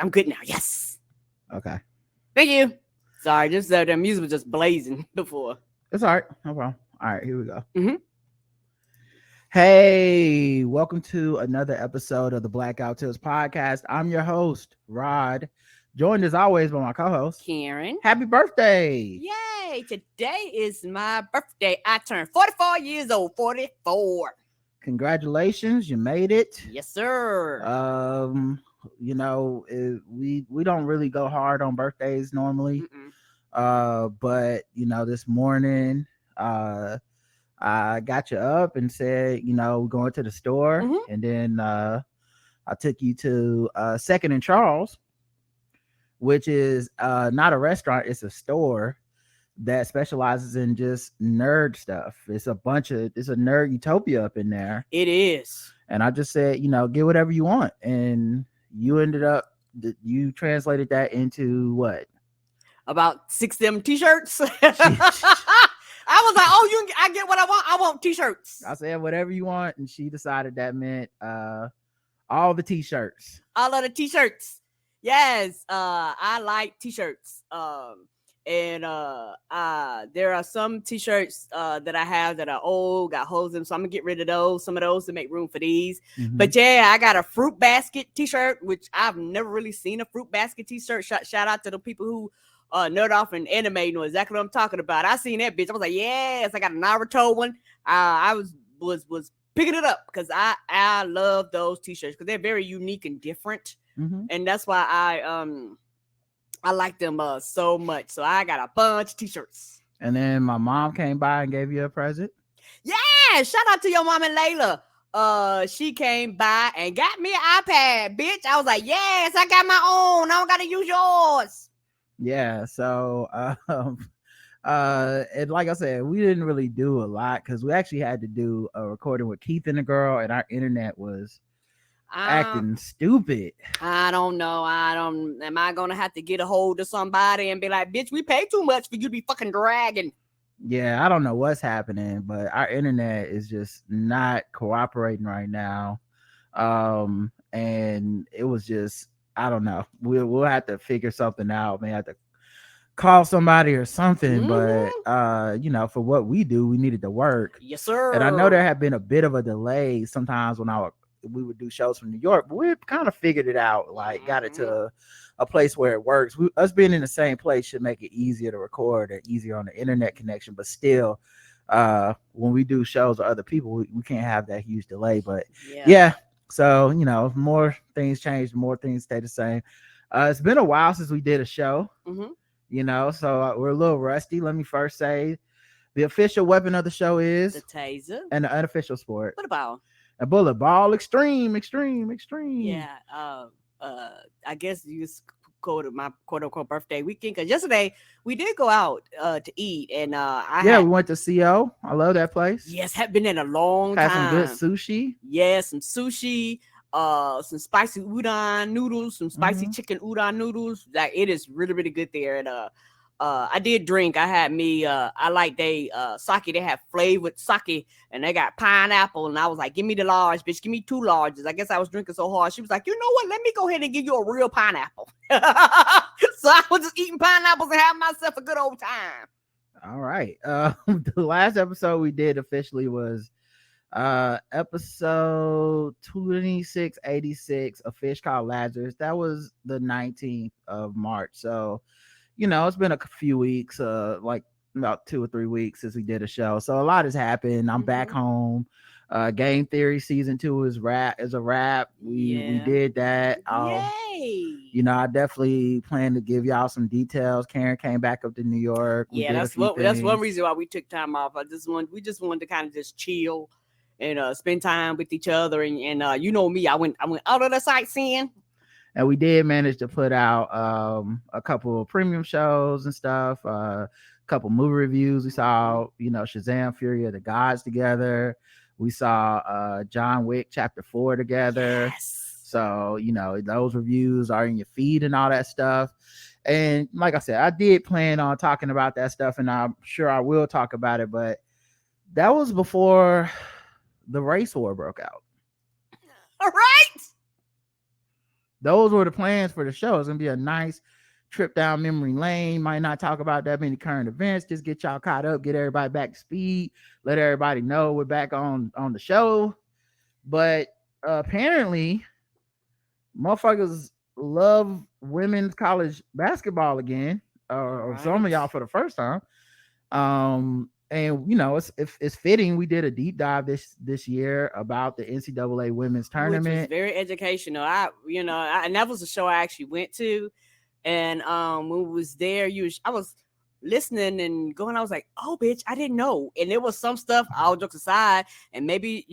I'm good now. Yes. Okay. Thank you. Sorry, just the music was just blazing before. It's all right. No problem. All right, here we go. Mhm. Hey, welcome to another episode of the Blackout Tips podcast. I'm your host, Rod, joined as always by my co-host, Karen. Happy birthday. Yay. Today is my birthday. I turned 44 years old. 44. Congratulations, you made it. Yes, sir. We don't really go hard on birthdays normally. But this morning, I got you up and said, we're going to the store, and then I took you to Second and Charles, which is not a restaurant, it's a store that specializes in just nerd stuff. It's a nerd utopia up in there. It is. And I just said, get whatever you want. And you you translated that into what? About 6 of them t-shirts. I was like, oh, I get what I want. I want t-shirts. I said, whatever you want. And she decided that meant all the t-shirts. All of the t-shirts. Yes. I like t-shirts. And there are some t-shirts that I have that are old, got holes in them, so I'm gonna get rid of those. Some of those to make room for these. But yeah, I got a fruit basket t-shirt, which I've never really seen a fruit basket t-shirt. Shout out to the people who nerd off and anime know exactly what I'm talking about. I seen that bitch. I was like, yes. I got a Naruto one. I was picking it up because I love those t-shirts because they're very unique and different, and that's why I like them so much. So I got a bunch of t-shirts. And then my mom came by and gave you a present. Yeah, shout out to your mom and Layla. She came by and got me an iPad, bitch. I was like, yes, I got my own. I don't gotta use yours. Yeah, so and like I said, we didn't really do a lot because we actually had to do a recording with Keith and the girl, and our internet was acting stupid. I don't know. Am I gonna have to get a hold of somebody and be like, bitch, we pay too much for you to be fucking dragging? Yeah, I don't know what's happening, but our internet is just not cooperating right now. And it was just, I don't know. We'll have to figure something out. May have to call somebody or something. But for what we do, we needed to work. Yes, sir. And I know there had been a bit of a delay sometimes when we would do shows from New York, but we kind of figured it out. Like, got it to a place where it works. Us being in the same place should make it easier to record and easier on the internet connection. But still, when we do shows with other people, we can't have that huge delay. But yeah. So, more things change, more things stay the same. It's been a while since we did a show, so we're a little rusty. Let me first say the official weapon of the show is the taser, and the unofficial sport, what about a bullet ball? Extreme. Yeah. I guess you just quoted my quote-unquote birthday weekend, because yesterday we did go out to eat, and we went to CO. I love that place. Yes, have been in a long time. Had some good sushi. Yes, some sushi, some spicy udon noodles, some spicy chicken udon noodles. Like, it is really, really good there. And I did drink. I had me I like they sake. They have flavored sake, and they got pineapple, and I was like, give me the large, bitch, give me 2 larges. I guess I was drinking so hard. She was like, you know what, let me go ahead and give you a real pineapple. So I was just eating pineapples and having myself a good old time. All right. The last episode we did officially was episode 2686, A Fish Called Lazarus. That was the 19th of March. So it's been a few weeks, like about 2 or 3 weeks since we did a show. So a lot has happened. I'm back home. Game Theory season 2 is a wrap. We did that. Yay! I definitely plan to give y'all some details. Karen came back up to New York. That's one reason why we took time off. We just wanted to kind of just chill and spend time with each other. And you know me, I went out of the sightseeing. And we did manage to put out a couple of premium shows and stuff, a couple movie reviews. We saw, Shazam! Fury of the Gods together. We saw John Wick Chapter 4 together. Yes. So, those reviews are in your feed and all that stuff. And like I said, I did plan on talking about that stuff, and I'm sure I will talk about it. But that was before the race war broke out. All right. those were the plans for the show. It's gonna be a nice trip down memory lane. Might not talk about that many current events. Just get y'all caught up, get everybody back to speed, let everybody know we're back on the show. But apparently, motherfuckers love women's college basketball again, or some of y'all for the first time. And it's fitting. We did a deep dive this year about the NCAA women's tournament, which was very educational. And that was a show I actually went to, and when we was there, I was listening and going. I was like, "Oh, bitch, I didn't know." And there was some stuff. All jokes aside, and maybe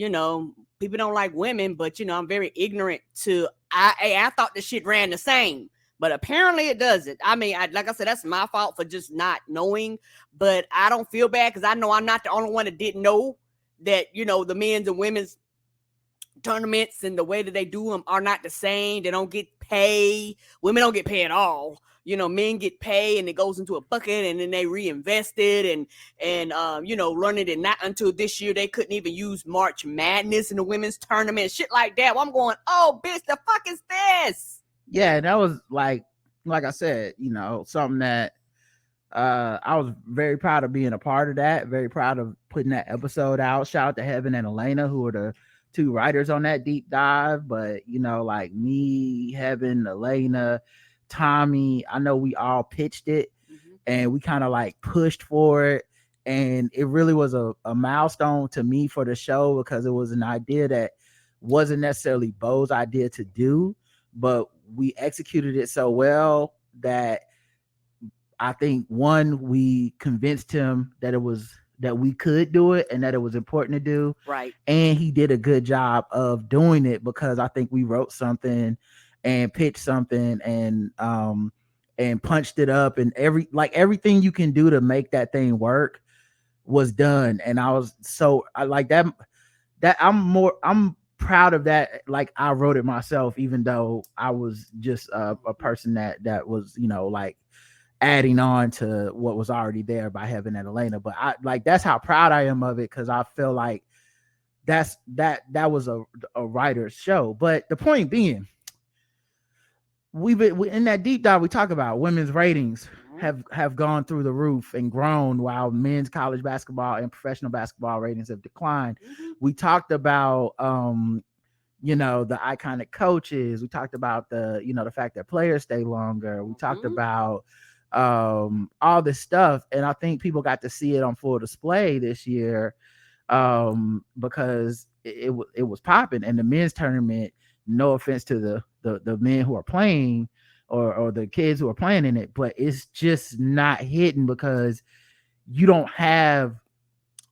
people don't like women, but I'm very ignorant to. I thought the shit ran the same. But apparently it doesn't. I mean, like I said, that's my fault for just not knowing. But I don't feel bad because I know I'm not the only one that didn't know that, the men's and women's tournaments and the way that they do them are not the same. They don't get pay. Women don't get paid at all. Men get paid and it goes into a bucket and then they reinvest it and run it. And not until this year they couldn't even use March Madness in the women's tournament, shit like that. Well, I'm going, oh, bitch, the fuck is this? Yeah, that was like I said, something that I was very proud of being a part of that. Very proud of putting that episode out. Shout out to Heaven and Elena, who are the two writers on that deep dive. But like me, Heaven, Elena, Tommy, I know we all pitched it, and we kind of like pushed for it. And it really was a milestone to me for the show because it was an idea that wasn't necessarily Bo's idea to do, but we executed it so well that I think we convinced him that we could do it and that it was important to do. Right. And he did a good job of doing it because I think we wrote something and pitched something and punched it up, and everything you can do to make that thing work was done. And I like that I'm proud of that. Like I wrote it myself, even though I was just a person that was like adding on to what was already there by Heaven and Elena. But that's how proud I am of it, because I feel like that was a writer's show. But the point being, we in that deep dive we talk about women's ratings have gone through the roof and grown, while men's college basketball and professional basketball ratings have declined. We talked about the iconic coaches. We talked about the fact that players stay longer. We talked about all this stuff, and I think people got to see it on full display this year because it was popping. And the men's tournament, no offense to the men who are playing or the kids who are playing in it, but it's just not hitting because you don't have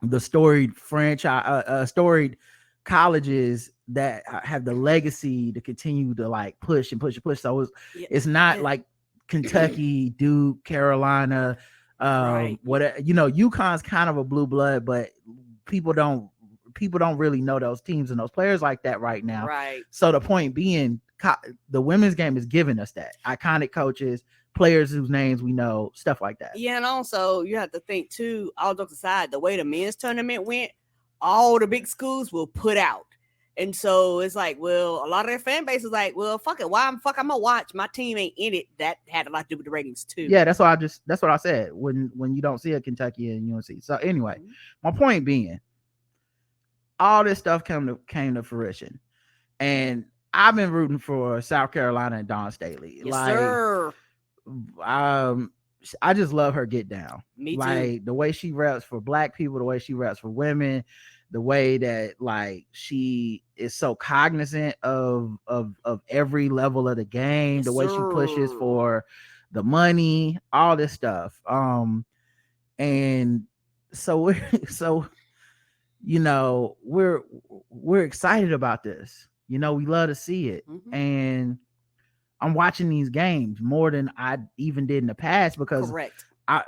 the storied franchise, storied colleges that have the legacy to continue to like push and push and push. So it's not like Kentucky, Duke, Carolina, whatever. UConn's kind of a blue blood, but people don't really know those teams and those players like that right now. Right. So the point being, the women's game is giving us that iconic coaches, players whose names we know, stuff like that. Yeah, and also you have to think too, all jokes aside, the way the men's tournament went, all the big schools will put out. And so it's like, well, a lot of their fan base is like, well, fuck it. I'm gonna watch? My team ain't in it. That had a lot to do with the ratings too. Yeah, that's what I said when you don't see a Kentucky and UNC. So anyway, my point being, all this stuff came to fruition, and I've been rooting for South Carolina and Dawn Staley. Yes, sir. I just love her get down. Me too. Like the way she reps for Black people, the way she reps for women, the way that like she is so cognizant of every level of the game, yes, the way she pushes for the money, all this stuff. And so we're excited about this. We love to see it. And I'm watching these games more than I even did in the past because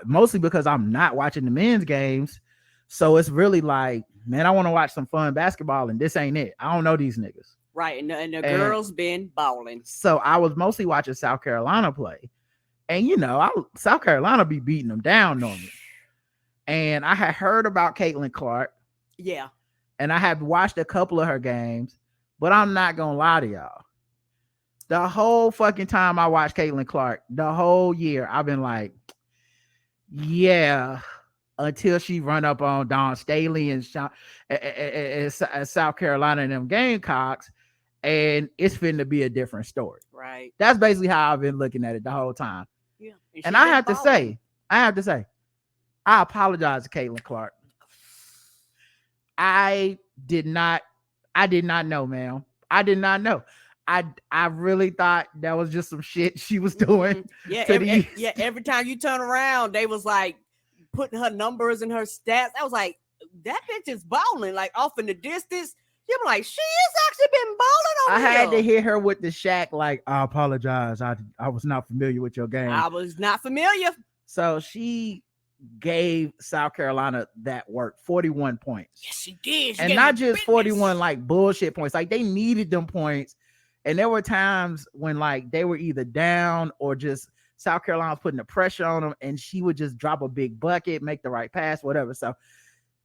mostly because I'm not watching the men's games. So it's really like, man, I want to watch some fun basketball, and this ain't it. I don't know these niggas. Right, and the girls been balling. So I was mostly watching South Carolina play, and South Carolina be beating them down normally. And I had heard about Caitlin Clark. Yeah. And I have watched a couple of her games, but I'm not gonna lie to y'all. The whole fucking time I watched Caitlin Clark, the whole year, I've been like, yeah, until she run up on Dawn Staley and South Carolina and them Gamecocks, and it's finna be a different story. Right. That's basically how I've been looking at it the whole time. Yeah. And I have to say, I apologize to Caitlin Clark. I did not know, man. I did not know. I really thought that was just some shit she was doing. Yeah, every time you turn around, they was like putting her numbers and her stats. I was like, that bitch is balling, like off in the distance. You're like, she has actually been balling on I had to hit her with the Shaq, like, I apologize. I was not familiar with your game. I was not familiar. So she gave South Carolina that work, 41 points. Yes, she did. And not just 41 like bullshit points. Like they needed them points. And there were times when like they were either down or just South Carolina was putting the pressure on them, and she would just drop a big bucket, make the right pass, whatever. So,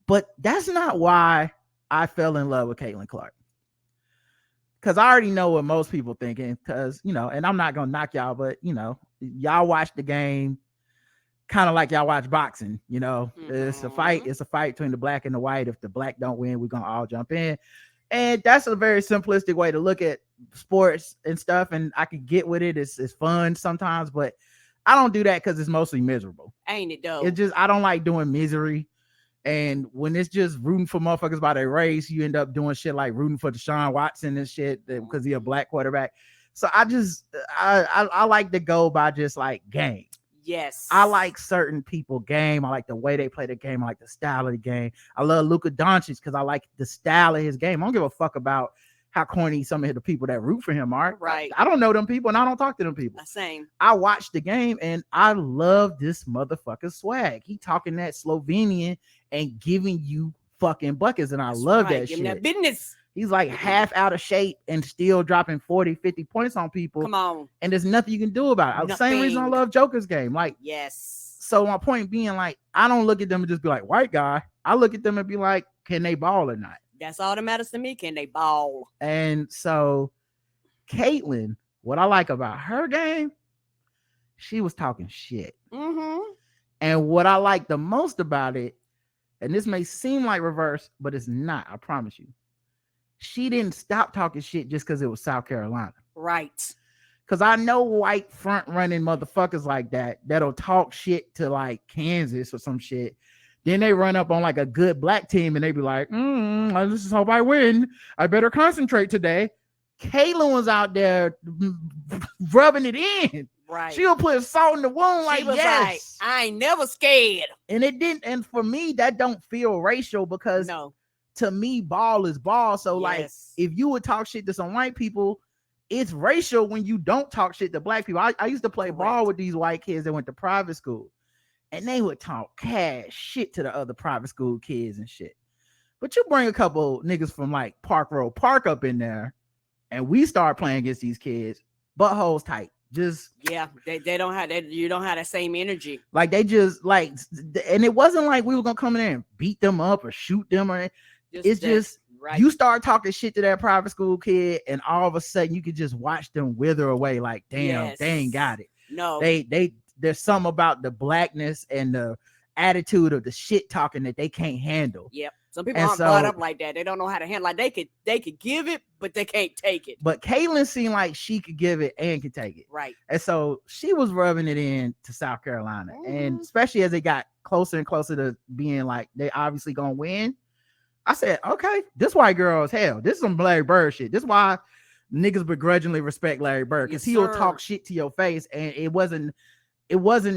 but that's not why I fell in love with Caitlin Clark. Because I already know what most people thinking. Because, you know, and I'm not gonna knock y'all, but you know, y'all watch the game kind of like y'all watch boxing. You know, it's a fight. It's a fight between the black and the white. If the black don't win, we're gonna all jump in. And that's a very simplistic way to look at sports and stuff. And I could get with it. It's fun sometimes, but I don't do that because it's mostly miserable. Ain't it though? It's just, I don't like doing misery. And when it's just rooting for motherfuckers by their race, you end up doing shit like rooting for Deshaun Watson and shit because he's a black quarterback. So I like to go by just like game. Yes. I like certain people game. I like the way they play the game. I like the style of the game. I love Luka Doncic because I like the style of his game. I don't give a fuck about how corny some of the people that root for him are. Right. I don't know them people and I don't talk to them people. Same. I watch the game and I love this motherfucker swag. He talking that Slovenian and giving you fucking buckets, and I love that shit. That business. He's like half out of shape and still dropping 40, 50 points on people. Come on. And there's nothing you can do about it. The same reason I love Joker's game. Like, yes. So my point being, like, I don't look at them and just be like, white guy. I look at them and be like, can they ball or not? That's all that matters to me. Can they ball? And so Caitlin, what I like about her game, she was talking shit. Mm-hmm. And what I like the most about it, and this may seem like reverse, but it's not, I promise you. She didn't stop talking shit just because it was South Carolina. Right. Because I know white front running motherfuckers like that'll talk shit to like Kansas or some shit. Then they run up on like a good black team and they be like, I just hope I win. I better concentrate today. Caitlin was out there rubbing it in. Right. She'll put salt in the wound like, yes. Like, I ain't never scared. And it didn't. And for me, that don't feel racial because to me, ball is ball. So like, if you would talk shit to some white people, it's racial when you don't talk shit to black people. I used to play ball with these white kids that went to private school, and they would talk cash shit to the other private school kids and shit. But you bring a couple niggas from like Park Road Park up in there, and we start playing against these kids, buttholes tight. Just they don't have that. You don't have that same energy. Like they just like, and it wasn't like we were gonna come in there and beat them up or shoot them or. Just right. You start talking shit to that private school kid, and all of a sudden you could just watch them wither away. Like, damn, they ain't got it. No, there's something about the blackness and the attitude of the shit talking that they can't handle. Yep. Some people aren't brought up like that. They don't know how to handle. Like they could give it, but they can't take it. But Caitlin seemed like she could give it and could take it. Right. And so she was rubbing it in to South Carolina, and especially as they got closer and closer to being like they obviously gonna win. I said, okay, this white girl is hell. This is some Larry Bird shit. This is why niggas begrudgingly respect Larry Bird, because he'll talk shit to your face, and it wasn't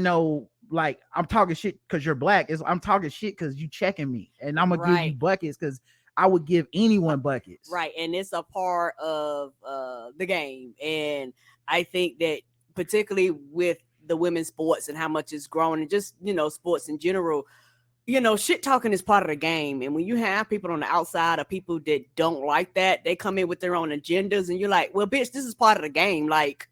no like I'm talking shit because you're black. I'm talking shit because you checking me, and I'm gonna give you buckets because I would give anyone buckets. Right, and it's a part of the game, and I think that particularly with the women's sports and how much it's growing, and just sports in general. Shit talking is part of the game. And when you have people on the outside or people that don't like that, they come in with their own agendas and you're like, well, bitch, this is part of the game. Like,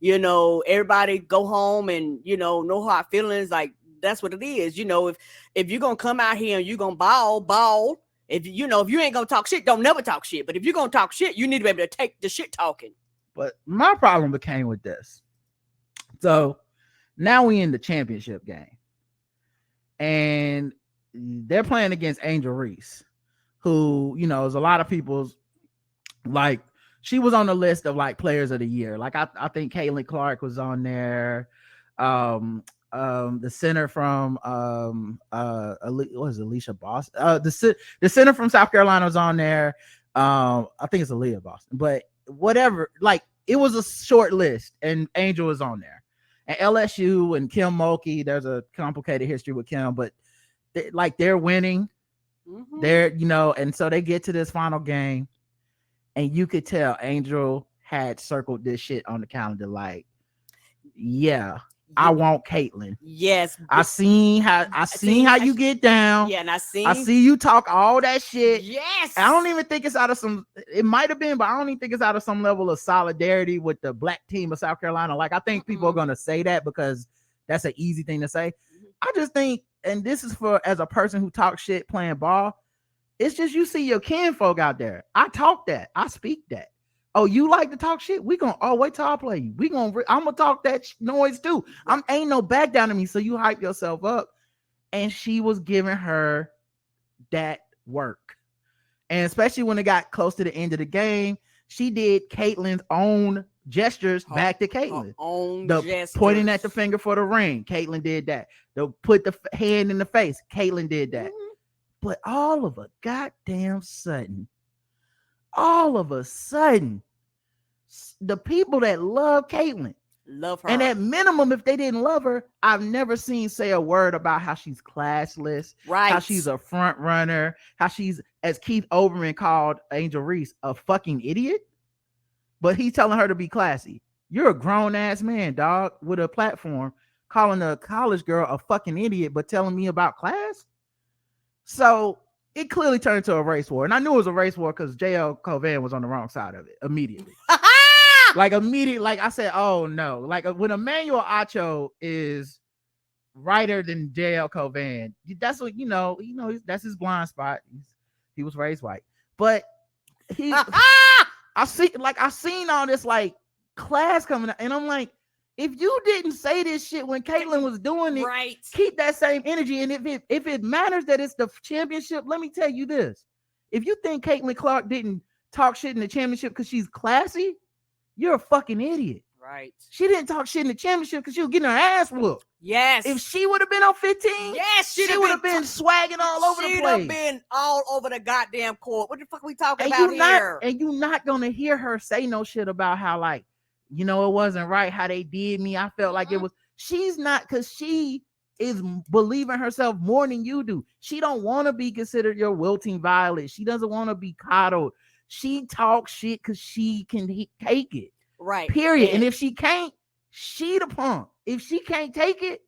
everybody go home and, no hard feelings. Like, that's what it is. If you're going to come out here and you're going to ball. If you ain't going to talk shit, don't never talk shit. But if you're going to talk shit, you need to be able to take the shit talking. But my problem became with this. So now we in the championship game, and they're playing against Angel Reese, who, you know, is a lot of people's, like, she was on the list of like players of the year. Like I think Caitlin Clark was on there. The center from what was it, Alicia Boston? The center from South Carolina was on there. I think it's Aaliyah Boston, but whatever. Like, it was a short list, and Angel was on there. And LSU and Kim Mulkey, there's a complicated history with Kim, but they're winning. Mm-hmm. They're, you know, and so they get to this final game, and you could tell Angel had circled this shit on the calendar. Like, yeah, I want Caitlin. Yes, I seen how you get down. Yeah, and I see you talk all that shit. Yes, I don't even think it's out of some. It might have been, but I don't even think it's out of some level of solidarity with the black team of South Carolina. Like, I think people are gonna say that because that's an easy thing to say. I just think, and this is for as a person who talks shit playing ball. It's just, you see your kinfolk out there. I talk that. I speak that. Oh, you like to talk shit? We gonna wait till I play you. I'm gonna talk that noise too. Ain't no back down to me. So you hype yourself up. And she was giving her that work. And especially when it got close to the end of the game, she did Caitlin's own gestures back to Caitlin. Pointing at the finger for the ring. Caitlin did that. The put the hand in the face. Caitlin did that. Mm-hmm. But all of a sudden, the people that love Caitlin love her. And at minimum, if they didn't love her, I've never seen say a word about how she's classless, right? How she's a front runner, how she's, as Keith Olbermann called Angel Reese, a fucking idiot. But he's telling her to be classy. You're a grown ass man, dog, with a platform, calling a college girl a fucking idiot, but telling me about class. So it clearly turned into a race war. And I knew it was a race war because JL Covan was on the wrong side of it immediately. Like I said, oh no. Like when Emmanuel Acho is whiter than JL Covan, that's what, you know, that's his blind spot. He was raised white. But I seen all this like class coming out, and I'm like, if you didn't say this shit when Caitlin was doing it, right, keep that same energy. And if it matters that it's the championship, let me tell you this. If you think Caitlin Clark didn't talk shit in the championship because she's classy, you're a fucking idiot. Right. She didn't talk shit in the championship because she was getting her ass whooped. Yes. If she would have been on 15, yes, she would have been swagging all over the place. She'd have been all over the goddamn court. What the fuck are we talking about here? And you're not gonna hear her say no shit about how, like, you know, it wasn't right how they did me. I felt like it was. She's not, because she is believing herself more than you do. She don't want to be considered your wilting violet. She doesn't want to be coddled. She talks shit because she can take it. Right. Period. And if she can't, she the punk. If she can't take it,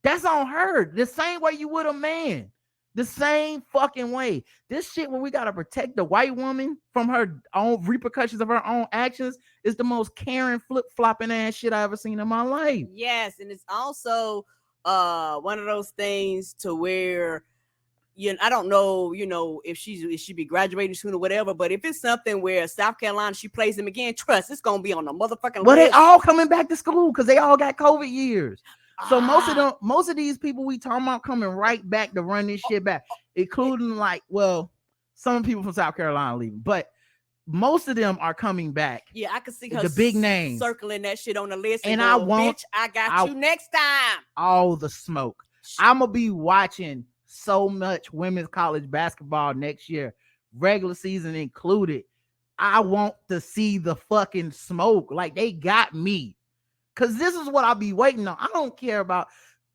that's on her. The same way you would a man. The same fucking way. This shit where we gotta protect the white woman from her own repercussions of her own actions is the most Karen flip-flopping ass shit I ever seen in my life. Yes, and it's also one of those things to where, you know, I don't know, you know, if she be graduating soon or whatever, but if it's something where South Carolina, she plays them again, trust, it's gonna be on the motherfucking Well, list. They all coming back to school because they all got COVID years. So most of these people we talking about coming right back to run this shit back, including like, well, some people from South Carolina leaving, but most of them are coming back. Yeah, I can see her the big names circling that shit on the list. And I want, bitch, I got you next time. All the smoke. I'm gonna be watching so much women's college basketball next year, regular season included. I want to see the fucking smoke. Like, they got me. Because this is what I'll be waiting on. I don't care about.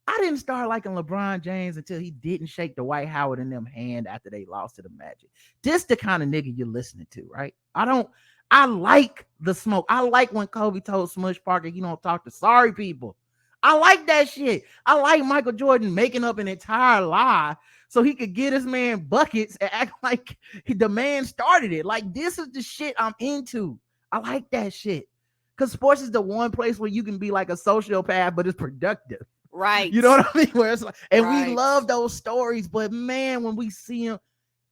I didn't start liking LeBron James until he didn't shake the Dwight Howard and them hand after they lost to the Magic. This the kind of nigga you're listening to, right? I like the smoke. I like when Kobe told Smush Parker, you don't talk to sorry people. I like that shit. I like Michael Jordan making up an entire lie so he could get his man buckets and act like the man started it. Like, this is the shit I'm into. I like that shit. Because sports is the one place where you can be like a sociopath, but it's productive. Right. You know what I mean? Where it's like, and we love those stories, but man, when we see them,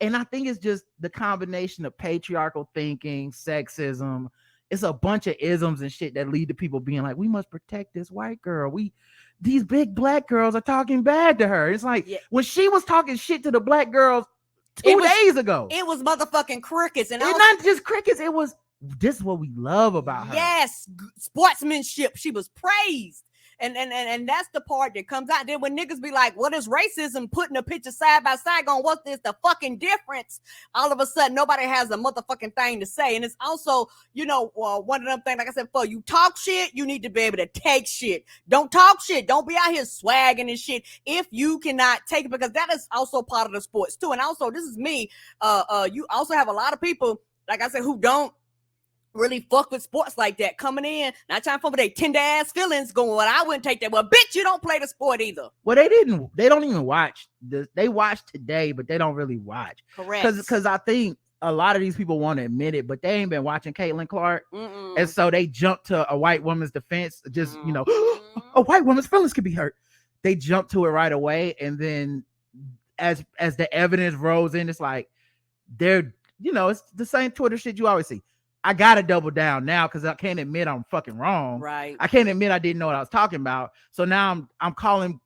and I think it's just the combination of patriarchal thinking, sexism, it's a bunch of isms and shit that lead to people being like, we must protect this white girl. These big black girls are talking bad to her. It's like when she was talking shit to the black girls 2 days ago. It was motherfucking crickets. And it's not just crickets. It was, this is what we love about her. Yes, sportsmanship. She was praised. And that's the part that comes out. Then when niggas be like, what is racism? Putting a picture side by side going, what's this? The fucking difference? All of a sudden, nobody has a motherfucking thing to say. And it's also, one of them things, like I said, for you talk shit, you need to be able to take shit. Don't talk shit. Don't be out here swagging and shit if you cannot take it, because that is also part of the sports too. And also, this is me. You also have a lot of people, like I said, who don't really fuck with sports like that, coming in, not trying for their tender ass feelings, going, well, I wouldn't take that. Well, bitch, you don't play the sport either. Well, they don't even watch this. They watch today, but they don't really watch. Correct. Because I think a lot of these people want to admit it, but they ain't been watching Caitlin Clark. And so they jump to a white woman's defense, just, a white woman's feelings could be hurt. They jump to it right away. And then as the evidence rolls in, it's like, it's the same Twitter shit you always see. I gotta double down now because I can't admit I'm fucking wrong. Right. I can't admit I didn't know what I was talking about. So now I'm calling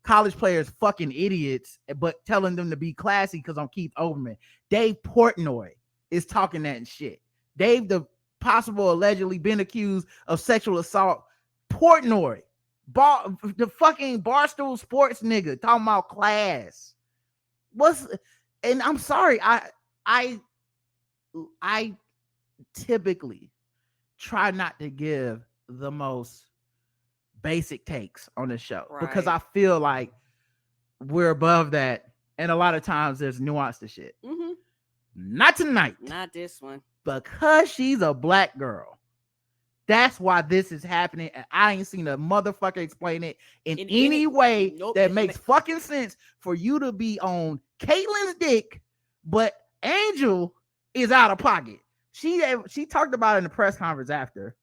college players fucking idiots, but telling them to be classy because I'm Keith Olbermann. Dave Portnoy is talking that shit. Dave, the possible allegedly been accused of sexual assault. Portnoy, the fucking Barstool Sports nigga talking about class. And I'm sorry, I typically try not to give the most basic takes on the show because I feel like we're above that. And a lot of times there's nuance to shit. Not tonight. Not this one. Because she's a black girl. That's why this is happening. And I ain't seen a motherfucker explain it in any way that makes fucking sense for you to be on Caitlin's dick, but Angel is out of pocket. She talked about it in the press conference after.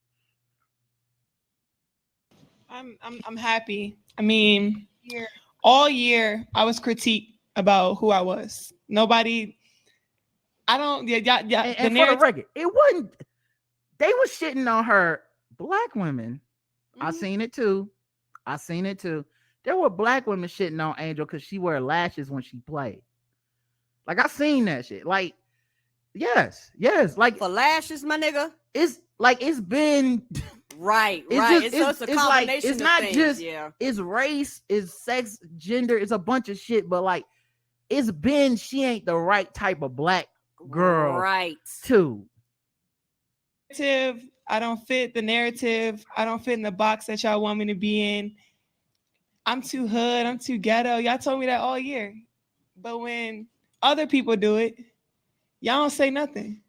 I'm happy. I mean, all year I was critiqued about who I was. Nobody. I don't. Yeah. And for the record, it wasn't. They were shitting on her. Black women. I seen it too. There were black women shitting on Angel because she wear lashes when she played. Like I seen that shit. Like. Yes, like for lashes, my nigga. It's been right. It's a combination like, it's of not things, just it's race, it's sex, gender, it's a bunch of shit. But like, she ain't the right type of black girl, right? Too. I don't fit the narrative. I don't fit in the box that y'all want me to be in. I'm too hood. I'm too ghetto. Y'all told me that all year, but when other people do it, y'all don't say nothing.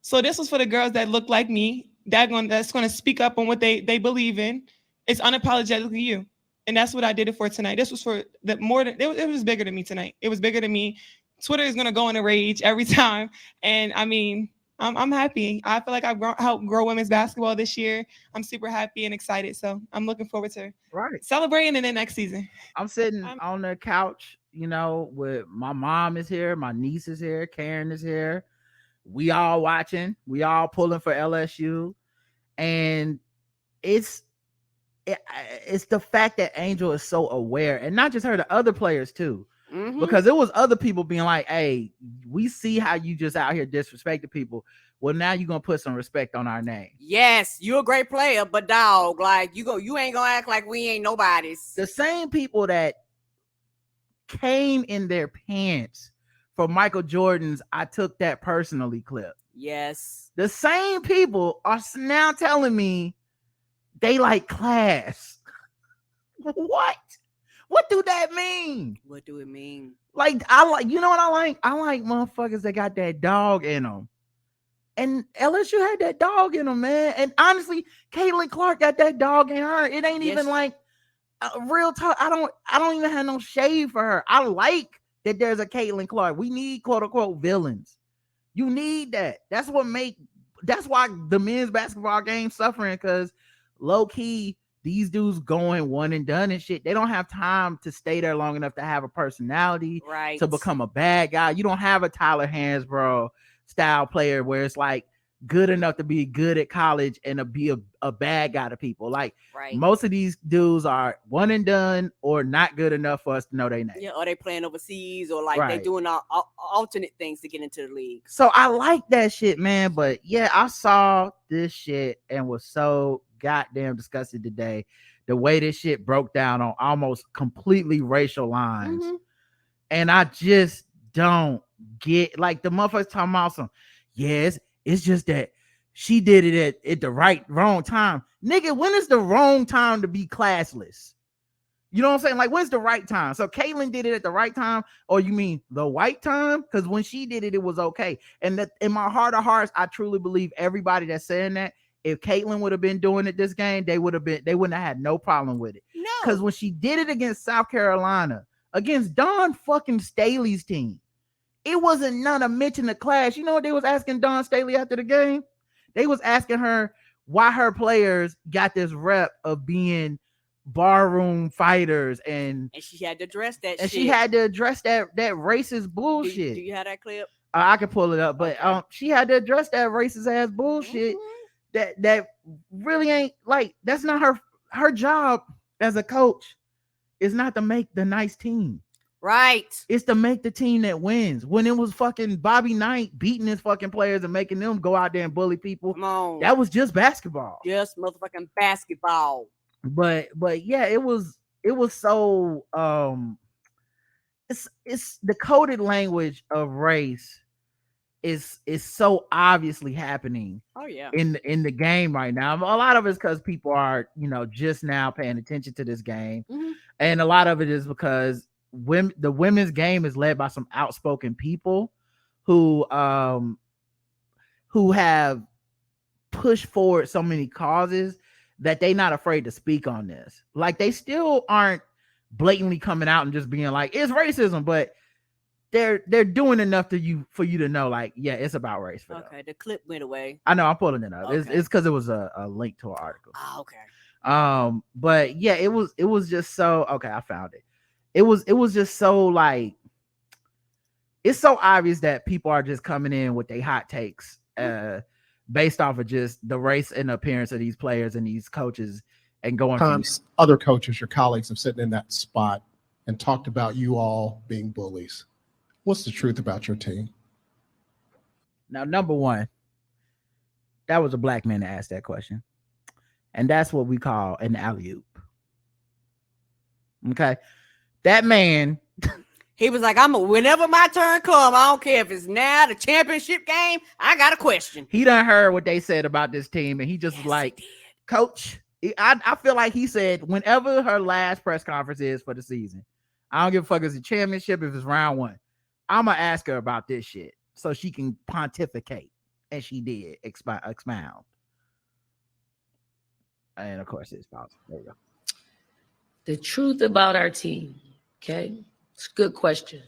So this was for the girls that look like me, that's going to speak up on what they believe in. It's unapologetically you. And that's what I did it for tonight. This was for it was bigger than me tonight. It was bigger than me. Twitter is going to go in a rage every time. And I mean, I'm happy. I feel like I've helped grow women's basketball this year. I'm super happy and excited. So I'm looking forward to celebrating in the next season. I'm sitting on the couch, with my mom is here, my niece is here, Karen is here. We all watching, we all pulling for LSU. And it's the fact that Angel is so aware, and not just her, the other players too. Because there was other people being like, hey, we see how you just out here disrespecting people. Well, now you're gonna put some respect on our name. Yes, you're a great player, but dog, like you ain't gonna act like we ain't nobody's. The same people that came in their pants for Michael Jordan's "I took that personally" clip. Yes. The same people are now telling me they like class. What? What do that mean? What do it mean? Like, I like, you know what I like? I like motherfuckers that got that dog in them. And LSU had that dog in them, man. And honestly, Caitlin Clark got that dog in her. It ain't even like real talk. I don't even have no shade for her. I like that there's a Caitlin Clark. We need quote unquote villains. You need that. That's why the men's basketball game suffering, because low key, these dudes going one and done and shit. They don't have time to stay there long enough to have a personality, right, to become a bad guy. You don't have a Tyler Hansbrough style player where it's like good enough to be good at college and to be a bad guy to people. Like Right. most of these dudes are one and done or not good enough for us to know their name. Yeah, or they playing overseas, or like they Right. doing alternate things to get into the league. So I like that shit, man. But yeah, I saw this shit and was so goddamn disgusted today. The way this shit broke down on almost completely racial lines. Mhm. And I just don't get, like, the motherfuckers talking about some, yes, it's just that she did it at the wrong time. Nigga, when is the wrong time to be classless? You know what I'm saying? Like, when's the right time? So Caitlyn did it at the right time, or you mean the white time? Because when she did it, it was okay. And that, in my heart of hearts, I truly believe everybody that's saying that, if Caitlyn would have been doing it this game, they wouldn't have had no problem with it. No. Because when she did it against South Carolina, against Don fucking Staley's team, it wasn't none of mention the clash. You know what they was asking Don Staley after the game? They was asking her why her players got this rep of being barroom fighters, and she had to address that and shit. she had to address that racist bullshit. Do you have that clip? I can pull it up, but Okay. she had to address that racist ass bullshit. That really ain't, like, that's not her job as a coach. Is not to make the nice team. Right. It's to make the team that wins. When it was fucking Bobby Knight beating his fucking players and making them go out there and bully people, Come on. that was just basketball. Just motherfucking basketball. But yeah, it was so it's the coded language of race is so obviously happening. Oh yeah. In the game right now. A lot of it's because people are, just now paying attention to this game. Mm-hmm. And a lot of it is because the women's game is led by some outspoken people who have pushed forward so many causes that they not afraid to speak on this. Like, they still aren't blatantly coming out and just being like, it's racism, but they're doing enough for you to know, like, yeah, it's about race. Okay, the clip went away. I know, I'm pulling it up. Okay. It's because it was a link to an article. Oh, okay. But yeah, it was just so, okay, I found it. It was just so, like, it's so obvious that people are just coming in with their hot takes based off of just the race and appearance of these players and these coaches, and going times other coaches, your colleagues, have sitting in that spot and talked about you all being bullies. What's the truth about your team? Now, number one, that was a black man that asked that question. And that's what we call an alley-oop. Okay? That man... He was like, whenever my turn come, I don't care if it's now, the championship game, I got a question. He done heard what they said about this team, and he just was like, Coach, I feel like he said, whenever her last press conference is for the season, I don't give a fuck if it's a championship, if it's round one, I'm going to ask her about this shit so she can pontificate. And she did expound. And of course, it's possible. There you go. The truth about our team. Okay. It's a good question.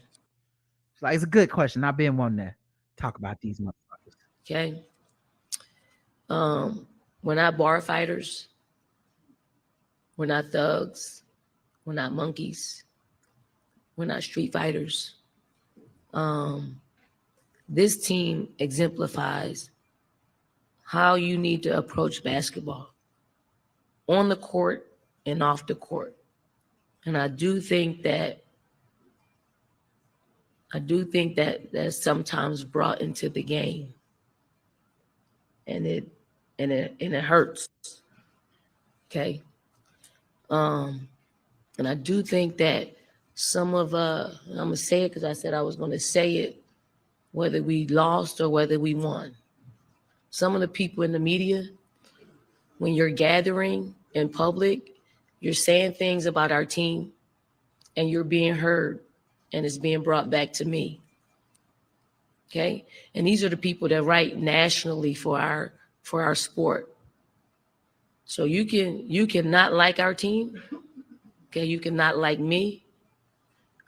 It's a good question. I've been wanting to talk about these motherfuckers. Okay. We're not bar fighters. We're not thugs. We're not monkeys. We're not street fighters. This team exemplifies how you need to approach basketball on the court and off the court. And I do think that that's sometimes brought into the game. And it hurts. Okay. And I do think that some of I'm gonna say it because I said I was gonna say it, whether we lost or whether we won. Some of the people in the media, when you're gathering in public, you're saying things about our team and you're being heard and it's being brought back to me. Okay. And these are the people that write nationally for our sport. So you can not like our team. Okay. You can not like me.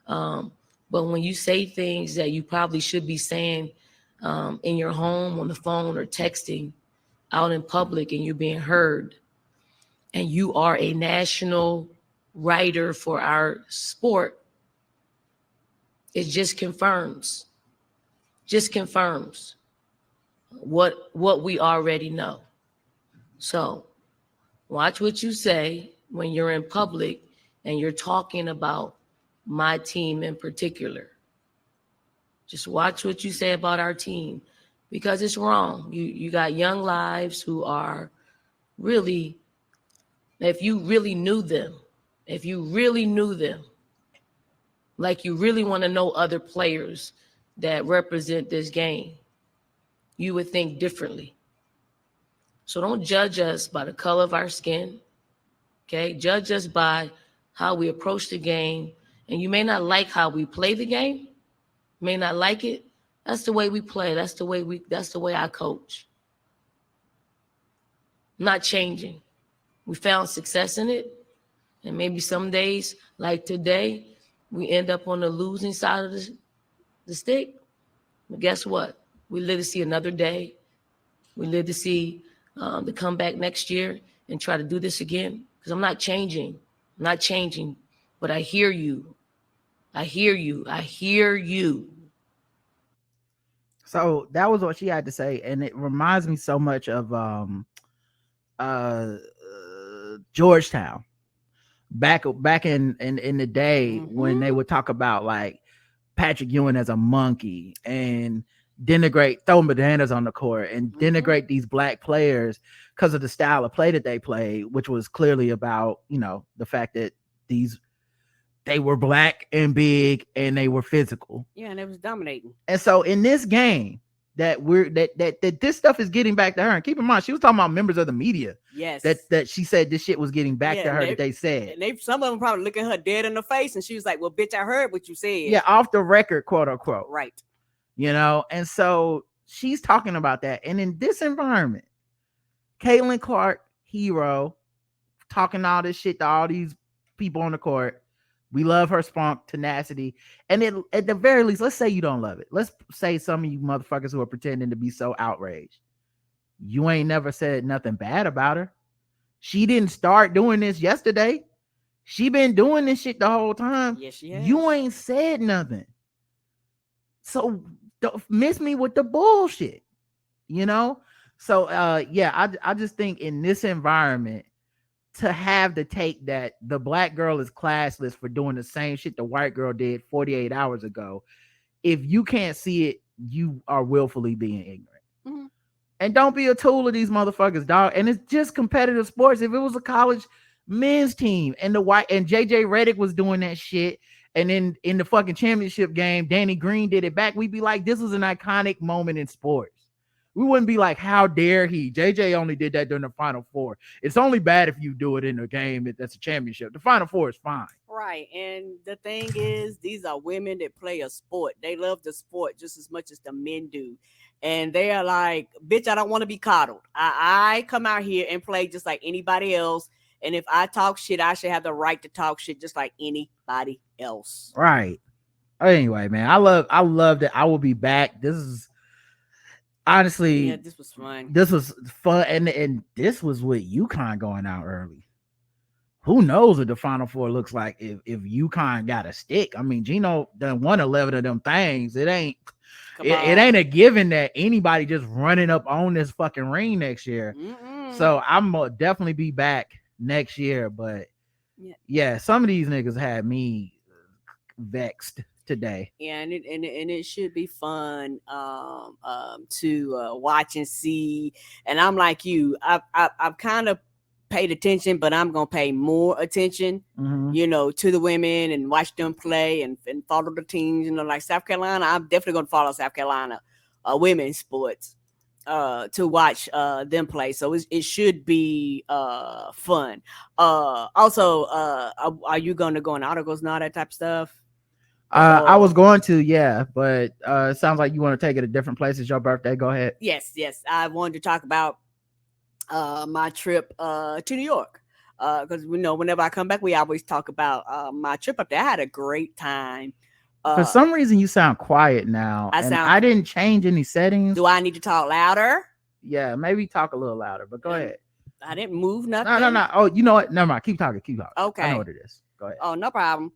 But when you say things that you probably should be saying in your home, on the phone, or texting out in public, and you're being heard, and you are a national writer for our sport, it just confirms what we already know. So watch what you say when you're in public and you're talking about my team in particular. Just watch what you say about our team, because it's wrong. You got young lives who are really, if you really knew them, like you really want to know other players that represent this game, you would think differently. So don't judge us by the color of our skin, okay? Judge us by how we approach the game. And you may not like how we play the game, may not like it. That's the way we play. That's the way I coach. Not changing. We found success in it. And maybe some days, like today, we end up on the losing side of the stick. But guess what? We live to see another day. We live to see the comeback next year and try to do this again. Because I'm not changing. But I hear you. So that was what she had to say, and it reminds me so much of Georgetown back in the day when they would talk about like Patrick Ewing as a monkey and throw bananas on the court and denigrate these black players because of the style of play that they played, which was clearly about, the fact that they were black and big and they were physical. Yeah, and it was dominating. And so in this game that this stuff is getting back to her. And keep in mind, she was talking about members of the media. Yes. That she said this shit was getting back to her, that they said. And some of them probably looking her dead in the face, and she was like, well, bitch, I heard what you said. Yeah, off the record, quote unquote. Right. And so she's talking about that. And in this environment, Caitlin Clark, hero, talking all this shit to all these people on the court. We love her spunk, tenacity. And at the very least, let's say you don't love it. Let's say some of you motherfuckers who are pretending to be so outraged. You ain't never said nothing bad about her. She didn't start doing this yesterday. She been doing this shit the whole time. Yes, she has. You ain't said nothing. So don't miss me with the bullshit, So I just think in this environment, to have the take that the black girl is classless for doing the same shit the white girl did 48 hours ago, if you can't see it, you are willfully being ignorant. Mm-hmm. And don't be a tool of these motherfuckers, dog. And it's just competitive sports. If it was a college men's team and JJ Redick was doing that shit, and then in the fucking championship game, Danny Green did it back, we'd be like, this was an iconic moment in sports. We wouldn't be like, how dare he? JJ only did that during the Final Four. It's only bad if you do it in a game that's a championship. The Final Four is fine. Right. And the thing is, these are women that play a sport. They love the sport just as much as the men do. And they are like, bitch, I don't want to be coddled. I come out here and play just like anybody else. And if I talk shit, I should have the right to talk shit just like anybody else. Right. Anyway, man, I love that. I will be back. This is honestly, yeah, this was fun. This was fun, and this was with UConn going out early. Who knows what the Final Four looks like if UConn got a stick? I mean, Gino done won 11 of them things. It ain't a given that anybody just running up on this fucking ring next year. Mm-mm. So I'm gonna definitely be back next year. But yeah, some of these niggas had me vexed today. Yeah, and it should be fun to watch and see. And I'm like you, I've kind of paid attention, but I'm gonna pay more attention, to the women and watch them play and follow the teams. Like South Carolina, I'm definitely gonna follow South Carolina women's sports to watch them play. So it should be fun. Also, are you gonna go on articles and all that type of stuff? I was going to, but it sounds like you want to take it a different place. It's your birthday. Go ahead. Yes. I wanted to talk about my trip to New York. Because whenever I come back, we always talk about my trip up there. I had a great time. For some reason, you sound quiet now. I didn't change any settings. Do I need to talk louder? Yeah, maybe talk a little louder, but go ahead. I didn't move nothing. No. Oh, you know what? Never mind. Keep talking. Okay. I know what it is. Go ahead. Oh, no problem.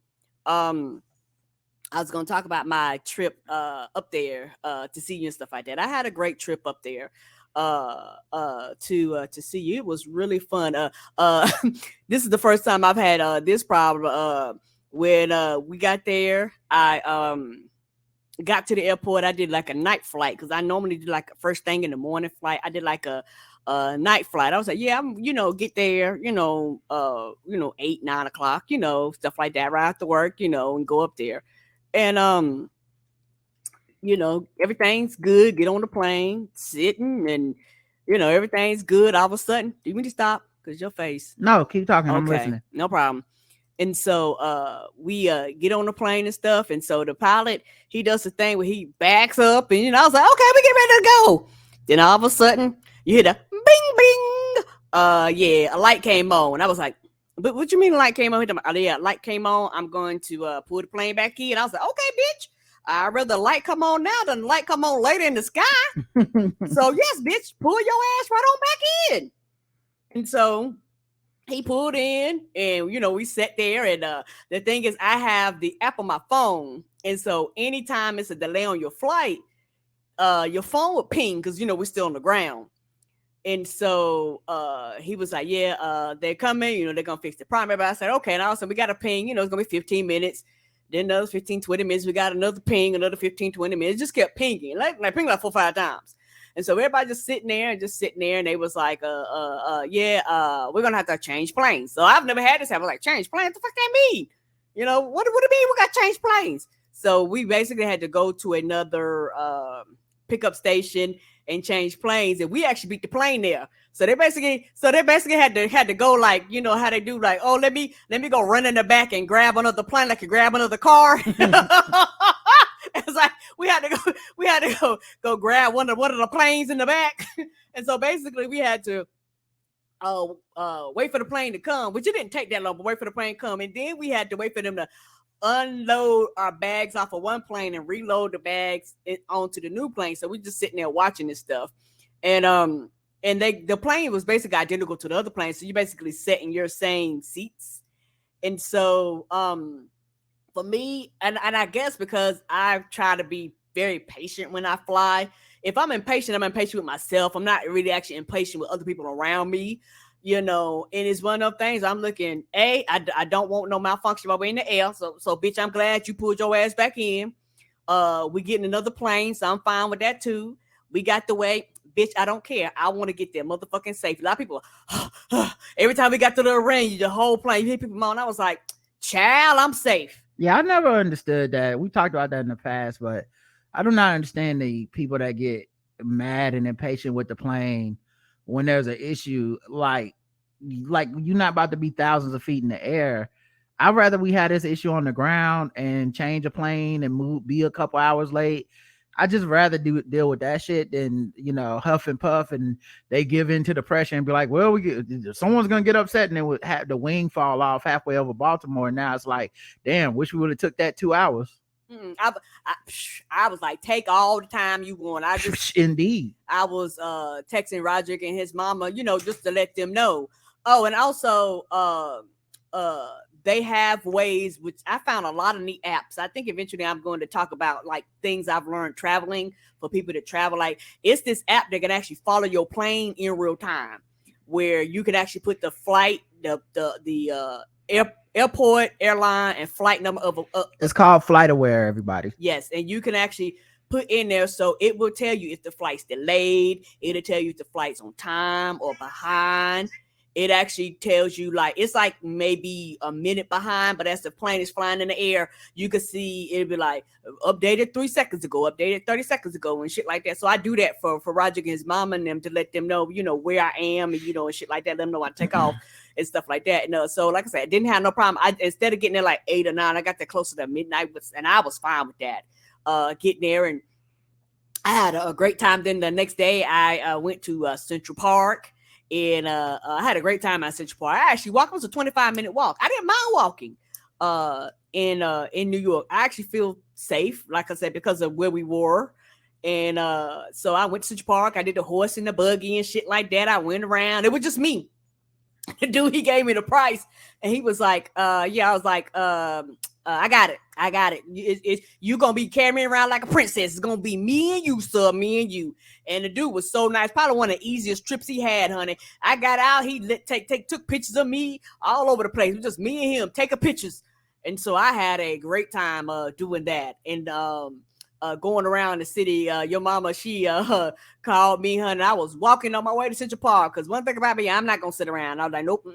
I was gonna talk about my trip up there to see you and stuff like that. I had a great trip up there to see you. It was really fun. This is the first time I've had this problem. When we got there, I got to the airport. I did like a night flight because I normally do like a first thing in the morning flight. I did like a night flight. I was like, yeah, I'm, get there, 8, 9 o'clock, stuff like that, right after work, and go up there. And everything's good. Get on the plane, sitting, and everything's good. All of a sudden, do you need to stop? Because your face. No, keep talking. Okay, I'm listening. No problem. And so we get on the plane and stuff. And so the pilot, he does the thing where he backs up, and I was like, okay, we get ready to go. Then all of a sudden, you hear the bing bing. Yeah, a light came on. And I was like, but what you mean light came on? Yeah, light came on. I'm going to pull the plane back in. I was like, okay, bitch. I'd rather light come on now than light come on later in the sky. So yes, bitch, pull your ass right on back in. And so he pulled in, and we sat there. And the thing is, I have the app on my phone, and so anytime it's a delay on your flight, your phone would ping because we're still on the ground. And so he was like, yeah, they're coming, they're going to fix the problem. But I said, okay. And also we got a ping, it's going to be 15 minutes. Then another 15, 20 minutes. We got another ping, another 15, 20 minutes. It just kept pinging, like pinging like 4 or 5 times. And so everybody just sitting there. And they was like, yeah, we're going to have to change planes. So I've never had this happen. Like, change planes? What the fuck that mean? What do it mean we got to change planes? So we basically had to go to another pickup station and change planes, and we actually beat the plane there. So they basically had to go like, how they do, like, oh, let me go run in the back and grab another plane, like you grab another car. It's like we had to go grab one of the planes in the back. And so basically we had to wait for the plane to come, which it didn't take that long, but wait for the plane to come. And then we had to wait for them to unload our bags off of one plane and reload the bags onto the new plane. So we're just sitting there watching this stuff. And the plane was basically identical to the other plane. So you basically sit in your same seats. And so for me, and I guess because I try to be very patient when I fly. If I'm impatient, I'm impatient with myself. I'm not really actually impatient with other people around me. And it's one of those things. I'm looking, I don't want no malfunction while we're in the air. So bitch, I'm glad you pulled your ass back in. We getting another plane, so I'm fine with that too. We got the way, bitch. I don't care. I want to get there motherfucking safe. A lot of people, every time we got to the range, the whole plane, you hit people on. I was like, child, I'm safe. Yeah, I never understood that. We talked about that in the past, but I do not understand the people that get mad and impatient with the plane when there's an issue. Like you're not about to be thousands of feet in the air. I'd rather we had this issue on the ground and change a plane and be a couple hours late. I just rather deal with that shit than huff and puff and they give in to the pressure and be like, well, someone's gonna get upset and then would have the wing fall off halfway over Baltimore. And now it's like, damn, wish we would have took that 2 hours. I was like, take all the time you want. I just indeed. I was texting Roderick and his mama, just to let them know. Oh, and also they have ways, which I found a lot of neat apps. I think eventually I'm going to talk about like things I've learned traveling for people that travel. Like it's this app that can actually follow your plane in real time, where you can actually put the flight, the airport, airline, and flight number of. It's called Flight Aware, everybody. Yes, and you can actually put in there, so it will tell you if the flight's delayed. It'll tell you if the flight's on time or behind. It actually tells you like it's like maybe a minute behind, but as the plane is flying in the air, you can see it'll be like updated 3 seconds ago, updated 30 seconds ago, and shit like that. So I do that for Roger and his mom and them to let them know, where I am and and shit like that. Let them know I take off and stuff like that. And so like I said, I didn't have no problem. Instead of getting there like 8 or 9, I got there closer to midnight, and I was fine with that. Getting there, and I had a great time. Then the next day, I went to Central Park. And I had a great time at Central Park. I actually walked. It was a 25-minute walk. I didn't mind walking in New York. I actually feel safe, like I said, because of where we were. And so I went to Central Park. I did the horse and the buggy and shit like that. I went around. It was just me. The dude, he gave me the price, and he was like, yeah. I was like, I got it. You gonna be carrying me around like a princess. It's gonna be me and you, sir. Me and you. And the dude was so nice. Probably one of the easiest trips he had, honey. I got out. He took pictures of me all over the place. It was just me and him taking pictures. And so I had a great time doing that. And going around the city. Your mama, she called me, honey. I was walking on my way to Central Park because one thing about me, I'm not gonna sit around. I was like, nope.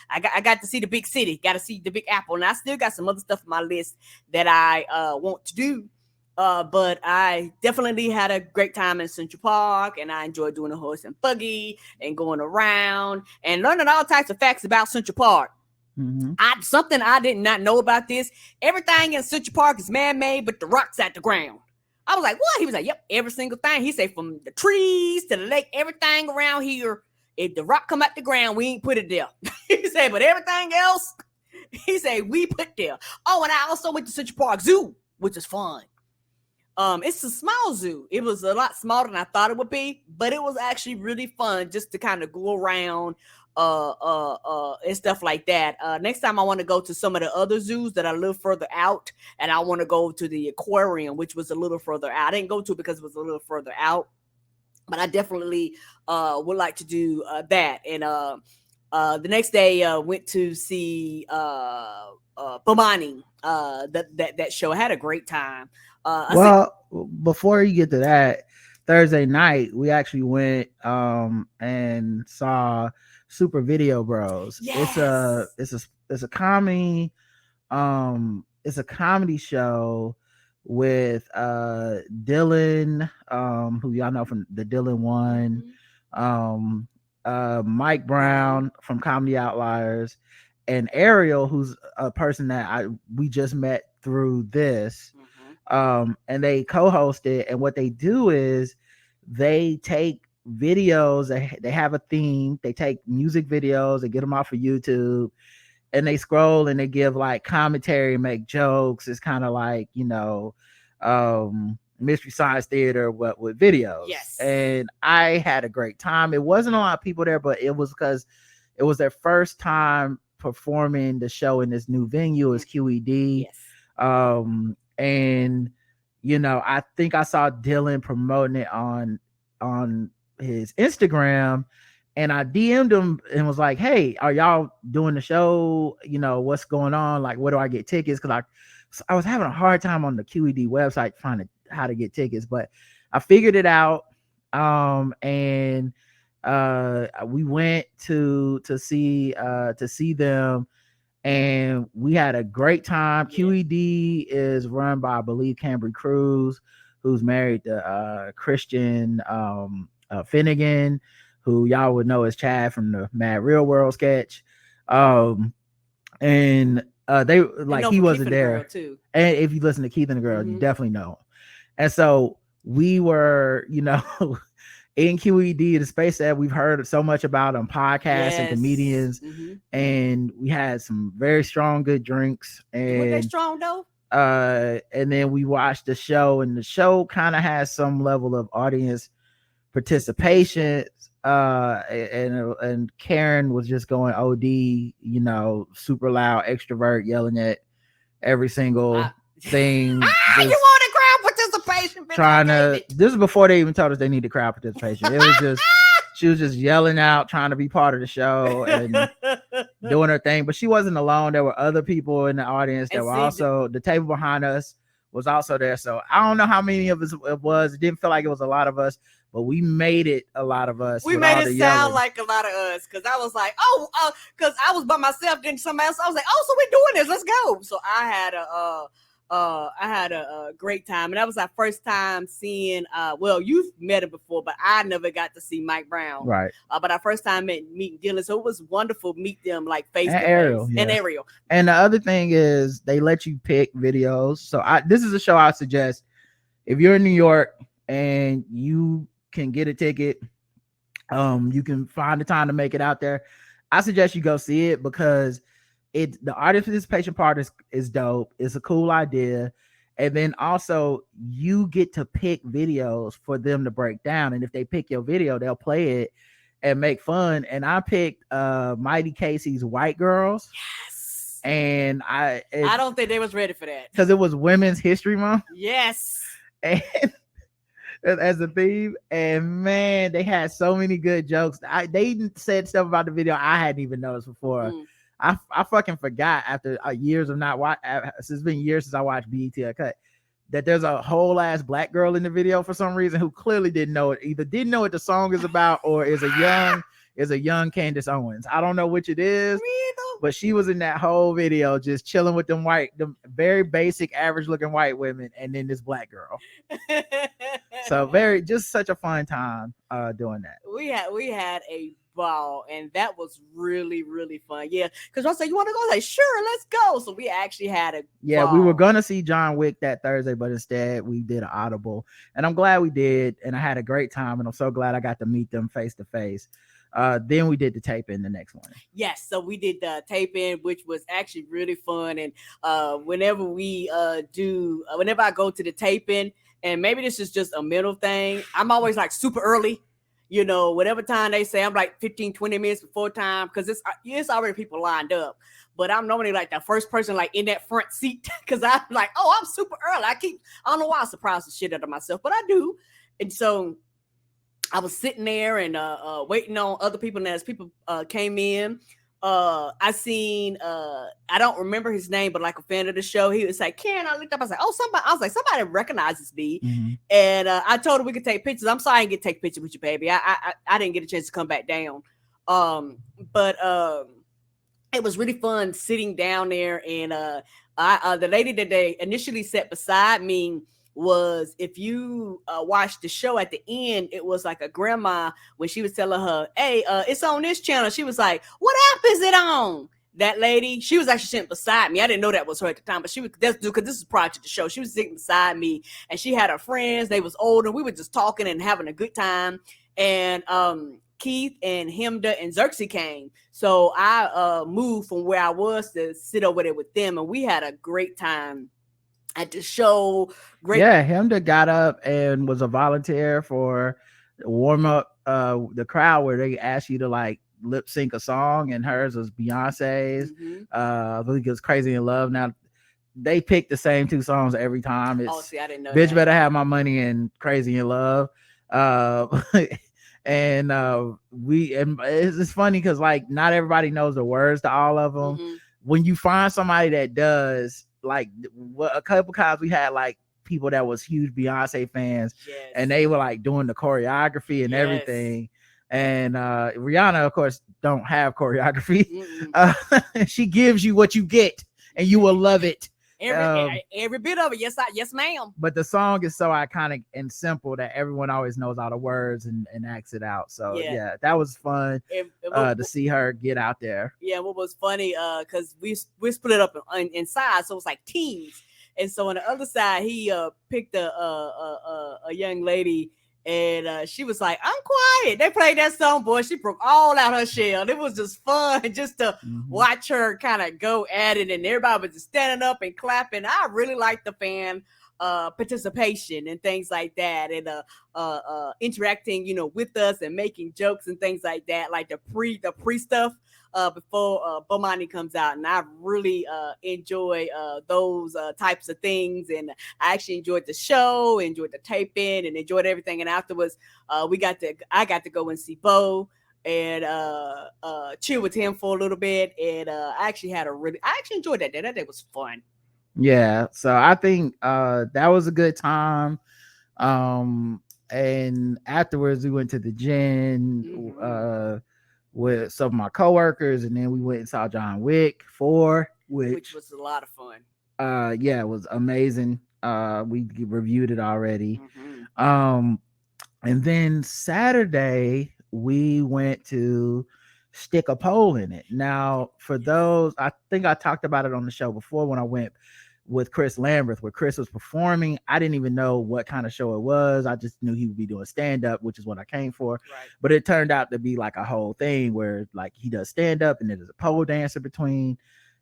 I got to see the big city. Got to see the Big Apple, and I still got some other stuff on my list that I want to do. But I definitely had a great time in Central Park, and I enjoyed doing the horse and buggy and going around and learning all types of facts about Central Park. Something I did not know about this. Everything in Central Park is man-made, but the rocks at the ground. I was like, what? He was like, yep, every single thing. He said from the trees to the lake, everything around here, if the rock come out the ground, we ain't put it there. He said, but everything else, he said, we put there. Oh, and I also went to Central Park Zoo, which is fun. It's a small zoo. It was a lot smaller than I thought it would be, but it was actually really fun just to kind of go around and stuff like that. Next time I want to go to some of the other zoos that are a little further out, and I want to go to the aquarium, which was a little further out. I didn't go to it because it was a little further out, but I definitely would like to do that. And the next day went to see Bomani, that show. I had a great time. Before you get to that, Thursday night we actually went and saw Super Video Bros. Yes. It's a comedy it's a comedy show with Dylan, who y'all know from the Dylan One, Mike Brown from Comedy Outliers, and Ariel, who's a person that we just met through this. And they co-host it, and what they do is they take videos, they have a theme, they take music videos, they get them off of YouTube, and they scroll and they give like commentary, make jokes. It's kind of like, Mystery Science Theater with videos. Yes. And I had a great time. It wasn't a lot of people there, but it was because it was their first time performing the show in this new venue. It's QED. Yes. And I think I saw Dylan promoting it on his Instagram, and I DM'd him and was like, hey, are y'all doing the show? What's going on? Like, where do I get tickets? Because I was having a hard time on the QED website finding how to get tickets, but I figured it out. And we went to see them, and we had a great time. Yeah. QED is run by, I believe, Cambry Cruz, who's married to Christian Finnegan, who y'all would know as Chad from the Mad Real World sketch. And they like, he wasn't there too. And if you listen to Keith and the Girl, you definitely know. And so we were, in QED, the space that we've heard so much about on podcasts and comedians, and we had some very strong, good drinks. And were they strong though? And then we watched the show, and the show kind of has some level of audience participation. And Karen was just going OD, super loud, extrovert, yelling at every single thing. You wanted crowd participation. This is before they even told us they needed crowd participation. It was just, she was just yelling out, trying to be part of the show and doing her thing. But she wasn't alone. There were other people in the audience that were also, the table behind us was also there. So I don't know how many of us it was. It didn't feel like it was a lot of us, but we made it a lot of us. We made it sound like a lot of us, because I was like, because I was by myself, then somebody else. I was like, so we're doing this. Let's go. So I had a great time, and that was our first time seeing. You've met him before, but I never got to see Mike Brown. Right. But our first time meeting Dylan, so it was wonderful to meet them like face to face. And Ariel. And the other thing is they let you pick videos. So this is a show I suggest if you're in New York and you can get a ticket, you can find the time to make it out there. I suggest you go see it, because the audience participation part is dope. It's a cool idea. And then also you get to pick videos for them to break down. And if they pick your video, they'll play it and make fun. And I picked Mighty Casey's White Girls. Yes. And I don't think they was ready for that. because it was Women's History Month. Yes. And as a theme, and man, they had so many good jokes. They said stuff about the video I hadn't even noticed before. Mhm. I fucking forgot after years of not watch. It's been years since I watched BET Uncut, that there's a whole ass black girl in the video for some reason who clearly didn't know it. Either didn't know what the song is about or is a young Candace Owens. I don't know which it is, but she was in that whole video just chilling with them very basic, average looking white women, and then this black girl. So just such a fun time doing that. We had a ball, and that was really, really fun. Yeah, because I said, you want to go? I was like, sure, let's go. So we actually had a ball. We were gonna see John Wick that Thursday, but instead we did an audible, and I'm glad we did, and I had a great time, and I'm so glad I got to meet them face to face. Then we did the tape in the next morning. Yes, so we did the tape in, which was actually really fun. And whenever I go to the tape in, and maybe this is just a mental thing, I'm always like super early. You know, whatever time they say, I'm like 15, 20 minutes before time, because it's already people lined up. But I'm normally like the first person like in that front seat, because I'm like, oh, I'm super early. I don't know why I surprise the shit out of myself, but I do. And so I was sitting there and waiting on other people, and as people came in, I seen I don't remember his name, but like a fan of the show, he was like, Karen. I looked up, I was like, oh, somebody recognizes me. Mm-hmm. And I told her we could take pictures. I'm sorry I didn't get to take pictures with you, baby. I didn't get a chance to come back down. But it was really fun sitting down there, and the lady that they initially sat beside me was, if you watched the show at the end, it was like a grandma when she was telling her, hey, it's on this channel. She was like, what app is it on? That lady, she was actually sitting beside me. I didn't know that was her at the time, but she was, because this is prior to the show. She was sitting beside me, and she had her friends. They was older. We were just talking and having a good time. And Keith and Hemda and Xerxes came. So I moved from where I was to sit over there with them, and we had a great time at the show. Great. Yeah, Hemda got up and was a volunteer for warm up the crowd, where they asked you to like lip sync a song, and hers was Beyonce's. Mm-hmm. I think it was Crazy in Love. Now they pick the same two songs every time. It's I didn't know Bitch that. Better Have My Money and Crazy in Love. And it's funny because like not everybody knows the words to all of them. Mm-hmm. When you find somebody that does, like a couple times we had like people that was huge Beyonce fans, yes, and they were like doing the choreography and everything. And Rihanna, of course, don't have choreography. She gives you what you get, and you will love it. Every bit of it. Yes, ma'am. But the song is so iconic and simple that everyone always knows all the words and acts it out. So yeah, that was fun to see her get out there. Yeah, what was funny, because we split up in sides, so it was like teams. And so on the other side, he picked a young lady, and she was like, I'm quiet. They played that song, boy. She broke all out her shell. It was just fun just to watch her kind of go at it, and everybody was just standing up and clapping. I really liked the fan participation and things like that, and interacting, with us and making jokes and things like that, like the pre stuff before Bomani comes out. And I really enjoy those types of things, and I actually enjoyed the show, enjoyed the taping, and enjoyed everything. And afterwards I got to go and see Bo and chill with him for a little bit, and I actually enjoyed that day. That day was fun. Yeah, so I think that was a good time. And afterwards we went to the gym with some of my coworkers, and then we went and saw John Wick 4, which was a lot of fun. Yeah, it was amazing. We reviewed it already. And then Saturday we went to stick a pole in it. Now, for those, I think I talked about it on the show before when I went with Chris Lambert, where Chris was performing. I didn't even know what kind of show it was. I just knew he would be doing stand-up, which is what I came for. Right. But it turned out to be like a whole thing where like he does stand-up, and then there's a pole dancer between,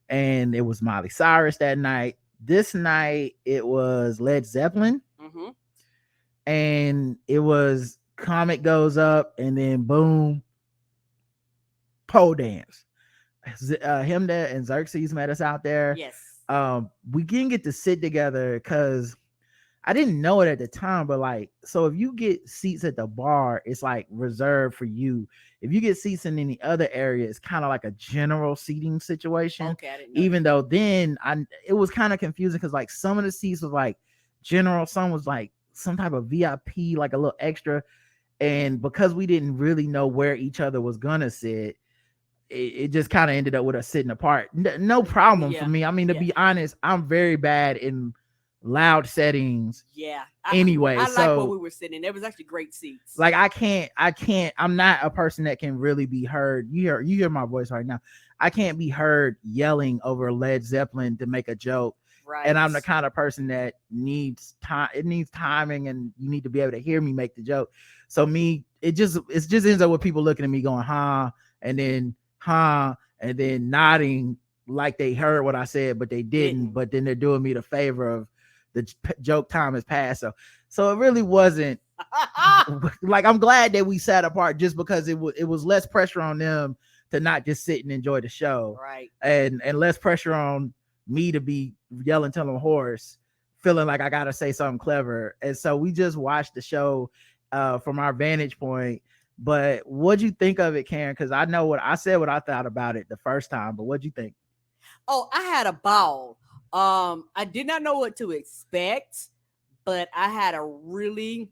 and it was Miley Cyrus that night. This night it was Led Zeppelin, and it was Comet Goes Up, and then boom, pole dance. Himda and Xerxes met us out there. Yes. We didn't get to sit together because I didn't know it at the time, but like, so if you get seats at the bar, it's like reserved for you. If you get seats in any other area, it's kind of like a general seating situation. Okay, I didn't know. Even though then it was kind of confusing because like some of the seats was like general, some was like some type of VIP, like a little extra. And because we didn't really know where each other was gonna sit, it just kind of ended up with us sitting apart. No problem for me. I mean, to be honest, I'm very bad in loud settings. Yeah. Anyway, I so like where we were sitting. There was actually great seats. like I can't. I'm not a person that can really be heard. You hear my voice right now. I can't be heard yelling over Led Zeppelin to make a joke. Right. And I'm the kind of person that needs time. It needs timing, and you need to be able to hear me make the joke. So it just ends up with people looking at me going, huh, and then and then nodding like they heard what I said, but they didn't. But then they're doing me the favor of the joke time has passed. So it really wasn't like, I'm glad that we sat apart just because it was less pressure on them to not just sit and enjoy the show. Right. And less pressure on me to be yelling till I'm hoarse, feeling like I gotta say something clever. And so we just watched the show from our vantage point. But what'd you think of it, Karen? Because I know what I said, what I thought about it the first time, but what'd you think? Oh, I had a ball. I did not know what to expect, but I had a really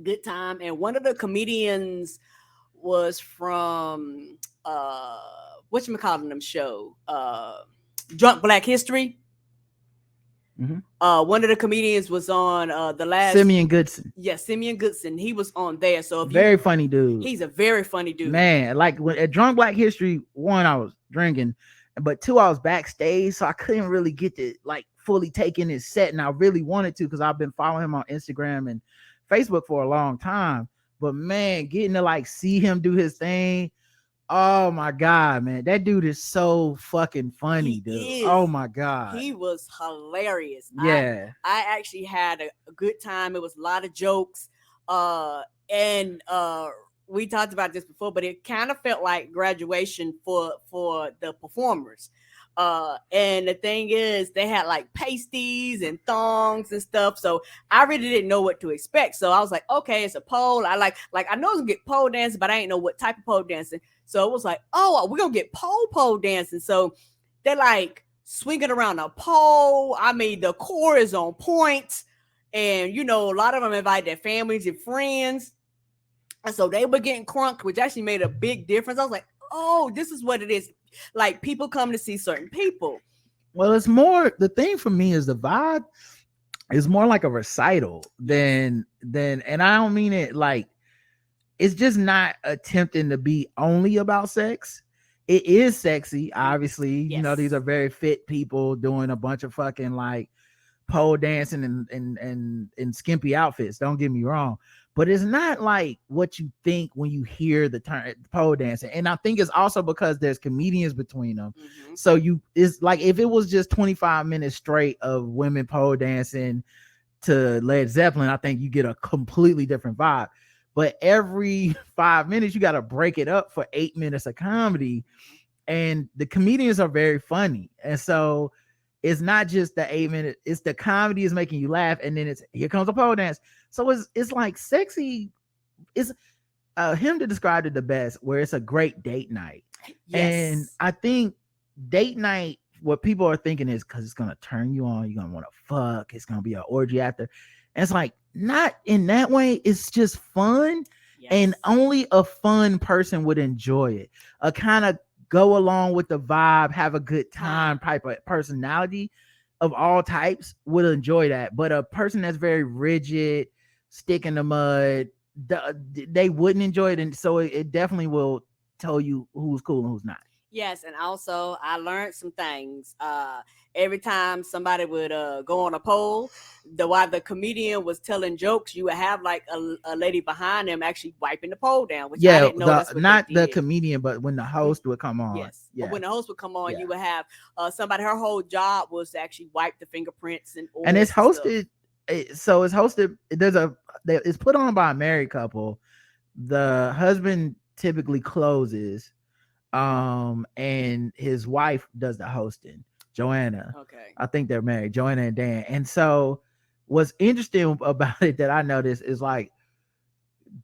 good time. And one of the comedians was from whatchamacallit them show, Drunk Black History. Mm-hmm. One of the comedians was on the last Simeon Goodson. Yeah, Simeon Goodson. He was on there. So very funny dude. He's a very funny dude. Man, like when at Drunk Black History, 1, I was drinking, but 2, I was backstage, so I couldn't really get to like fully take in his set, and I really wanted to because I've been following him on Instagram and Facebook for a long time. But man, getting to like see him do his thing, oh my god, man, that dude is so fucking funny, dude. Oh my god, he was hilarious. Yeah, I actually had a good time. It was a lot of jokes, and we talked about this before, but it kind of felt like graduation for the performers. And the thing is, they had like pasties and thongs and stuff, so I really didn't know what to expect. So I was like, okay, it's a pole. I like I know it's gonna get pole dancing, but I ain't know what type of pole dancing. So it was like, oh, we're gonna get pole dancing. So they're like swinging around a pole. I mean, the core is on point, and a lot of them invite their families and friends. And so they were getting crunk, which actually made a big difference. I was like, oh, this is what it is. Like, people come to see certain people. Well, it's more, the thing for me is the vibe is more like a recital than, and I don't mean it like, it's just not attempting to be only about sex. It is sexy, obviously. Yes. These are very fit people doing a bunch of fucking like pole dancing and skimpy outfits. Don't get me wrong. But it's not like what you think when you hear the term pole dancing. And I think it's also because there's comedians between them. Mm-hmm. So it's like if it was just 25 minutes straight of women pole dancing to Led Zeppelin, I think you get a completely different vibe. But every 5 minutes, you got to break it up for 8 minutes of comedy. And the comedians are very funny. And so it's not just the 8 minutes, it's the comedy is making you laugh. And then it's here comes a pole dance. So it's like sexy. It's him to describe it the best, where it's a great date night. Yes. And I think date night, what people are thinking is because it's gonna turn you on, you're gonna want to fuck, it's gonna be an orgy after. And it's like not in that way. It's just fun. Yes. And only a fun person would enjoy it. A kind of go along with the vibe, have a good time type of personality of all types would enjoy that. But a person that's very rigid, stick in the mud, they wouldn't enjoy it. And so it definitely will tell you who's cool and who's not. Yes, and also I learned some things. Every time somebody would go on a pole, while the comedian was telling jokes, you would have like a lady behind them actually wiping the pole down. Which I didn't know that's what not the comedian, but when the host would come on. Yes, yeah. When the host would come on, you would have somebody. Her whole job was to actually wipe the fingerprints and it's hosted. So it's hosted. It's put on by a married couple. The husband typically closes. And his wife does the hosting, Joanna. Okay. I think they're married, Joanna and Dan. And so what's interesting about it that I noticed is like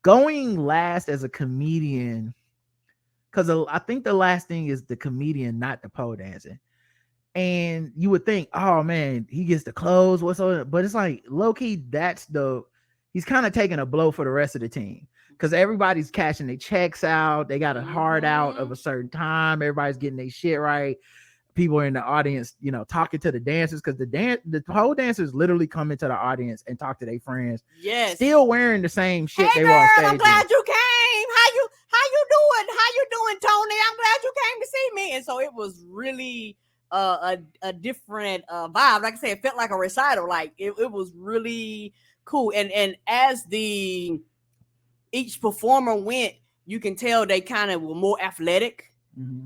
going last as a comedian, because I think the last thing is the comedian, not the pole dancing. And you would think, oh man, he gets the clothes, what's on, but it's like low key, he's kind of taking a blow for the rest of the team because everybody's cashing their checks out. They got a hard out of a certain time. Everybody's getting their shit right. People are in the audience, you know, talking to the dancers because the pole dancers literally come into the audience and talk to their friends. Yes. Still wearing the same shit hey they girl, were on stage. I'm glad you came. How you doing, Tony? I'm glad you came to see me. And so it was really a different vibe. Like I said, it felt like a recital. Like it was really cool. And as each performer went, you can tell they kind of were more athletic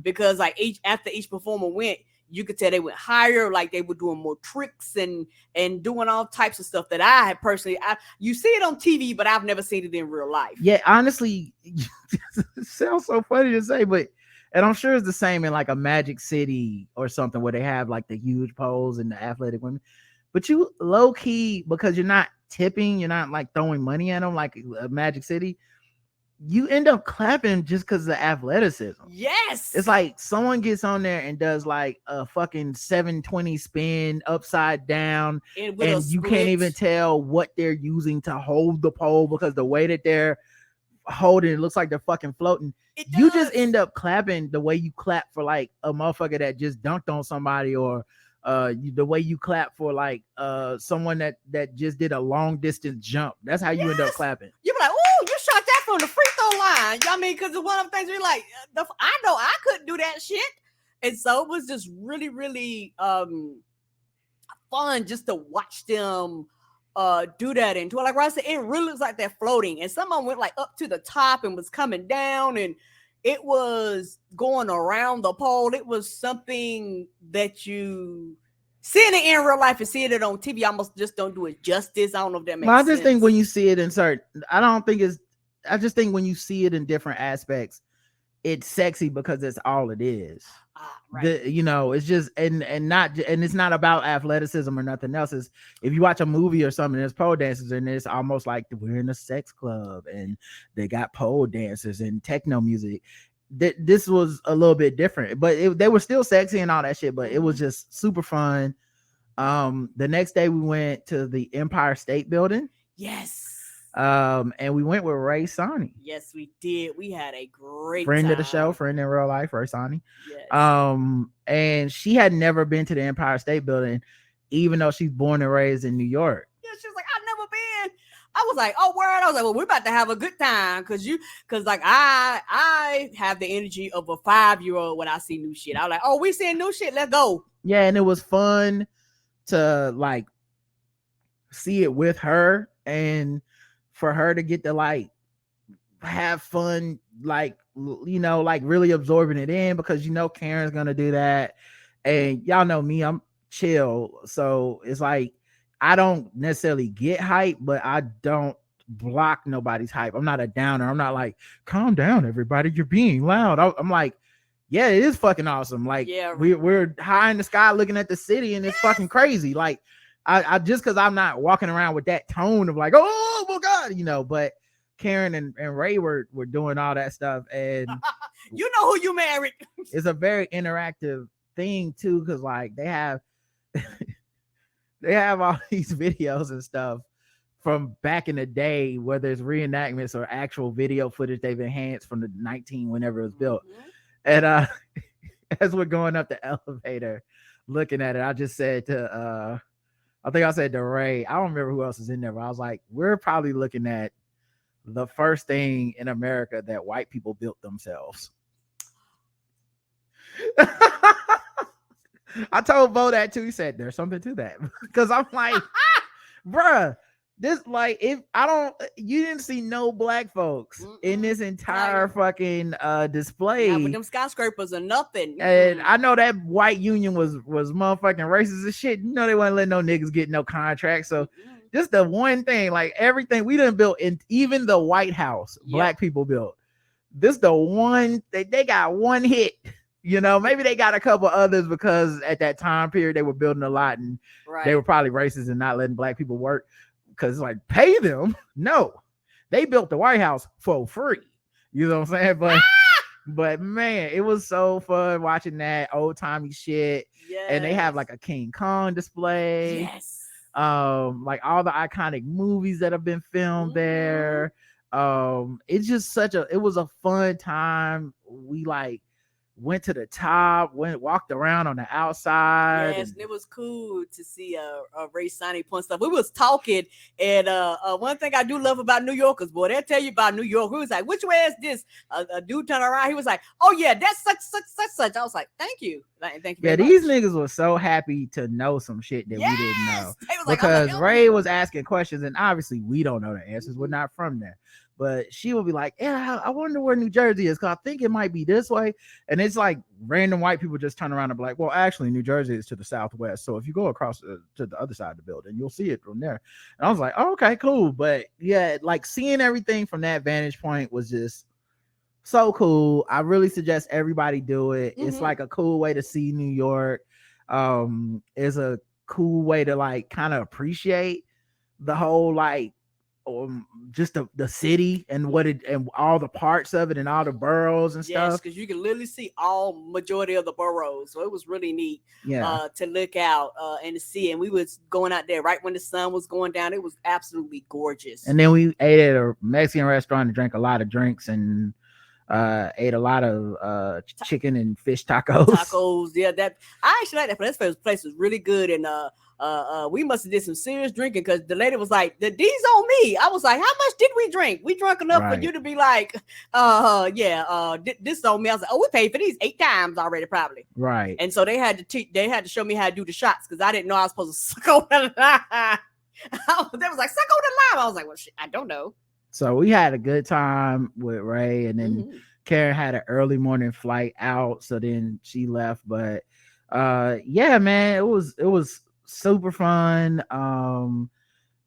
because like after each performer went, you could tell they went higher, like they were doing more tricks and doing all types of stuff that I had personally. You see it on TV, but I've never seen it in real life. Yeah, honestly, it sounds so funny to say, but and I'm sure it's the same in like a Magic City or something where they have like the huge poles and the athletic women. But you low key, because you're not tipping, you're not like throwing money at them like a Magic City. You end up clapping just because of the athleticism. Yes. It's like someone gets on there and does like a fucking 720 spin upside down, and you can't even tell what they're using to hold the pole because the way that they're holding it looks like they're fucking floating. You just end up clapping the way you clap for like a motherfucker that just dunked on somebody, or the way you clap for like someone that just did a long distance jump. That's how you end up clapping. You're like, oh, you shot that from the free throw line. I mean, because one of the things we're like, I know I couldn't do that shit. And so it was just really, really fun just to watch them do that. And like I said, it really looks like they're floating. And someone went like up to the top and was coming down, and it was going around the pole. It was something that you seeing it in real life and seeing it on TV almost just don't do it justice. I don't know if that makes sense. I just think when you see it in certain, I just think when you see it in different aspects, it's sexy because it's all it is. Right. It's just and it's not about athleticism or nothing else. Is if you watch a movie or something, there's pole dancers and it's almost like we're in a sex club and they got pole dancers and techno music. This was a little bit different, but they were still sexy and all that shit. But it was just super fun. The next day we went to the Empire State Building. Yes. And we went with Ray Sani. Yes, we did. We had a great friend time. Of the show, friend in real life, Ray Sani. Yes. And she had never been to the Empire State Building, even though she's born and raised in New York. Yeah, she was like, I've never been. I was like, oh, word. I was like, well, we're about to have a good time because like I have the energy of a 5-year-old when I see new shit. I was like, oh, we seeing new shit. Let's go. Yeah, and it was fun to like see it with her and for her to get to like have fun, like, like really absorbing it in because Karen's gonna do that. And y'all know me, I'm chill. So it's like I don't necessarily get hype, but I don't block nobody's hype. I'm not a downer. I'm not like, calm down, everybody, you're being loud. I'm like, yeah, it is fucking awesome. Like, yeah, we're high in the sky looking at the city and it's fucking crazy. Like, I just because I'm not walking around with that tone of like, oh my God, but Karen and Ray were doing all that stuff. And you know who you married. It's a very interactive thing too, because like they have all these videos and stuff from back in the day, whether it's reenactments or actual video footage they've enhanced from the 19 whenever it was built. And as we're going up the elevator looking at it, I just said to I think I said to Ray, I don't remember who else is in there, but I was like, we're probably looking at the first thing in America that white people built themselves. I told Bo that too. He said there's something to that because I'm like, bruh, this like you didn't see no black folks in this entire fucking display. Yeah, but them skyscrapers are nothing. And I know that white union was motherfucking racist as shit. They wouldn't let no niggas get no contract. So just the one thing, like everything we done built in, even the White House, black people built. this the one they got one hit. Maybe they got a couple others because at that time period they were building a lot and they were probably racist and not letting black people work because like pay them. No, they built the White House for free. You know what I'm saying? But man, it was so fun watching that old timey shit. Yes. And they have like a King Kong display. Yes. Like all the iconic movies that have been filmed there. It's just it was a fun time. We like went to the top, walked around on the outside. Yes, and it was cool to see Ray signing point stuff. We was talking, and one thing I do love about New Yorkers, boy, they'll tell you about New York. We was like, which way is this? A dude turned around, he was like, oh yeah, that's such. I was like, thank you. Thank you. Yeah, these niggas were so happy to know some shit that we didn't know. Because Ray was asking questions, and obviously we don't know the answers. We're not from there. But she will be like, yeah, I wonder where New Jersey is because I think it might be this way. And it's like random white people just turn around and be like, well, actually, New Jersey is to the southwest. So if you go across to the other side of the building, you'll see it from there. And I was like, oh, okay, cool. But yeah, like seeing everything from that vantage point was just so cool. I really suggest everybody do it. It's like a cool way to see New York. It's a cool way to like kind of appreciate the whole like just the city and what it and all the parts of it and all the boroughs and stuff. Yes, because you can literally see all majority of the boroughs, so it was really neat. To look out and to see. And we was going out there right when the sun was going down. It was absolutely gorgeous. And then we ate at a Mexican restaurant and drank a lot of drinks and ate a lot of chicken and fish tacos. Yeah, that I actually like that. But this place was really good. And we must have did some serious drinking because the lady was like, "These on me." I was like, "How much did we drink? We drunk enough for you to be like, this on me." I was like, "Oh, we paid for these 8 times already, probably." Right. And so they had to show me how to do the shots because I didn't know I was supposed to suck on the lime. They was like, "Suck on the lime." I was like, "Well, shit, I don't know." So we had a good time with Ray, and then Karen had an early morning flight out, so then she left. But yeah, man, it was super fun.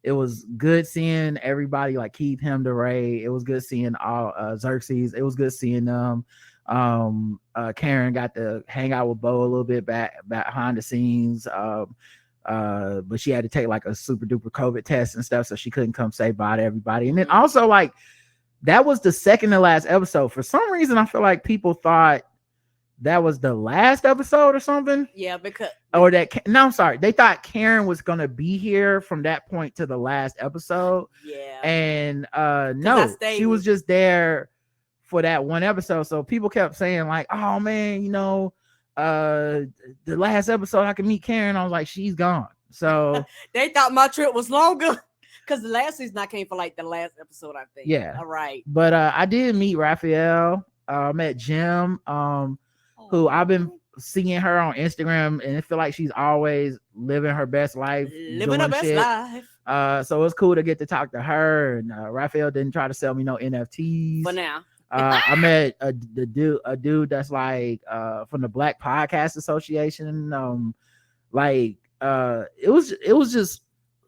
It was good seeing everybody like Keith, him, to Ray. It was good seeing all Xerxes. It was good seeing them. Karen got to hang out with Bo a little bit back behind the scenes. But she had to take like a super duper COVID test and stuff, so she couldn't come say bye to everybody. And then also like that was the second to last episode. For some reason, I feel like people thought that was the last episode or something. Yeah, because I'm sorry. They thought Karen was gonna be here from that point to the last episode. Yeah. And no, she was just there for that one episode. So people kept saying like, oh man, the last episode I could meet Karen. I was like, she's gone. So they thought my trip was longer because the last season I came for like the last episode, I think. Yeah. All right. But I did meet Raphael. Met Jim, who I've been seeing her on Instagram, and I feel like she's always living her best life. Living her best life. So it's cool to get to talk to her. And Raphael didn't try to sell me no NFTs. For now. I met a dude that's like from the Black Podcast Association. It was just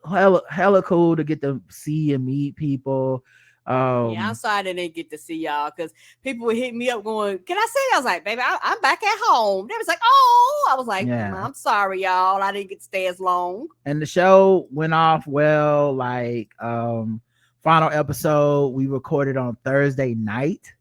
hella cool to get to see and meet people. I'm sorry I didn't get to see y'all because people would hit me up going, "Can I see?" I was like, "Baby, I'm back at home." They was like, "Oh," I was like, "I'm sorry, y'all. I didn't get to stay as long." And the show went off well. Like final episode we recorded on Thursday night,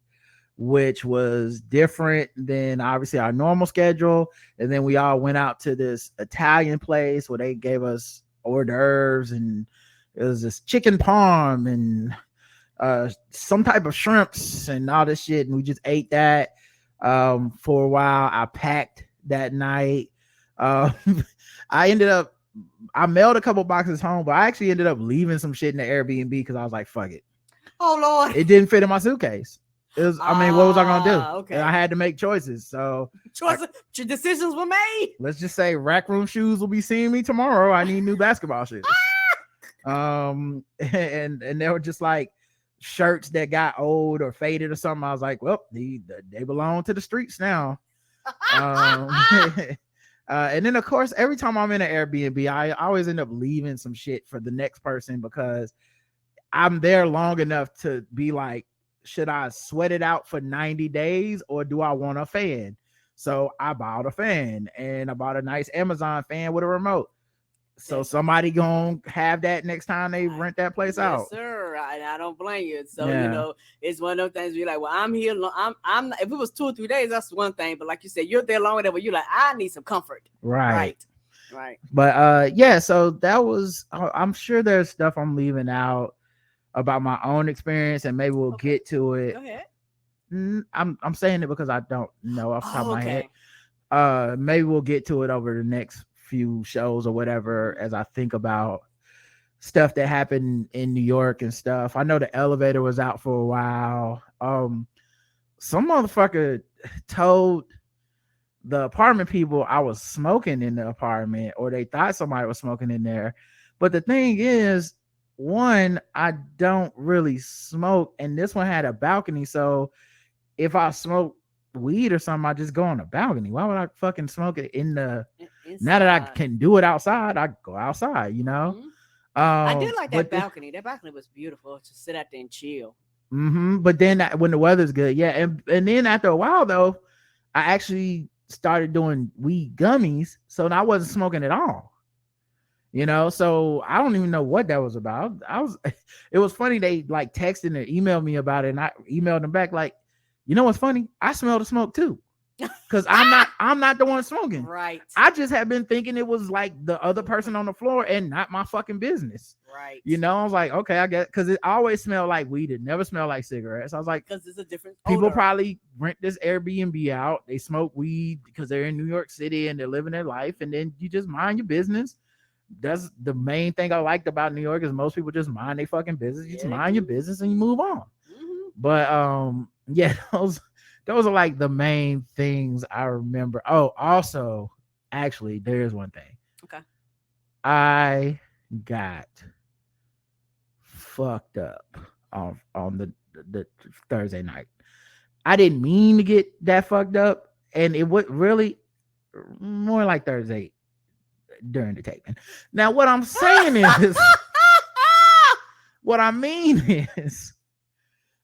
which was different than obviously our normal schedule. And then we all went out to this Italian place where they gave us hors d'oeuvres, and it was this chicken parm and some type of shrimps and all this shit. And we just ate that for a while. I packed that night. I mailed a couple boxes home, but I actually ended up leaving some shit in the Airbnb because I was like, fuck it. Oh Lord. It didn't fit in my suitcase. It was, what was I gonna do? Okay. And I had to make choices. So decisions were made. Let's just say Rack Room Shoes will be seeing me tomorrow. I need new basketball shoes. And they were just like shirts that got old or faded or something. I was like, well, they belong to the streets now. And then of course, every time I'm in an Airbnb, I always end up leaving some shit for the next person because I'm there long enough to be like, should I sweat it out for 90 days or do I want a fan? So I bought a fan, and I bought a nice Amazon fan with a remote. So somebody gonna have that next time they rent that place out. Yes, sir. I don't blame you. So Yeah. you know, it's one of those things. You're like, well, I'm here. I'm. If it was 2 or 3 days, that's one thing. But like you said, you're there longer than you're like, I need some comfort. Right. Right. But yeah, so that was. I'm sure there's stuff I'm leaving out about my own experience, and maybe we'll get to it. Go ahead. I'm saying it because I don't know off the top of my okay. head. Maybe we'll get to it over the next few shows or whatever as I think about stuff that happened in New York and stuff. I know the elevator was out for a while. Some motherfucker told the apartment people I was smoking in the apartment, or they thought somebody was smoking in there. But the thing is, one, I don't really smoke, and this one had a balcony, so if I smoke weed or something, I just go on the balcony. Why would I fucking smoke it in the Inside. now that I can do it outside, I go outside, you know. I did like that but balcony. That balcony was beautiful to sit out there and chill. But then when the weather's good, yeah, and then after a while though, I actually started doing weed gummies, so I wasn't smoking at all. You know, so I don't even know what that was about. It was funny. They like texted and emailed me about it, and I emailed them back like, you know what's funny? I smell the smoke too, because I'm not the one smoking. Right. I just have been thinking it was like the other person on the floor and not my fucking business. Right. You know, I was like, okay, I guess, because it always smelled like weed. It never smelled like cigarettes. I was like, because it's a different people odor. probably rent this Airbnb out. They smoke weed because they're in New York City and they're living their life, and then you just mind your business. That's the main thing I liked about New York, is most people just mind their fucking business. You just mind your business and you move on. But yeah, those are like the main things I remember. Oh, also, actually, there's one thing. Okay. I got fucked up on the Thursday night. I didn't mean to get that fucked up, and it would really more like Thursday during the taping. Now, what I'm saying is, what I mean is,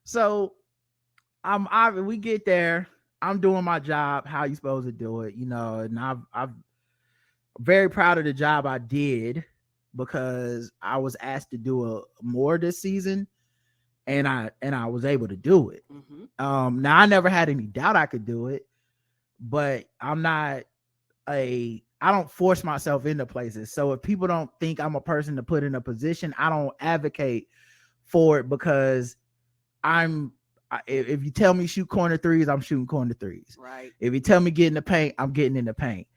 so we get there. I'm doing my job how you supposed to do it, you know, and I'm very proud of the job I did, because I was asked to do more this season, and I was able to do it. Now I never had any doubt I could do it, but I don't force myself into places. So if people don't think I'm a person to put in a position, I don't advocate for it, because if you tell me shoot corner threes, I'm shooting corner threes. Right. If you tell me get in the paint, I'm getting in the paint.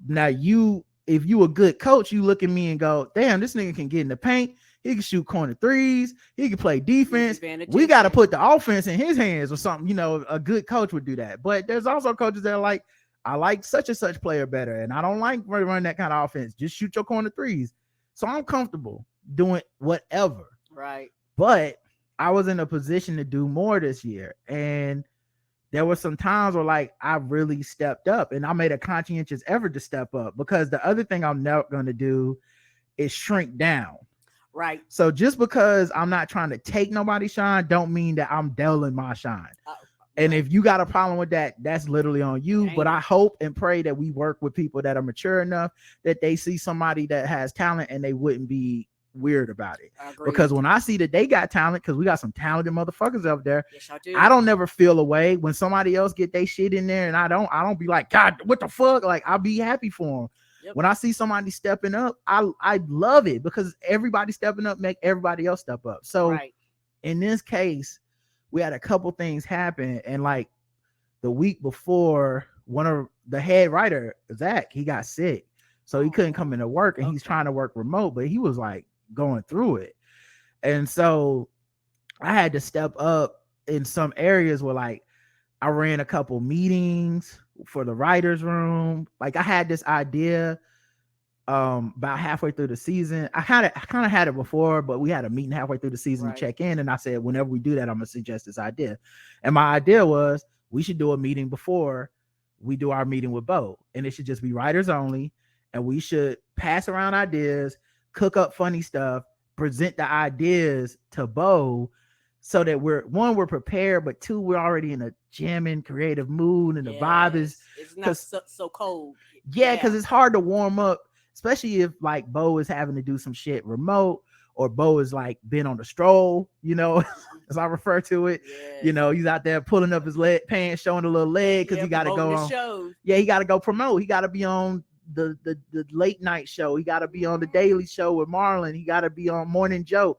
Now if you a good coach, you look at me and go, damn, this nigga can get in the paint. He can shoot corner threes. He can play defense. We got to put the offense in his hands or something. You know, a good coach would do that. But there's also coaches that are like, I like such and such player better, and I don't like running that kind of offense. Just shoot your corner threes. So I'm comfortable doing whatever. Right. But I was in a position to do more this year, and there were some times where like I really stepped up, and I made a conscientious effort to step up, because the other thing I'm not going to do is shrink down. Right. So just because I'm not trying to take nobody's shine, don't mean that I'm dulling my shine. And if you got a problem with that, that's literally on you. Dang. But I hope and pray that we work with people that are mature enough that they see somebody that has talent and they wouldn't be weird about it. Because when I see that they got talent, because we got some talented motherfuckers up there, yes, I do. I don't never feel away when somebody else get their shit in there, and I don't be like, God, what the fuck? Like, I'll be happy for them. Yep. When I see somebody stepping up, I love it, because everybody stepping up make everybody else step up. So in this case, we had a couple things happen, and like the week before, one of the head writer, Zach, he got sick, so he couldn't come into work, and he's trying to work remote, but he was like going through it. And so I had to step up in some areas where like I ran a couple meetings for the writers room. Like I had this idea about halfway through the season. I kind of had it before, but we had a meeting halfway through the season to check in, and I said, whenever we do that, I'm gonna suggest this idea. And my idea was we should do a meeting before we do our meeting with Bo, and it should just be writers only, and we should pass around ideas, cook up funny stuff, present the ideas to Bo, so that we're prepared, but two, we're already in a jamming creative mood, and the vibe is it's not so cold. Yeah, because it's hard to warm up, especially if like Bo is having to do some shit remote, or Bo is like been on the stroll, as I refer to it. Yes. He's out there pulling up his leg pants, showing a little leg because he got to go on. Shows. Yeah, he got to go promote. He got to be on the late night show. He got to be on the Daily Show with Marlon. He got to be on Morning Joe.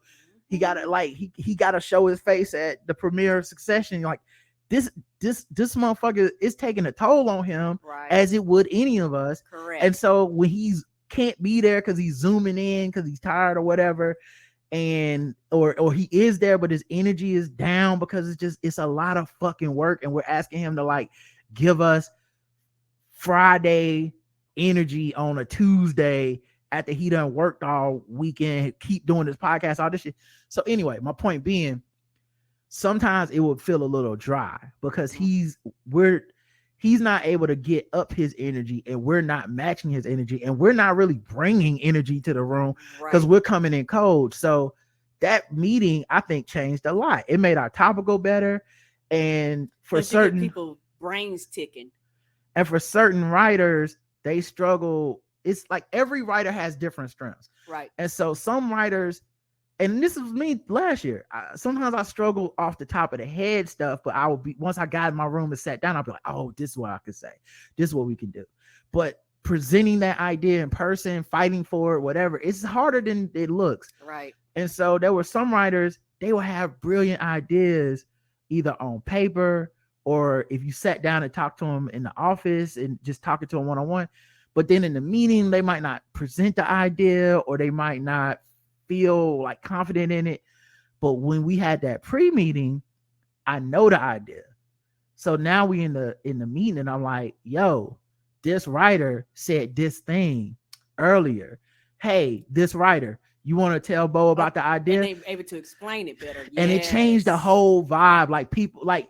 He got to he got to show his face at the premiere of Succession. Like this motherfucker is taking a toll on him, as it would any of us. Correct. And so when he's can't be there because he's zooming in because he's tired or whatever, and or he is there but his energy is down because it's a lot of fucking work, and we're asking him to like give us Friday energy on a Tuesday after he done worked all weekend, keep doing this podcast, all this shit. So anyway, my point being, sometimes it would feel a little dry because he's not able to get up his energy, and we're not matching his energy, and we're not really bringing energy to the room because we're coming in cold. So that meeting, I think, changed a lot. It made our topic go better, and for certain people brains ticking, and for certain writers, they struggle. It's like every writer has different strengths, right? And so some writers, and this was me last year, sometimes I struggle off the top of the head stuff, but I would be, once I got in my room and sat down, I'll be like, oh, this is what I could say. This is what we can do. But presenting that idea in person, fighting for it, whatever, it's harder than it looks. Right. And so there were some writers, they will have brilliant ideas either on paper or if you sat down and talked to them in the office and just talking to them one-on-one. But then in the meeting, they might not present the idea, or they might not feel like confident in it. But when we had that pre-meeting, I know the idea. So now we in the meeting, and I'm like, yo, this writer said this thing earlier. Hey, this writer, you want to tell Bo about the idea? And they able to explain it better. And it changed the whole vibe. Like people, like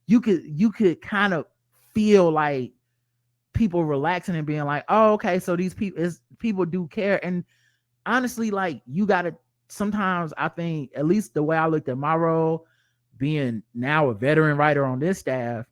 you could kind of feel like people relaxing and being like, oh, okay, so these people do care. And honestly, like you gotta, sometimes I think, at least the way I looked at my role, being now a veteran writer on this staff,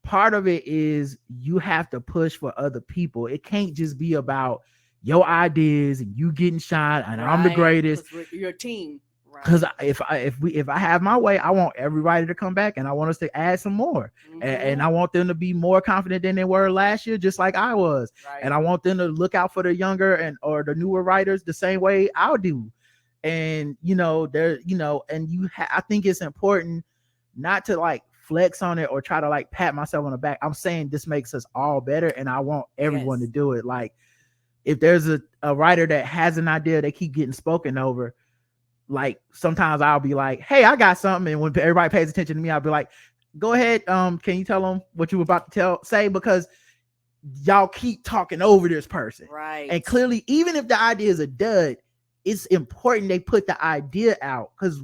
part of it is you have to push for other people. It can't just be about your ideas and you getting shot and I'm the greatest. You're a team. Because if I have my way, I want every writer to come back, and I want us to add some more, and I want them to be more confident than they were last year, just like I was, and I want them to look out for the younger or the newer writers the same way I'll do. And I think it's important not to like flex on it or try to like pat myself on the back. I'm saying this makes us all better, and I want everyone to do it. Like if there's a writer that has an idea, they keep getting spoken over. Like sometimes I'll be like, hey, I got something. And when everybody pays attention to me, I'll be like, go ahead. Can you tell them what you were about to say? Because y'all keep talking over this person. Right. And clearly, even if the idea is a dud, it's important they put the idea out. Because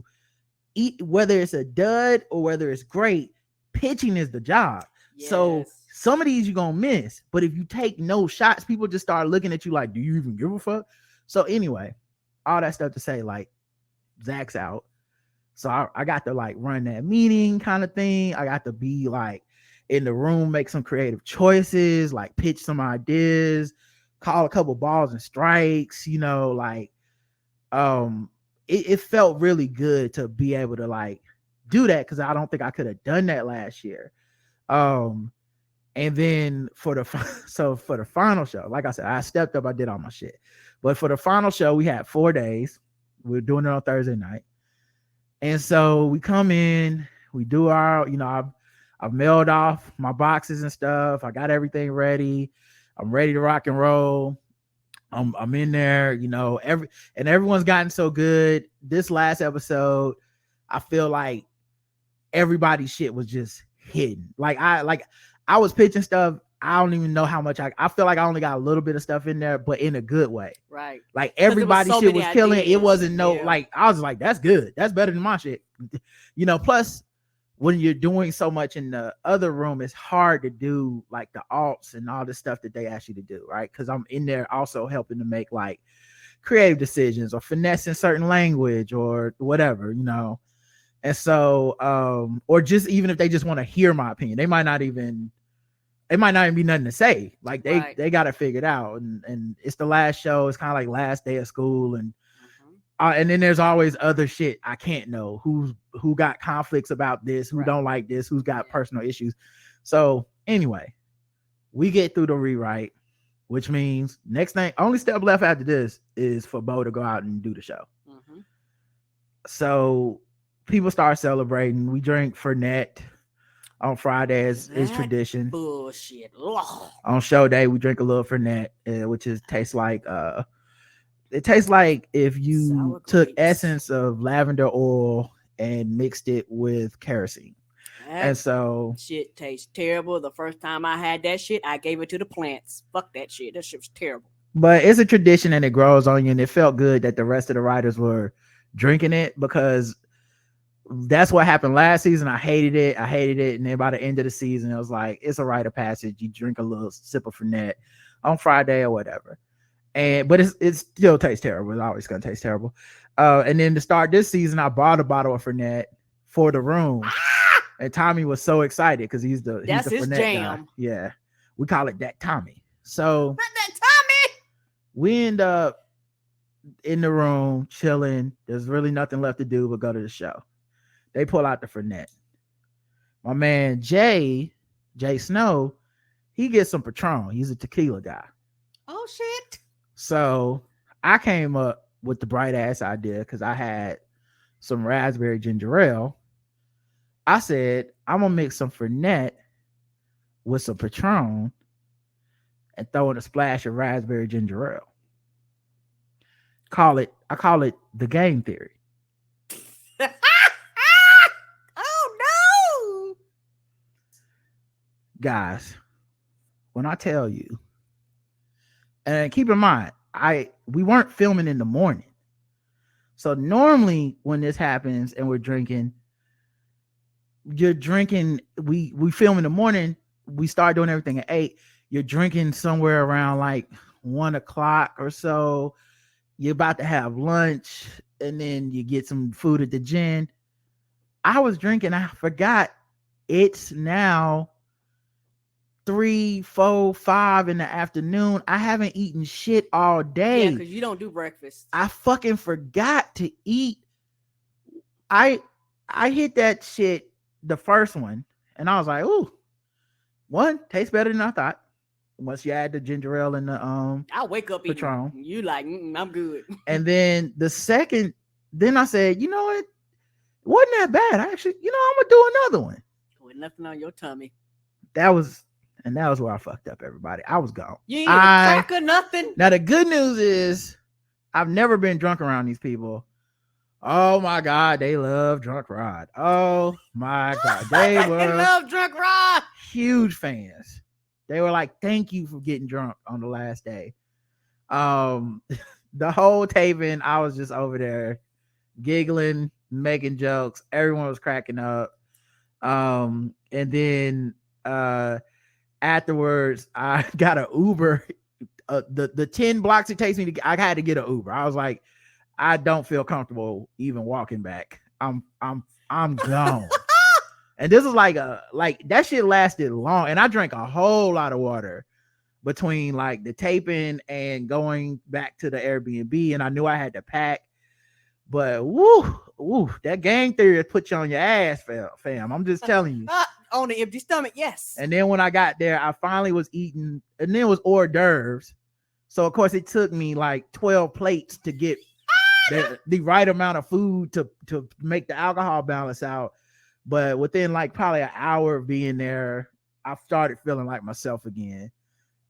whether it's a dud or whether it's great, pitching is the job. Yes. So some of these you're going to miss. But if you take no shots, people just start looking at you like, do you even give a fuck? So anyway, all that stuff to say, like, Zach's out, so I got to like run that meeting kind of thing. I got to be like in the room, make some creative choices, like pitch some ideas, call a couple balls and strikes, like it felt really good to be able to like do that, because I don't think I could have done that last year. And then for the final show, like I said, I stepped up, I did all my shit. But for the final show, we had 4 days. We're doing it on Thursday night. And so we come in, we do our, I've mailed off my boxes and stuff. I got everything ready. I'm ready to rock and roll. I'm in there, everyone's gotten so good. This last episode, I feel like everybody's shit was just hidden. I was pitching stuff. I don't even know how much I feel like I only got a little bit of stuff in there, but in a good way. Right. Like everybody's shit was killing. It wasn't like, I was like, that's good. That's better than my shit. Plus when you're doing so much in the other room, it's hard to do like the alts and all the stuff that they ask you to do. Right. Cause I'm in there also helping to make like creative decisions or finessing certain language or whatever, And so, or just even if they just want to hear my opinion, it might not even be nothing to say. Like they got it figured out. And it's the last show. It's kind of like last day of school. And then there's always other shit I can't know. Who got conflicts about this, who don't like this, who's got personal issues. So anyway, we get through the rewrite, which means next thing, only step left after this is for Bo to go out and do the show. So people start celebrating. We drink Fernet on Fridays is tradition. Bullshit. On show day, we drink a little Fernet, which tastes like it tastes like if you took essence of lavender oil and mixed it with kerosene. And so shit tastes terrible. The first time I had that shit, I gave it to the plants. Fuck that shit. That shit was terrible. But it's a tradition and it grows on you, and it felt good that the rest of the writers were drinking it, because that's what happened last season. I hated it. And then by the end of the season, it was like, it's a rite of passage. You drink a little sip of Fernet on Friday or whatever. But it still tastes terrible. It's always going to taste terrible. And then to start this season, I bought a bottle of Fernet for the room. And Tommy was so excited because he's the his Fernet jam. guy. Yeah. We call it that Tommy. So not that Tommy. We end up in the room chilling. There's really nothing left to do but go to the show. They pull out the Fernet. My man Jay Snow, he gets some Patron. He's a tequila guy. Oh shit. So I came up with the bright ass idea because I had some raspberry ginger ale. I said, I'm gonna mix some Fernet with some Patron and throw in a splash of raspberry ginger ale. I call it the game theory. Oh no. Guys, when I tell you, and keep in mind, we weren't filming in the morning. So normally when this happens and we're drinking, you're drinking, we film in the morning, we start doing everything at 8. You're drinking somewhere around like 1 o'clock or so. You're about to have lunch, and then you get some food at the gym. I was drinking, I forgot it's now 3, 4, 5 in the afternoon. I haven't eaten shit all day. Yeah, because you don't do breakfast. I fucking forgot to eat. I hit that shit, the first one, and I was like, ooh, one tastes better than I thought. Once you add the ginger ale and the I wake up Patron. eating. You like, I'm good. And then the second, then I said, you know what? It wasn't that bad. I actually, I'm gonna do another one. With nothing on your tummy. That was where I fucked up, everybody. I was gone. You ain't a crack or nothing. Now the good news is I've never been drunk around these people. Oh my God, they love Drunk Rod. Oh my God, they love Drunk Rod. Huge fans. They were like, thank you for getting drunk on the last day. The whole taping, I was just over there giggling, making jokes. Everyone was cracking up. And then afterwards, I got an Uber. The 10 blocks it takes me to, I had to get an Uber. I was like, I don't feel comfortable even walking back. I'm gone. And this is like that shit lasted long, and I drank a whole lot of water between like the taping and going back to the Airbnb, and I knew I had to pack. But woo, that gang theory put you on your ass, fam. I'm just telling you. On the empty stomach, yes. And then when I got there, I finally was eating, and then it was hors d'oeuvres. So of course it took me like 12 plates to get the right amount of food to make the alcohol balance out. But within like probably an hour of being there, I started feeling like myself again.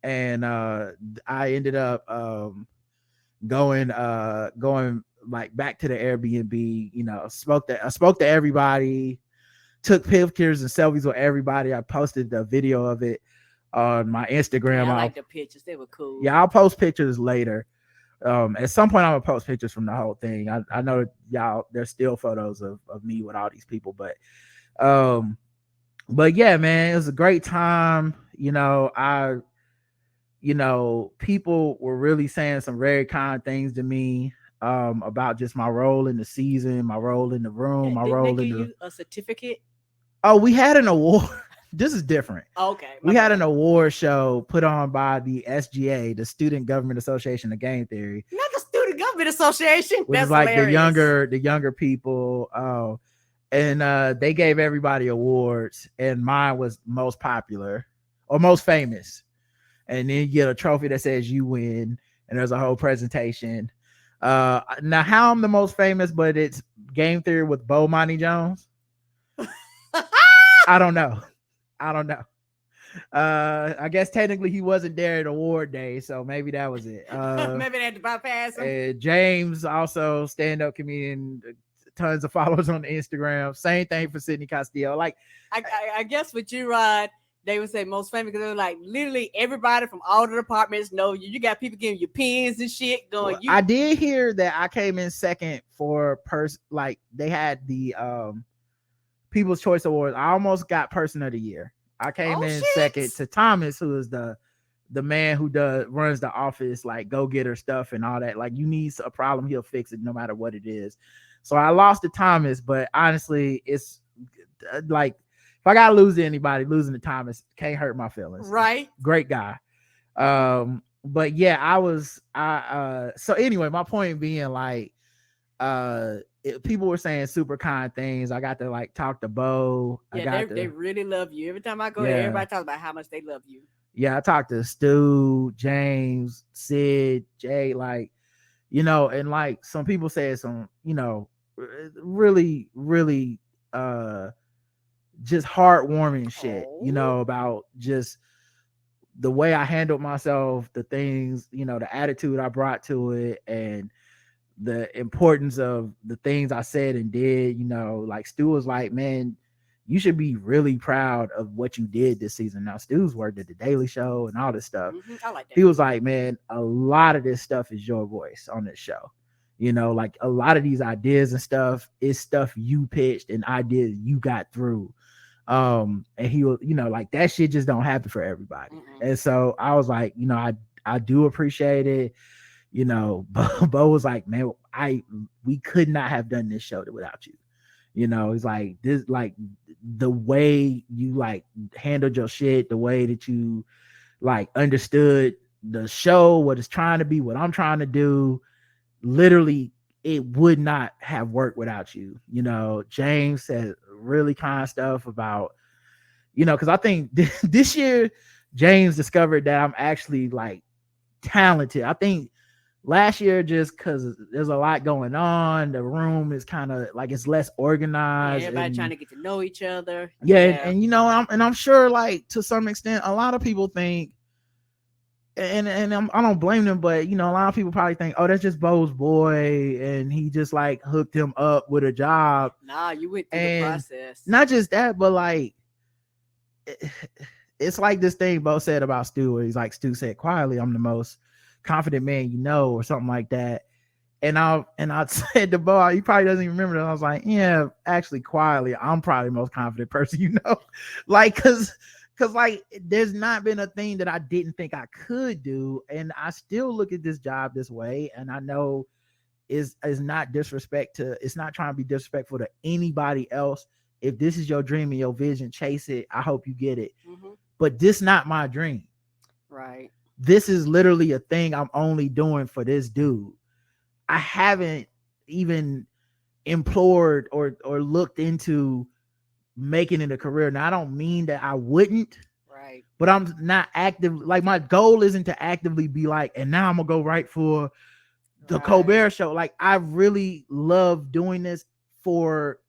And I ended up going like back to the Airbnb, I spoke to everybody, took pictures and selfies with everybody. I posted the video of it on my Instagram. Yeah, I like the pictures. They were cool. Yeah, I'll post pictures later. At some point I'm gonna post pictures from the whole thing. I know y'all, there's still photos of me with all these people, but yeah, man, it was a great time. People were really saying some very kind things to me. about just my role in the season, my role in the room, my Didn't role they in give the. you a certificate? Oh, we had an award. This is different. Okay. We had an award show put on by the SGA, the Student Government Association of Game Theory, Not the Student Government Association. which That's is like hilarious. the younger people. And they gave everybody awards, and mine was most popular or most famous. And then you get a trophy that says you win, and there's a whole presentation. Now how I'm the most famous, but it's Game Theory with Bo Monty Jones. I don't know. I guess technically he wasn't there at award day, so maybe that was it. Maybe they had to bypass him. James, also stand-up comedian, tons of followers on Instagram. Same thing for Sydney Castillo. Like, I guess with you, Rod, they would say most famous because they're like literally everybody from all the departments know you. You got people giving you pins and shit going. I did hear that I came in second for like they had the People's Choice Awards. I almost got Person of the Year. I came in second to Thomas, who is the man who runs the office, like go getter stuff and all that. Like you need a problem, he'll fix it no matter what it is. So I lost to Thomas, but honestly, it's like if I gotta lose to anybody, losing to Thomas can't hurt my feelings. Right. Great guy. But yeah, so anyway, my point being like people were saying super kind things. I got to like talk to Bo. Yeah, they really love you. Every time I go there, everybody talks about how much they love you. Yeah, I talked to Stu, James, Sid, Jay, like, and like some people said some, really, really just heartwarming shit, about just the way I handled myself, the things, the attitude I brought to it, and the importance of the things I said and did. Like Stu was like, man, you should be really proud of what you did this season. Now Stu's worked at the Daily Show and all this stuff. I like that. He was like, man, a lot of this stuff is your voice on this show. Like a lot of these ideas and stuff is stuff you pitched and ideas you got through. And he was, like that shit just don't happen for everybody. And so I was like, I do appreciate it. Bo was like, man, we could not have done this show without you. He's like, this, like the way you like handled your shit, the way that you like understood the show, what it's trying to be, what I'm trying to do, literally it would not have worked without you. James said really kind stuff about, because I think this year James discovered that I'm actually like talented. I think last year, just because there's a lot going on, the room is kind of like it's less organized. Everybody trying to get to know each other. Yeah. And I'm sure, like to some extent, a lot of people think, and I don't blame them, but a lot of people probably think, oh, that's just Bo's boy, and he just like hooked him up with a job. Nah, you went through the process. Not just that, but like it's like this thing Bo said about Stu, where he's like, Stu said quietly, I'm the most confident man or something like that. And I said to Bo, he probably doesn't even remember that. I was like, yeah, actually quietly, I'm probably the most confident person like because like there's not been a thing that I didn't think I could do, and I still look at this job this way, and I know is not it's not trying to be disrespectful to anybody else. If this is your dream and your vision, chase it. I hope you get it. But this not my dream. Right. This is literally a thing I'm only doing for this dude. I haven't even implored or looked into making it a career. Now, I don't mean that I wouldn't. Right. But I'm not active. Like my goal isn't to actively be like, and now I'm gonna go write for the Colbert Show. Like I really love doing this for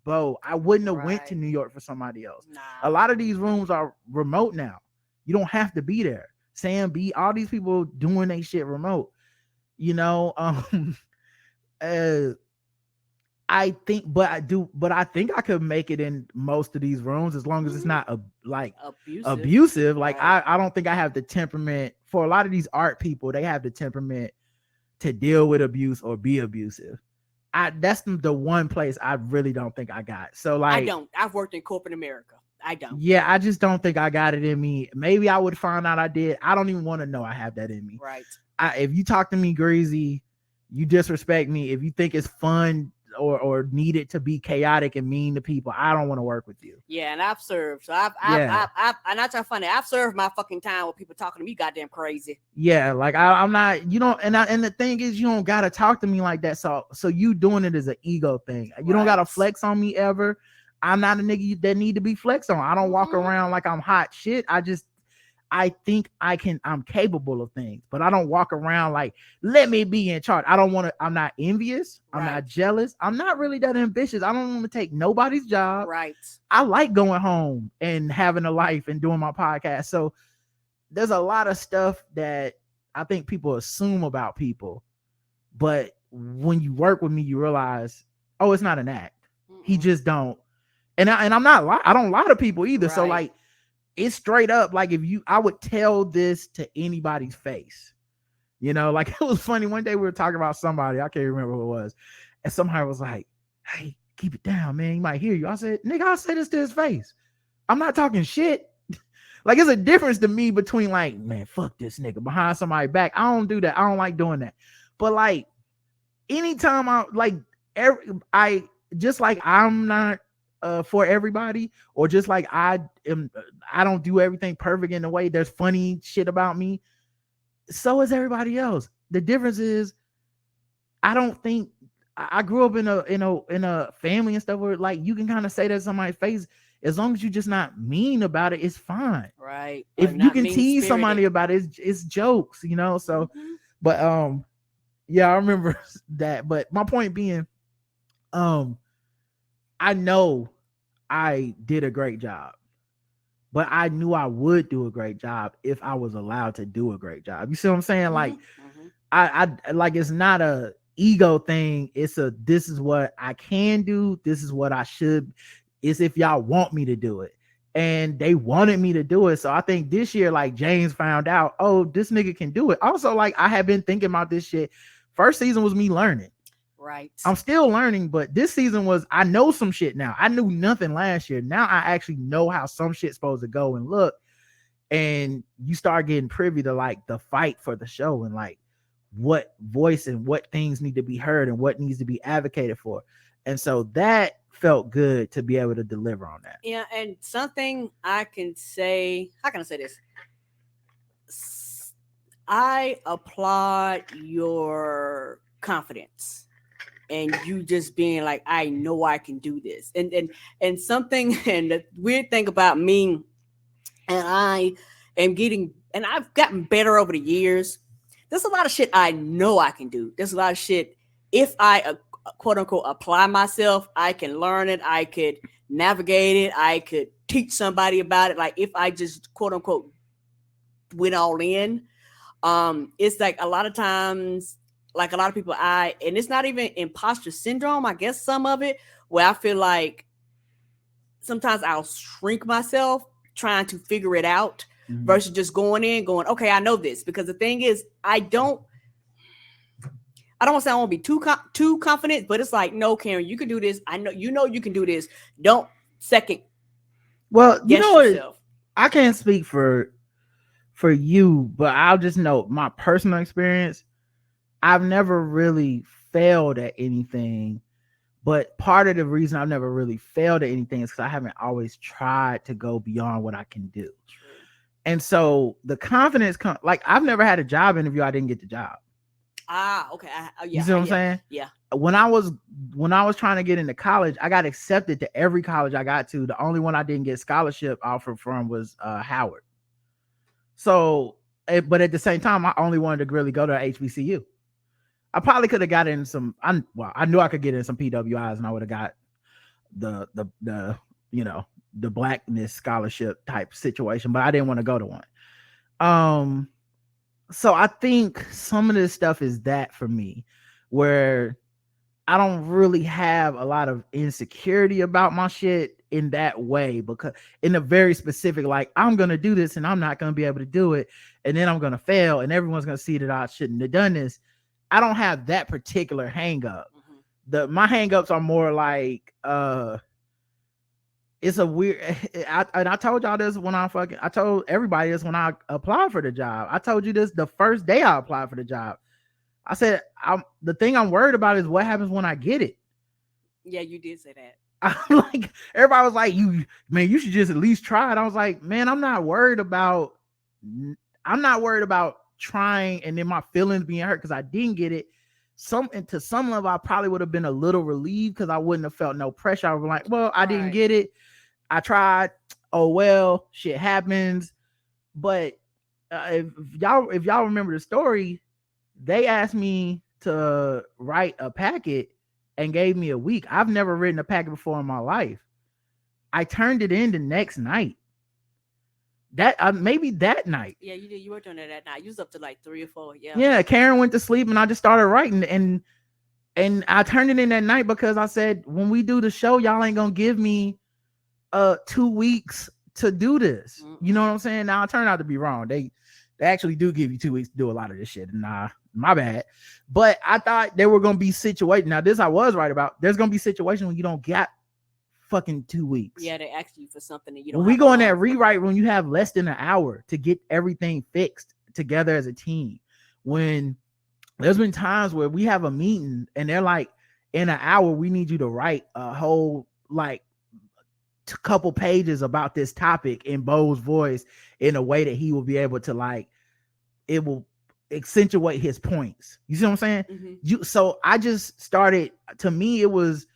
Bo. I wouldn't have went to New York for somebody else. Nah. A lot of these rooms are remote now. You don't have to be there. Sam B, all these people doing their shit remote. I think I think I could make it in most of these rooms as long as it's not abusive. Like I don't think I have the temperament for a lot of these art people. They have the temperament to deal with abuse or be abusive. That's the one place I really don't think I got. So like I don't. I've worked in corporate America. I don't. Yeah, I just don't think I got it in me. Maybe I would find out I did. I don't even want to know I have that in me. Right. If you talk to me greasy, you disrespect me. If you think it's fun or need it to be chaotic and mean to people, I don't want to work with you. Yeah, and I've served. So I've and that's how funny. I've served my fucking time with people talking to me goddamn crazy. Yeah, like I'm not, you don't, and the thing is, you don't gotta talk to me like that. So you doing it as an ego thing. You don't gotta flex on me ever. I'm not a nigga that need to be flexed on. I don't walk around like I'm hot shit. I think I'm capable of things, but I don't walk around like, let me be in charge. I'm not envious. I'm not jealous. I'm not really that ambitious. I don't want to take nobody's job. Right. I like going home and having a life and doing my podcast. So there's a lot of stuff that I think people assume about people, but when you work with me, you realize, oh, it's not an act. He just don't. And I'm not, I don't lie to people either. So like, it's straight up. Like I would tell this to anybody's face, you know, like it was funny. One day we were talking about somebody, I can't remember who it was. And somebody was like, hey, keep it down, man. He might hear you. I said, nigga, I'll say this to his face. I'm not talking shit. Like it's a difference to me between like, man, fuck this nigga behind somebody's back. I don't do that. I don't like doing that. But like anytime I'm not for everybody, or just like I don't do everything perfect in a way. There's funny shit about me. So is everybody else. The difference is I don't think I grew up in a family and stuff where like you can kind of say that to somebody's face. As long as you're just not mean about it, it's fine. Right. If you can tease somebody about it, it's jokes, you know. So, but yeah, I remember that. But my point being, I know I did a great job, but I knew I would do a great job if I was allowed to do a great job. You see what I'm saying? Like, I like, it's not a ego thing. It's this is what I can do. This is what I should. It's if y'all want me to do it. And they wanted me to do it. So I think this year, like James found out, oh, this nigga can do it. Also, like I have been thinking about this shit. First season was me learning. Right. I'm still learning, but this season I know some shit now. I knew nothing last year. Now I actually know how some shit's supposed to go and look. And you start getting privy to like the fight for the show and like what voice and what things need to be heard and what needs to be advocated for. And so that felt good to be able to deliver on that. Yeah. And something I can say, how can I say this? I applaud your confidence. And you just being like, I know I can do this. And something, and the weird thing about me, and I am getting, and I've gotten better over the years. There's a lot of shit I know I can do. There's a lot of shit, if I quote unquote apply myself, I can learn it. I could navigate it. I could teach somebody about it. Like if I just quote unquote went all in. It's like a lot of times, like a lot of people, and it's not even imposter syndrome, I guess some of it, where I feel like sometimes I'll shrink myself trying to figure it out versus just going, okay, I know this. Because the thing is, I don't want to say I won't be too confident, but it's like, no, Karen, you can do this. I know, you can do this. Don't second. Well, you know yourself. What? I can't speak for you, but I'll just know my personal experience. I've never really failed at anything, but part of the reason I've never really failed at anything is because I haven't always tried to go beyond what I can do. True. And so the confidence like I've never had a job interview I didn't get the job. Okay. Yeah, you see what I'm saying? Yeah. When I was trying to get into college, I got accepted to every college I got to. The only one I didn't get scholarship offer from was Howard. So, but at the same time, I only wanted to really go to HBCU. I probably could have got in some. I knew I could get in some PWIs, and I would have got the the blackness scholarship type situation, but I didn't want to go to one. So I think some of this stuff is that for me, where I don't really have a lot of insecurity about my shit in that way, because in a very specific, like I'm gonna do this and I'm not gonna be able to do it, and then I'm gonna fail, and everyone's gonna see that I shouldn't have done this. I don't have that particular hang up. My hang ups are more like it's a weird, I told y'all this when I told everybody this when I applied for the job. I told you this the first day I applied for the job. I said, the thing I'm worried about is what happens when I get it. Yeah, you did say that. I'm like, everybody was like, you should just at least try it. I was like, man, I'm not worried about trying and then my feelings being hurt because I didn't get it. To some level, I probably would have been a little relieved because I wouldn't have felt no pressure. I was like, well, I didn't get it. I tried. Oh well, shit happens. But if y'all remember the story, they asked me to write a packet and gave me a week. I've never written a packet before in my life. I turned it in the next night. Maybe that night. Yeah, you did. You worked on it that night. You was up to like 3 or 4. Yeah. Yeah, Karen went to sleep and I just started writing and I turned it in that night because I said, when we do the show, y'all ain't gonna give me 2 weeks to do this. Mm-hmm. You know what I'm saying? Now it turned out to be wrong. They actually do give you 2 weeks to do a lot of this shit. Nah, my bad. But I thought there were gonna be situations. Now this I was right about. There's gonna be situations when you don't get fucking 2 weeks. Yeah, they ask you for something and you don't. When we go in that rewrite when you have less than an hour to get everything fixed together as a team. When there's been times where we have a meeting and they're like, in an hour, we need you to write a whole like couple pages about this topic in Bo's voice in a way that he will be able to like, it will accentuate his points. You see what I'm saying? Mm-hmm. So I just started, to me, it was,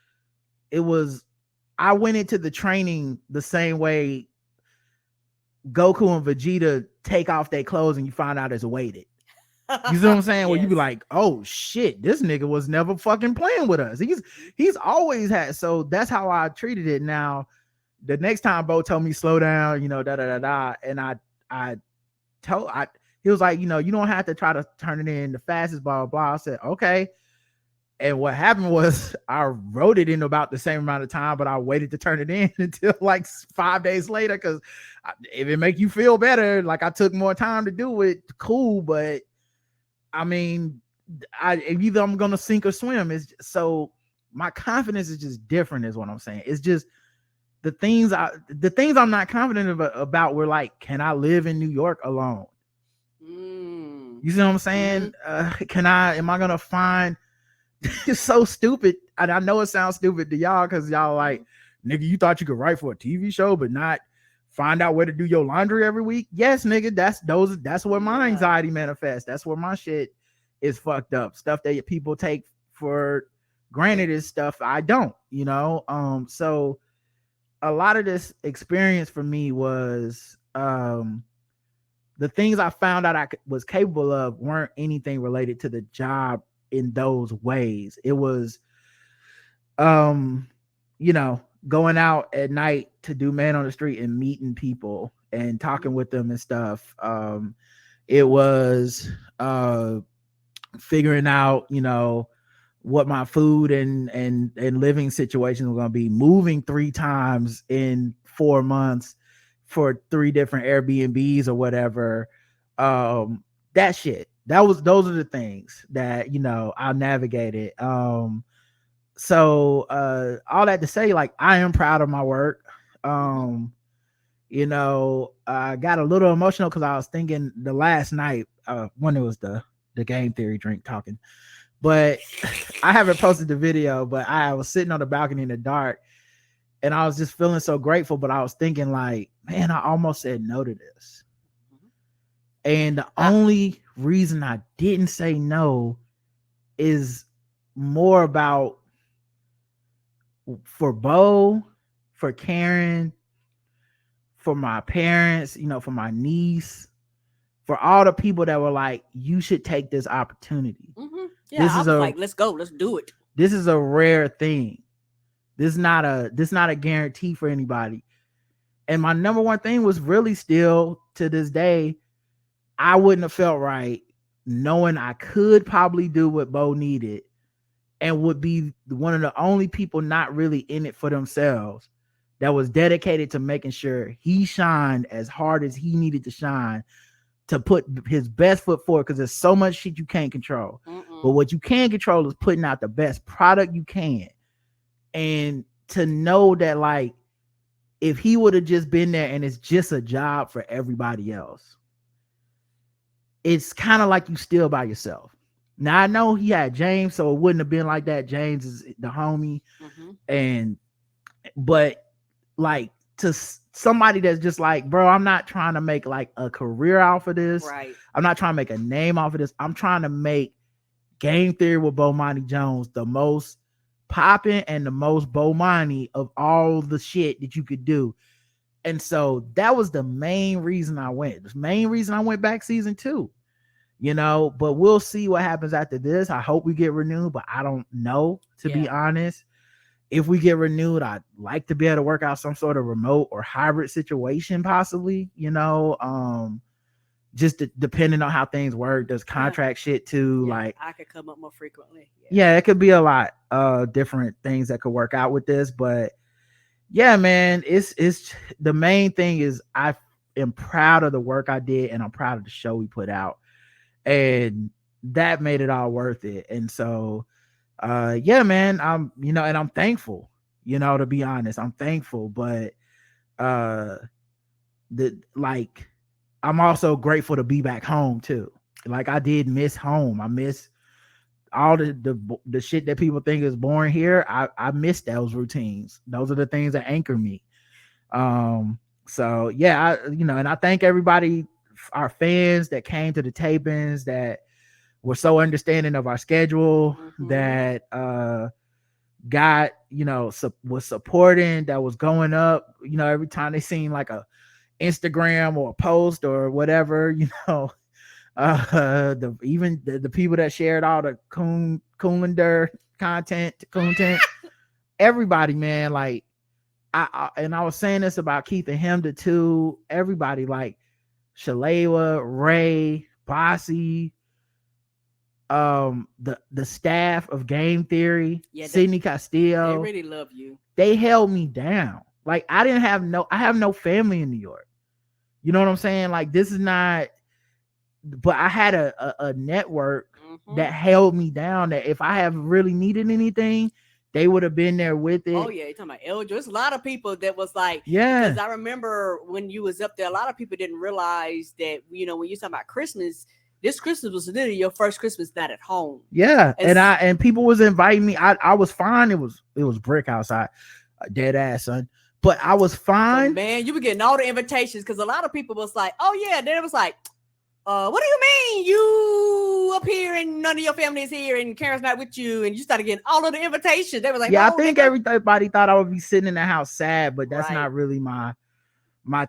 I went into the training the same way Goku and Vegeta take off their clothes and you find out it's weighted. You see what I'm saying? Yes. Where you be like, oh shit, this nigga was never fucking playing with us. He's always had. So that's how I treated it. Now, the next time Bo told me slow down, and he was like, you don't have to try to turn it in the fastest, blah, blah, blah. I said, okay. And what happened was I wrote it in about the same amount of time, but I waited to turn it in until like 5 days later. Cause if it make you feel better, like I took more time to do it, cool. But I mean, either I'm going to sink or swim. So my confidence is just different is what I'm saying. It's just the things I'm not confident about were like, can I live in New York alone? You see what I'm saying? Am I going to find, it's so stupid. And I know it sounds stupid to y'all because y'all like, nigga, you thought you could write for a TV show, but not find out where to do your laundry every week. Yes, nigga, that's where my anxiety manifests. That's where my shit is fucked up. Stuff that people take for granted is stuff I don't, so a lot of this experience for me was, the things I found out I was capable of weren't anything related to the job in those ways. It was, going out at night to do man on the street and meeting people and talking with them and stuff. It was figuring out, what my food and living situations were going to be, moving 3 times in 4 months for 3 different Airbnbs or whatever. That shit. Those are the things that, I navigated. So all that to say, like, I am proud of my work. I got a little emotional because I was thinking the last night when it was the game theory drink talking, but I haven't posted the video, but I was sitting on the balcony in the dark and I was just feeling so grateful, but I was thinking like, man, I almost said no to this. And the only reason I didn't say no is more about for Bo, for Karen, for my parents, for my niece, for all the people that were like, you should take this opportunity. Mm-hmm. Yeah, I was like, let's go, let's do it. This is a rare thing. This is not a guarantee for anybody. And my number one thing was really still to this day, I wouldn't have felt right knowing I could probably do what Bo needed and would be one of the only people not really in it for themselves that was dedicated to making sure he shined as hard as he needed to shine to put his best foot forward, because there's so much shit you can't control. But what you can control is putting out the best product you can. And to know that, like, if he would have just been there and it's just a job for everybody else, it's kind of like you still by yourself. Now I know he had James, so it wouldn't have been like that. James is the homie, and but like to somebody that's just like, bro, I'm not trying to make like a career off of this. Right. I'm not trying to make a name off of this. I'm trying to make Game Theory with Bomani Jones the most popping and the most Bomani of all the shit that you could do. And so that was the main reason I went. The main reason I went back season 2. You know, but we'll see what happens after this. I hope we get renewed, but I don't know, to be honest. If we get renewed, I'd like to be able to work out some sort of remote or hybrid situation, possibly, you know, just depending on how things work. There's contract shit too. Like I could come up more frequently. Yeah, it could be a lot of different things that could work out with this, but yeah, man, it's the main thing is I am proud of the work I did and I'm proud of the show we put out. And that made it all worth it. And so yeah, man, I'm, you know, and I'm thankful, you know, to be honest, I'm thankful, but like I'm also grateful to be back home too. Like I did miss home. I miss all the shit that people think is boring here. I miss those routines. Those are the things that anchor me. So yeah, you know, and I thank everybody, our fans that came to the tapings, that were so understanding of our schedule, that got, you know, was supporting, that was going up, you know, every time they seen like a Instagram or a post or whatever, you know, the people that shared all the Coolander content, everybody, man, like I was saying this about Keith and Hemda too. Everybody, like Shalewa, Ray, Bossy, the staff of Game Theory, Sydney Castillo, they really love you. They held me down. Like I have no family in New York. You know what I'm saying? Like this is not, but I had a network that held me down, that if I have really needed anything, they would have been there with it. Oh yeah, you're talking about Eljo. There's a lot of people that was like, yeah. Because I remember when you was up there, a lot of people didn't realize that, you know, when you're talking about Christmas, this Christmas was literally your first Christmas not at home. Yeah, and people was inviting me. I was fine. It was brick outside, dead ass, son. But I was fine. So, man, you were getting all the invitations because a lot of people was like, oh yeah. Then it was like, what do you mean you up here and none of your family is here and Karen's not with you, and you started getting all of the invitations? They was like, yeah, no, I think everybody thought I would be sitting in the house sad, but that's not really my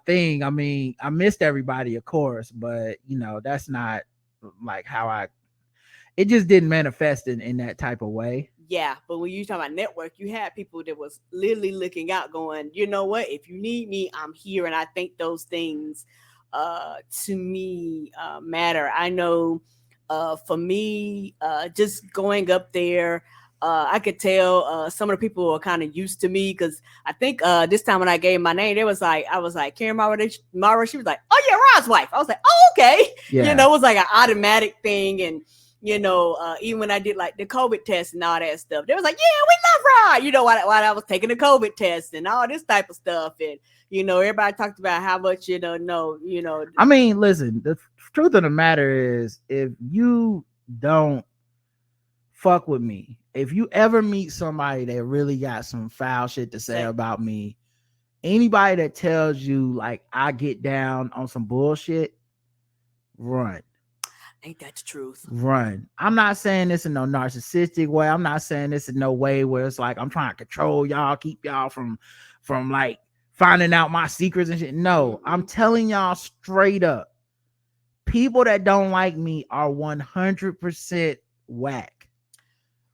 thing. I mean, I missed everybody, of course, but you know, that's not like how it just didn't manifest in that type of way. Yeah, but when you talk about network, you had people that was literally looking out, going, you know what? If you need me, I'm here, and I think those things, to me, matter. I know, for me, just going up there, I could tell some of the people were kind of used to me, because I think this time when I gave my name, I was like, Karen Mara. She was like, oh yeah, Rod's wife. I was like, oh okay. Yeah. You know, it was like an automatic thing, and. You know, even when I did like the COVID test and all that stuff, they was like, yeah, we love Rod. You know, while I was taking the COVID test and all this type of stuff. And, you know, everybody talked about how much, you know. I mean, listen, the truth of the matter is, if you don't fuck with me, if you ever meet somebody that really got some foul shit to say about me, anybody that tells you like I get down on some bullshit, run. Ain't that the truth? Run. I'm not saying this in no narcissistic way. I'm not saying this in no way where it's like I'm trying to control y'all, keep y'all from like finding out my secrets and shit. No, I'm telling y'all straight up. People that don't like me are 100% whack.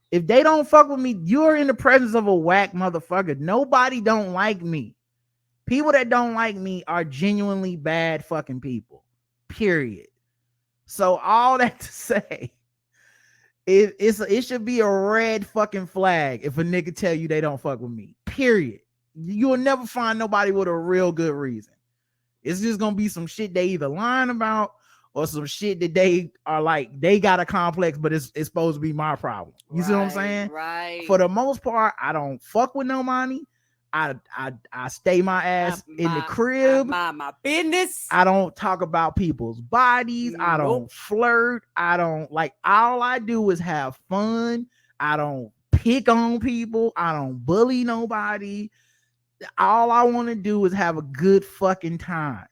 If they don't fuck with me, you're in the presence of a whack motherfucker. Nobody don't like me. People that don't like me are genuinely bad fucking people. Period. So all that to say, it should be a red fucking flag if a nigga tell you they don't fuck with me. Period. You will never find nobody with a real good reason. It's just gonna be some shit they either lying about or some shit that they are like they got a complex, but it's supposed to be my problem. You see what I'm saying? Right. For the most part, I don't fuck with no money. I stay my ass in the crib. My business. I don't talk about people's bodies. I don't flirt. I don't like. All I do is have fun. I don't pick on people. I don't bully nobody. All I want to do is have a good fucking time.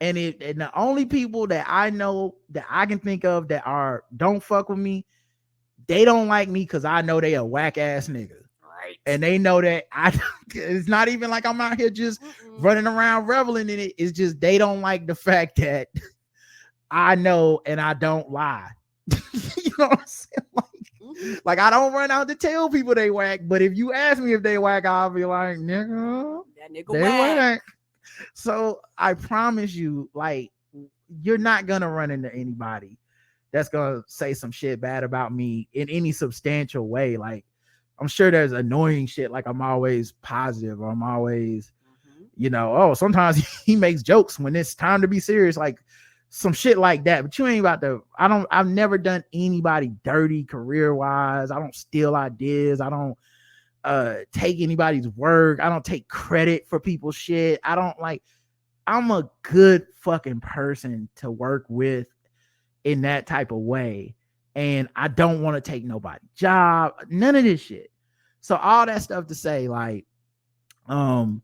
And the only people that I know that I can think of that don't fuck with me, they don't like me because I know they a whack ass nigga. Right. And they know that it's not even like I'm out here just running around reveling in it. It's just they don't like the fact that I know and I don't lie. You know what I'm saying? Like I don't run out to tell people they whack, but if you ask me if they whack, I'll be like, nigga, that nigga they whack. So I promise you, like, you're not gonna run into anybody that's gonna say some shit bad about me in any substantial way. Like, I'm sure there's annoying shit, like I'm always positive or I'm always, you know, sometimes he makes jokes when it's time to be serious, like some shit like that. But you ain't about to, I've never done anybody dirty career-wise. I don't steal ideas. I don't take anybody's work. I don't take credit for people's shit. I'm a good fucking person to work with in that type of way. And I don't want to take nobody's job, none of this shit. So all that stuff to say, like, I'm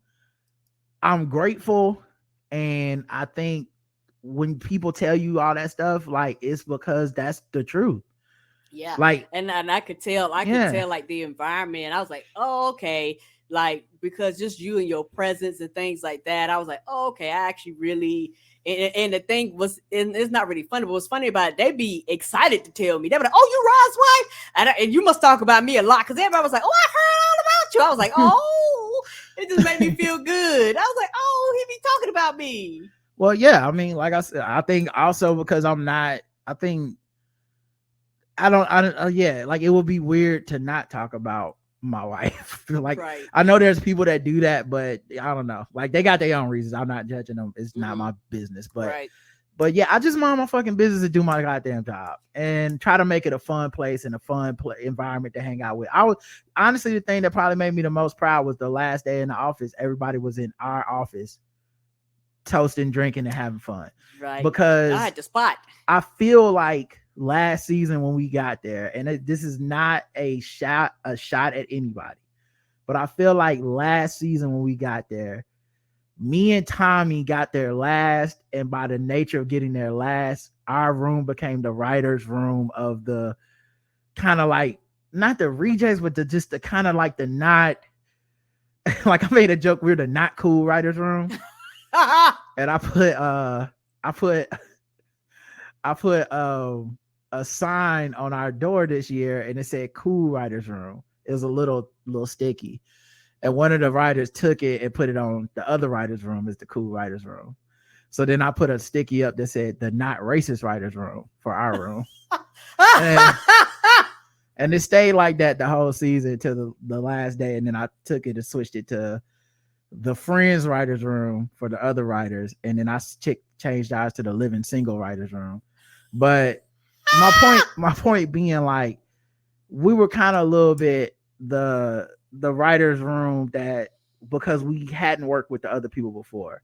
grateful. And I think when people tell you all that stuff, like, it's because that's the truth. Yeah. Like, and I could tell, could tell like the environment. I was like, oh, okay. Like, because just you and your presence and things like that, I was like, oh, okay, I actually really, and the thing was, and it's not really funny, but what's funny about it, they'd be excited to tell me. They'd be like, oh, you Rod's wife? And you must talk about me a lot, because everybody was like, oh, I heard all about you. I was like, oh, it just made me feel good. I was like, oh, he be talking about me. Well, yeah, I mean, like I said, I think also because yeah, like it would be weird to not talk about my wife. Like, right. I know there's people that do that, but I don't know. Like, they got their own reasons. I'm not judging them. It's not my business. But yeah, I just mind my fucking business and do my goddamn job and try to make it a fun place and a fun environment to hang out with. I was honestly, the thing that probably made me the most proud was the last day in the office. Everybody was in our office toasting, drinking, and having fun. Right. Because I had the spot. I feel like last season when we got there, and this is not a shot at anybody, but I feel like last season when we got there, me and Tommy got there last, and by the nature of getting there last, our room became the writer's room of the kind of like, not the rejects, but just the kind of like the not, like I made a joke, we're the not cool writer's room. And I put a sign on our door this year, and it said "Cool Writers Room." It was a little sticky, and one of the writers took it and put it on the other writers' room as the Cool Writers Room. So then I put a sticky up that said "The Not Racist Writers Room" for our room, and it stayed like that the whole season till the last day, and then I took it and switched it to the Friends Writers Room for the other writers, and then I changed ours to the Living Single Writers Room. But my point being, like, we were kind of a little bit the writers' room that, because we hadn't worked with the other people before,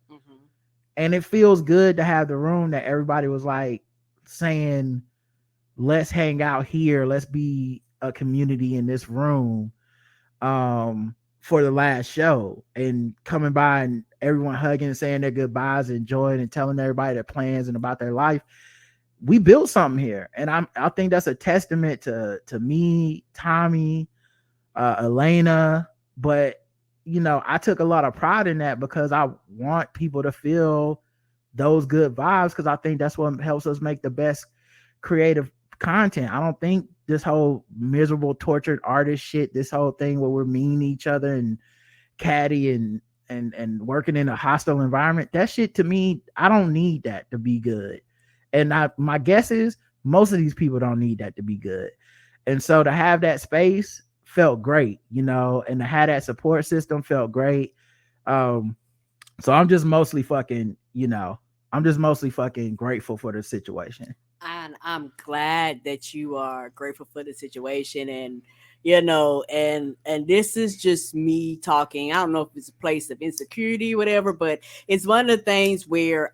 and it feels good to have the room that everybody was like saying, let's hang out here, let's be a community in this room for the last show, and coming by and everyone hugging and saying their goodbyes, enjoying and telling everybody their plans and about their life. We built something here, and I think that's a testament to me, Tommy, Elena. But you know, I took a lot of pride in that because I want people to feel those good vibes, because I think that's what helps us make the best creative content. I don't think this whole miserable, tortured artist shit, this whole thing where we're mean to each other and catty and working in a hostile environment, that shit, to me, I don't need that to be good. And my guess is most of these people don't need that to be good. And so to have that space felt great, you know, and to have that support system felt great. So I'm just mostly fucking grateful for the situation. And I'm glad that you are grateful for the situation. And you know, and this is just me talking. I don't know if it's a place of insecurity, whatever, but it's one of the things where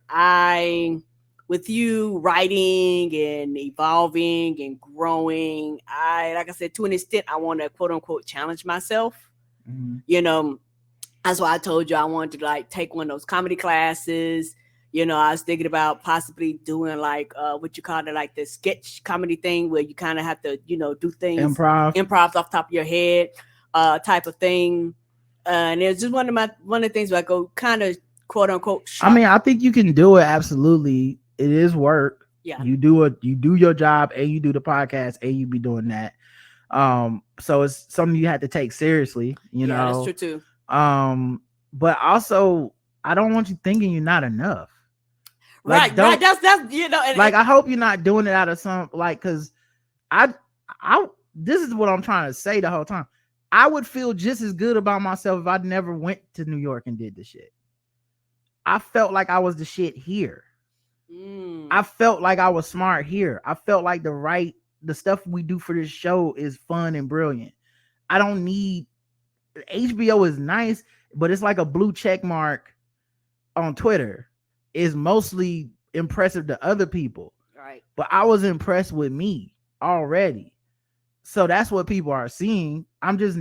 with you writing and evolving and growing, like I said, to an extent, I want to quote unquote challenge myself. Mhm. You know, that's why I told you I wanted to like take one of those comedy classes. You know, I was thinking about possibly doing like what you call it, like the sketch comedy thing where you kind of have to, you know, do things improv off the top of your head, type of thing. And it's just one of the things where I go kind of quote unquote I mean, I think you can do it. Absolutely. It is work. Yeah. You do your job and you do the podcast and you be doing that. So it's something you have to take seriously, you know. That's true too. But also I don't want you thinking you're not enough. Like, right. That's you know, like I hope you're not doing it out of some like because I this is what I'm trying to say the whole time. I would feel just as good about myself if I never went to New York and did the shit. I felt like I was the shit here. I felt like I was smart here. I felt like the stuff we do for this show is fun and brilliant. I don't need HBO is nice, but it's like a blue check mark on Twitter. Is mostly impressive to other people. Right. But I was impressed with me already. So that's what people are seeing. I'm just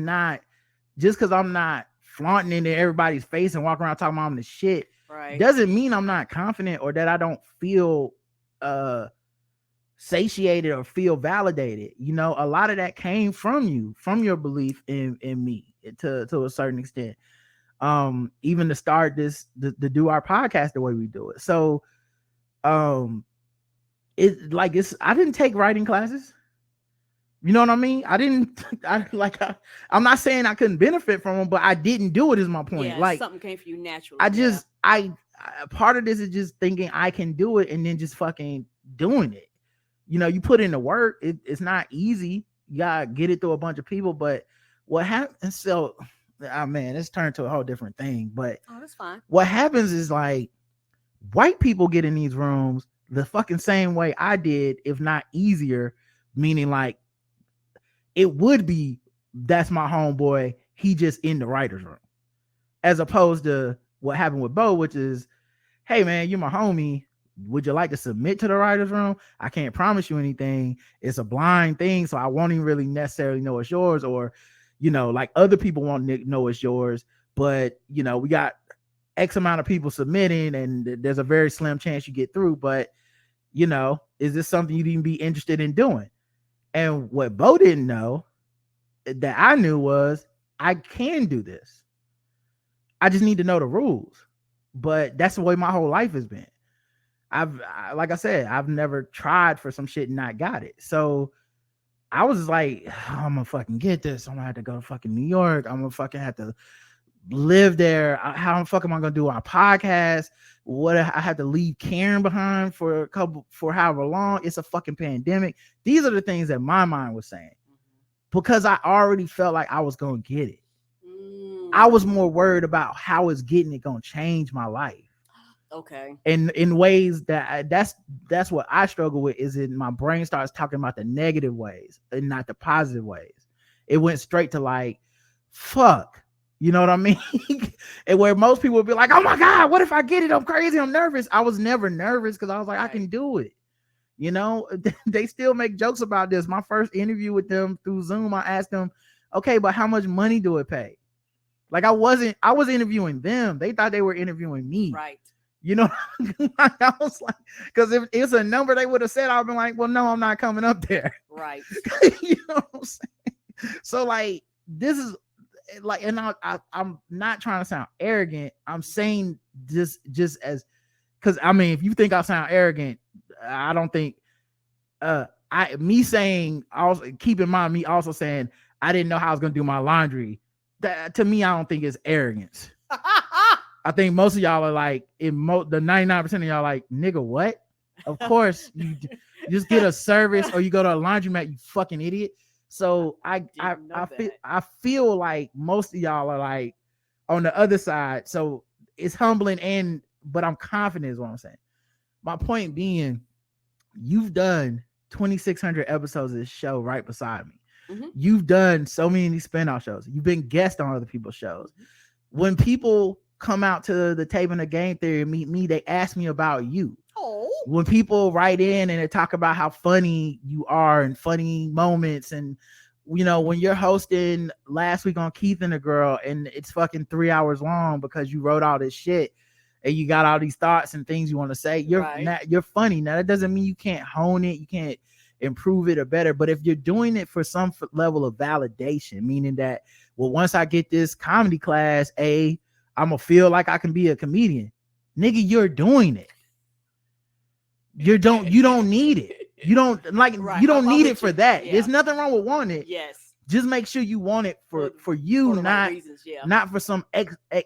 because I'm not flaunting into everybody's face and walking around talking about I'm the shit. Right. Doesn't mean I'm not confident or that I don't feel satiated or feel validated. You know, a lot of that came from you, from your belief in me to a certain extent. Even to start to do our podcast the way we do it. So I didn't take writing classes. You know what I mean? I'm not saying I couldn't benefit from them, but I didn't do it is my point. Yeah, like something came for you naturally. I part of this is just thinking I can do it and then just fucking doing it. You know, you put in the work. It's not easy. You gotta get it through a bunch of people, but what happens? So oh man, it's turned to a whole different thing. But that's fine. What happens is like white people get in these rooms the fucking same way I did, if not easier, meaning like it would be that's my homeboy, he just in the writer's room. As opposed to what happened with Bo, which is, hey man, you're my homie. Would you like to submit to the writer's room? I can't promise you anything. It's a blind thing, so I won't even really necessarily know it's yours, or you know, like other people won't know it's yours, but you know, we got X amount of people submitting and there's a very slim chance you get through, but you know, is this something you'd even be interested in doing? And what Bo didn't know that I knew was I can do this. I just need to know the rules. But that's the way my whole life has been. Like I said, I've never tried for some shit and not got it. So I was like, I'm gonna fucking get this. I'm gonna have to go to fucking New York. I'm gonna fucking have to live there. How the fuck am I gonna do our podcast? What I have to leave Karen behind for however long? It's a fucking pandemic. These are the things that my mind was saying because I already felt like I was gonna get it. I was more worried about how is getting it gonna change my life. Okay. And in ways that's what I struggle with, is in my brain starts talking about the negative ways and not the positive ways. It went straight to like, fuck, you know what I mean? And where most people would be like, oh my God, what if I get it? I'm crazy, I'm nervous. I was never nervous because I was like, right. I can do it. You know, they still make jokes about this. My first interview with them through Zoom, I asked them, okay, but how much money do it pay? Like I was interviewing them. They thought they were interviewing me. Right. You know, I was like, because if it's a number they would have said, I've been like, well, no, I'm not coming up there. Right. You know what I'm saying? So like, this is like, and I'm not trying to sound arrogant. I'm saying this just as, because I mean, if you think I sound arrogant, I don't think, me saying, also keep in mind, me also saying, I didn't know how I was going to do my laundry. That to me, I don't think it's arrogance. I think most of y'all are like, the 99% of y'all like, nigga, what? Of course, you just get a service or you go to a laundromat, you fucking idiot. So I feel like most of y'all are like on the other side. So it's humbling but I'm confident is what I'm saying. My point being, you've done 2,600 episodes of this show right beside me. You've done so many spinoff shows. You've been guest on other people's shows. When people come out to the table in the game theory and meet me, they ask me about you. Oh. When people write in and they talk about how funny you are and funny moments, and when you're hosting last week on Keith and the Girl and it's fucking 3 hours long because you wrote all this shit and you got all these thoughts and things you want to say, you're funny. Now that doesn't mean you can't hone it, you can't improve it or better, but if you're doing it for some level of validation, meaning that, well, once I get this comedy class, I'm gonna feel like I can be a comedian, nigga, you're doing it. You don't need it. You don't you don't need it for that. There's nothing wrong with wanting it. Yes. Just make sure you want it for you, not not for some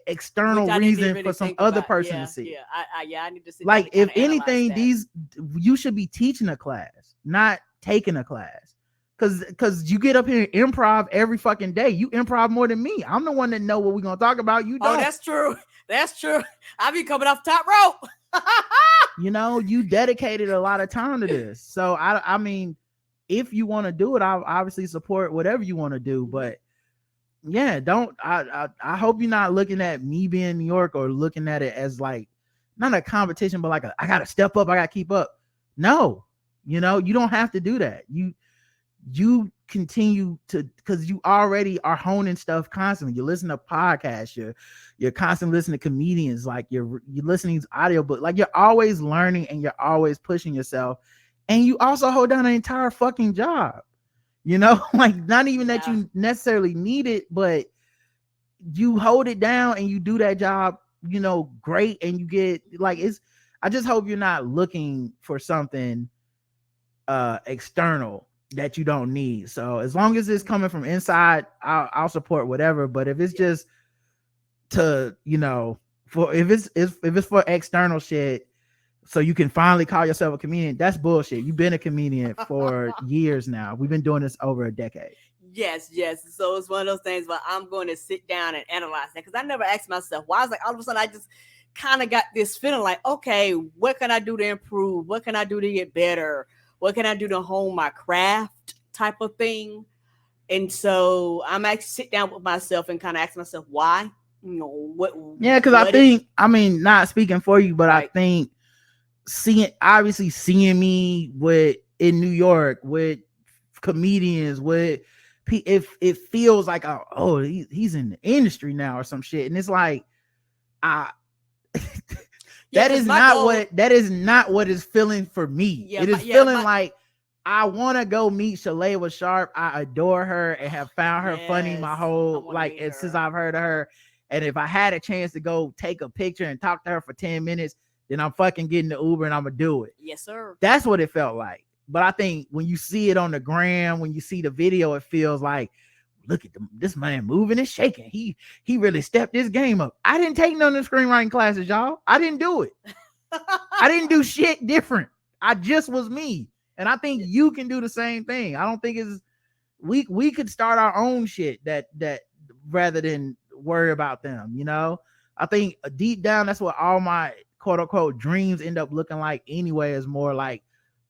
external reason for some other person to see. I need to see. Like, if anything, you should be teaching a class, not taking a class. Cause you get up here and improv every fucking day. You improv more than me. I'm the one that know what we're gonna talk about. You don't. Oh, that's true. That's true. I be coming off top rope. You dedicated a lot of time to this. So I mean, if you want to do it, I'll obviously support whatever you want to do. But yeah, I hope you're not looking at me being in New York or looking at it as like not a competition, but like I gotta step up, I gotta keep up. No, you don't have to do that. You continue to, because you already are honing stuff constantly. You listen to podcasts, you're constantly listening to comedians, like you're listening to audiobook, like you're always learning and you're always pushing yourself. And you also hold down an entire fucking job, like not even that you necessarily need it, but you hold it down and you do that job, great. And you get I just hope you're not looking for something external that you don't need. So as long as it's coming from inside, I'll support whatever. But if it's just to, if it's for external shit, so you can finally call yourself a comedian, that's bullshit. You've been a comedian for years now. We've been doing this over a decade. Yes. So it's one of those things where I'm going to sit down and analyze that, because I never asked myself why. I was like, all of a sudden I just kind of got this feeling like, okay, what can I do to improve? What can I do to get better? What can I do to hone my craft type of thing? And so I'm actually sit down with myself and kind of ask myself why. What? Yeah, because I think, not speaking for you, but right. I think seeing me in New York with comedians, with if it feels like he's in the industry now or some shit, and it's like that is not what is feeling for me. It is feeling like I want to go meet Shalewa Sharp. I adore her and have found her funny my whole since I've heard of her. And if I had a chance to go take a picture and talk to her for 10 minutes, then I'm fucking getting the Uber and I'm gonna do it. Yes, sir. That's what it felt like. But I think when you see it on the gram, when you see the video, it feels like, look at this man moving and shaking. He really stepped his game up. I didn't take none of the screenwriting classes, y'all. I didn't do it. I didn't do shit different. I just was me. And I think you can do the same thing. I don't think we could start our own shit that rather than worry about them, I think deep down, that's what all my quote unquote dreams end up looking like anyway, is more like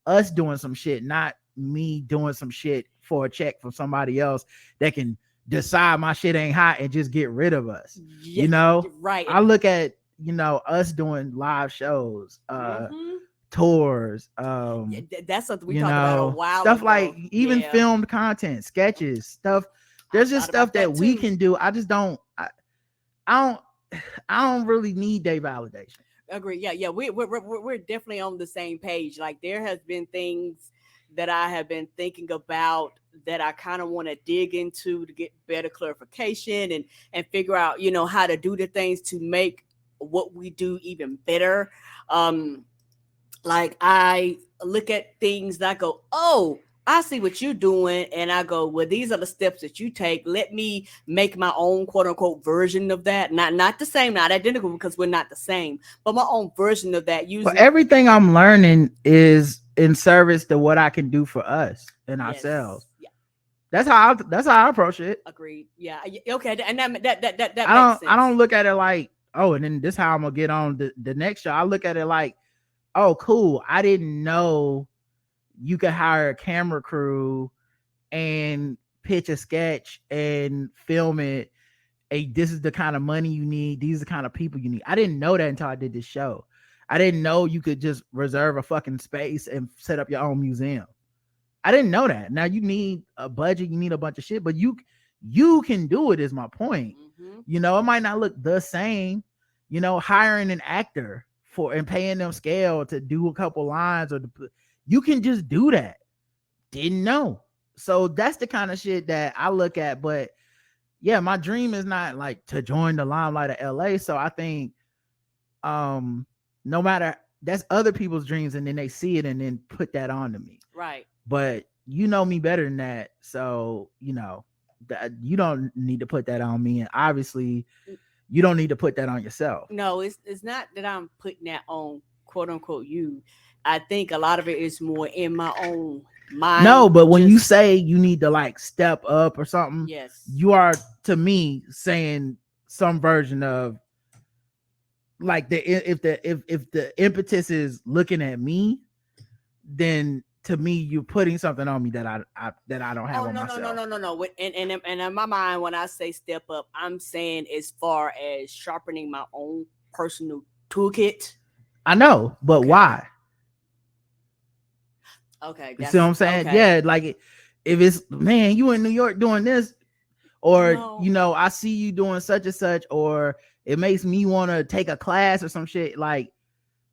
us doing some shit, not me doing some shit for a check from somebody else that can decide my shit ain't hot and just get rid of us. Right. I look at us doing live shows, tours, that's something we talked about a while stuff ago. Like even filmed content, sketches, stuff. There's just stuff that we can do. I just don't I don't really need their validation. Agree. Yeah. We're definitely on the same page. Like, there has been things that I have been thinking about that I kind of want to dig into to get better clarification and figure out, how to do the things to make what we do even better. Like, I look at things that I go, oh, I see what you're doing. And I go, well, these are the steps that you take. Let me make my own quote unquote version of that. Not the same, not identical, because we're not the same, but my own version of that. Everything I'm learning is in service to what I can do for us and ourselves. Yeah. That's how I approach it. Agreed. Yeah. Okay. And that makes sense. I don't look at it like, oh, and then this is how I'm gonna get on the next show. I look at it like, oh, cool. I didn't know you could hire a camera crew and pitch a sketch and film it. Hey, this is the kind of money you need. These are the kind of people you need. I didn't know that until I did this show. I didn't know you could just reserve a fucking space and set up your own museum. I didn't know that. Now you need a budget, you need a bunch of shit, but you can do it is my point. Mm-hmm. You know, it might not look the same, you know, hiring an actor for and paying them scale to do a couple lines you can just do that. Didn't know. So that's the kind of shit that I look at, but yeah, my dream is not like to join the limelight of LA. So I think no matter, that's other people's dreams, and then they see it and then put that on to me. Right. But you know me better than that. So, you know, that you don't need to put that on me. And obviously you don't need to put that on yourself. No, it's not that I'm putting that on quote unquote you. I think a lot of it is more in my own mind. No, but when you say you need to like step up or something, yes, you are to me saying some version of like if the impetus is looking at me, then to me you're putting something on me that I don't have on myself. No. And in my mind, when I say step up, I'm saying as far as sharpening my own personal toolkit. I know, but why? Okay, you see what I'm saying? Okay. Yeah, like if it's, man, you in New York doing this, or you know, I see you doing such and such, or it makes me want to take a class or some shit, like